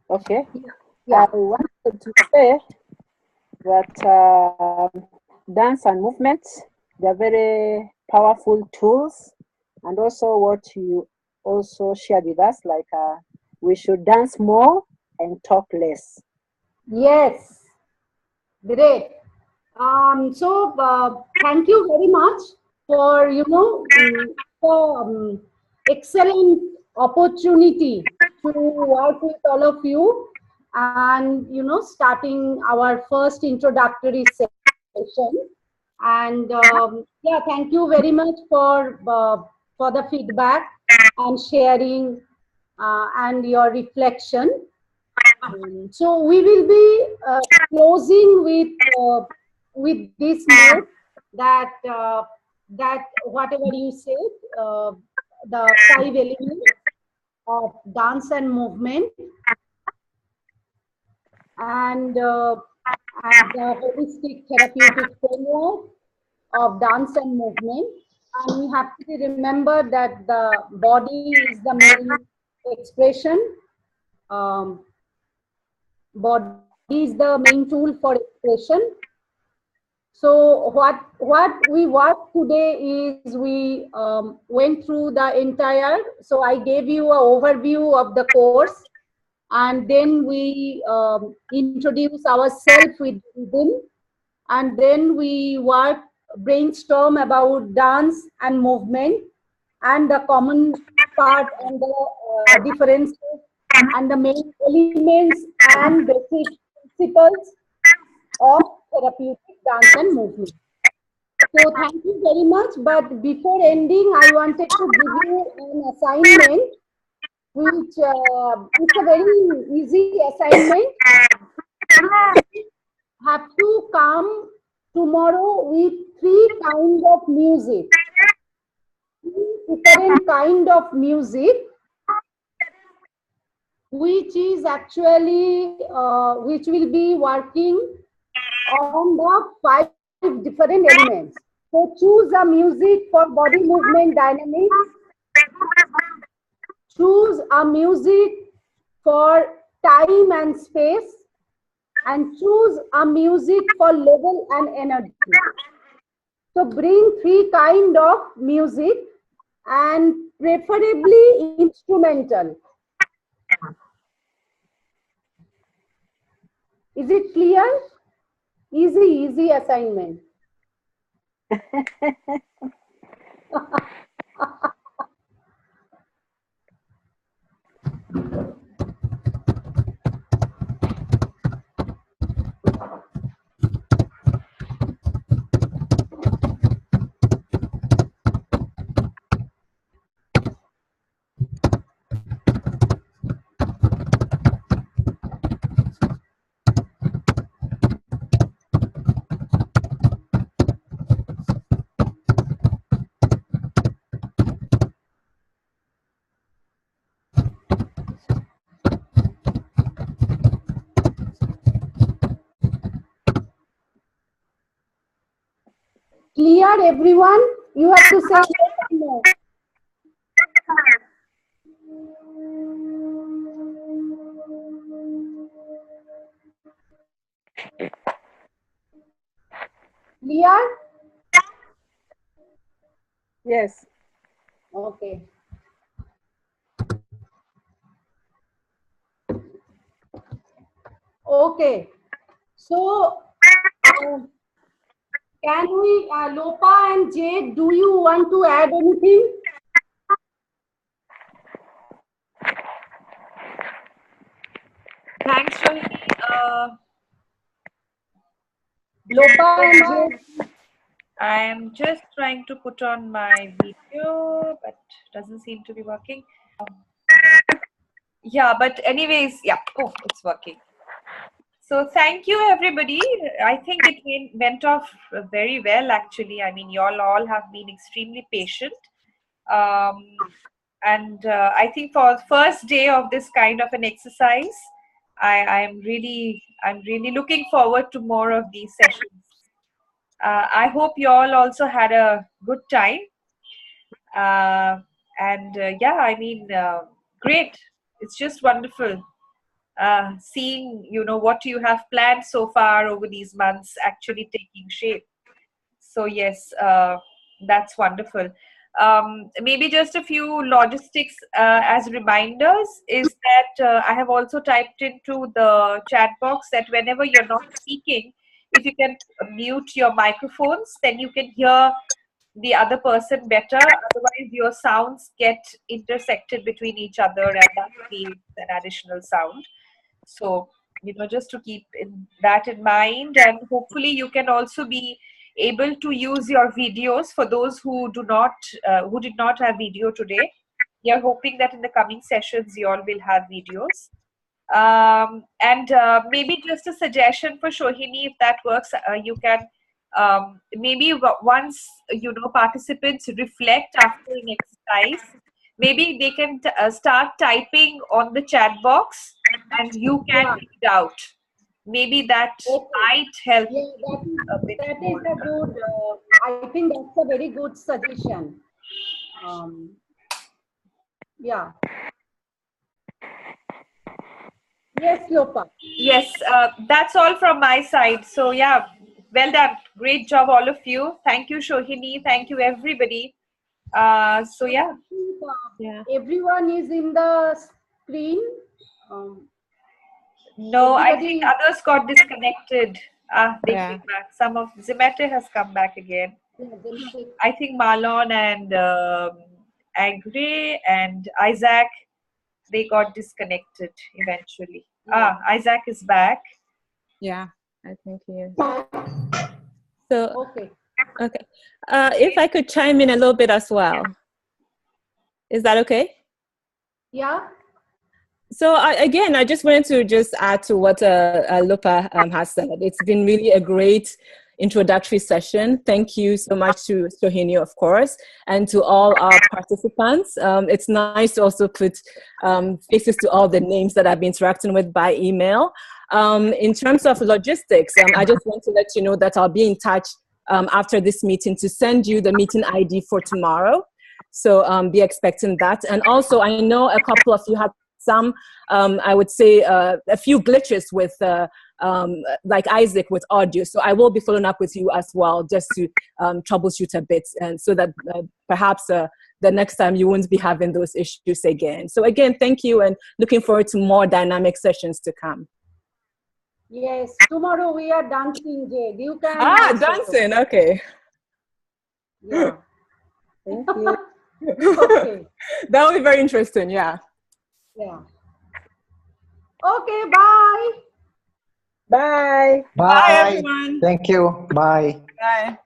Okay.
Yeah.
I wanted to say that dance and movement, they're very powerful tools. And also what you also shared with us, like we should dance more and talk less.
Yes, great. So thank you very much for, the excellent opportunity to work with all of you, and starting our first introductory session. And yeah, thank you very much for the feedback and sharing and your reflection. So we will be closing with this note that that whatever you said, the 5 elements of dance and movement, and the holistic therapeutic framework of dance and movement. And we have to remember that the body is the main expression. Body is the main tool for expression. So what we worked today is we went through the entire. So I gave you an overview of the course, and then we introduce ourselves with rhythm, and then we brainstorm about dance and movement and the common part and the differences and the main elements and basic principles of therapeutic dance and movement. So thank you very much. But before ending, I wanted to give you an assignment, which it's a very easy assignment. Have to come tomorrow with 3 kinds of music, 3 different kind of music, which is actually which will be working on the 5 different elements. So choose a music for body movement dynamics, choose a music for time and space, and choose a music for level and energy. So bring 3 kind of music and preferably instrumental. Is it clear? Easy assignment. Clear, everyone? You have to say yes or no. Clear?
Yes.
Okay. Okay. So, can we, Lopa and Jade, do you want to add anything?
Thanks, Rohini.
Lopa and Jade.
I am just trying to put on my video, but doesn't seem to be working. Yeah, but anyways, yeah. Oh, it's working. So thank you, everybody. I think it went off very well, actually. I mean, you all have been extremely patient. And I think for the first day of this kind of an exercise, I'm really looking forward to more of these sessions. I hope you all also had a good time. Yeah, I mean, great. It's just wonderful seeing, what you have planned so far over these months actually taking shape. So yes, that's wonderful. Maybe just a few logistics as reminders is that I have also typed into the chat box that whenever you're not speaking, if you can mute your microphones, then you can hear the other person better. Otherwise, your sounds get intersected between each other, and that creates an additional sound. So, just to keep that in mind, and hopefully you can also be able to use your videos. For those who do not, who did not have video today, we are hoping that in the coming sessions you all will have videos. And maybe just a suggestion for Shohini, if that works, you can maybe once participants reflect after an exercise, maybe they can start typing on the chat box and you can read it out. Maybe that might help.
That is a good, I think that's a very good suggestion. Yeah. Yes, Lopa.
Yes, that's all from my side. So yeah, well done. Great job, all of you. Thank you, Shohini. Thank you, everybody. So yeah.
Everyone is in the screen.
No, I think others got disconnected. They came back. Some of Zimete has come back again. I think Marlon and Agre and Isaac, they got disconnected eventually. Isaac is back.
Yeah, I think he is. So, okay. If I could chime in a little bit as well. Is that okay?
Yeah.
So again, I just wanted to just add to what Lupa has said. It's been really a great introductory session. Thank you so much to Shohini, of course, and to all our participants. It's nice to also put faces to all the names that I've been interacting with by email. In terms of logistics, I just want to let you know that I'll be in touch after this meeting to send you the meeting ID for tomorrow. So be expecting that. And also, I know a couple of you had some, I would say, a few glitches with, like Isaac with audio. So I will be following up with you as well, just to troubleshoot a bit, and so that perhaps the next time you won't be having those issues again. So again, thank you, and looking forward to more dynamic sessions to come.
Yes, tomorrow we are dancing, Jade. You can.
Dancing, okay.
Yeah.
Thank you.
Okay.
That will be very interesting, yeah.
Yeah. Okay, bye.
Bye.
Bye, everyone.
Thank you. Bye.
Bye.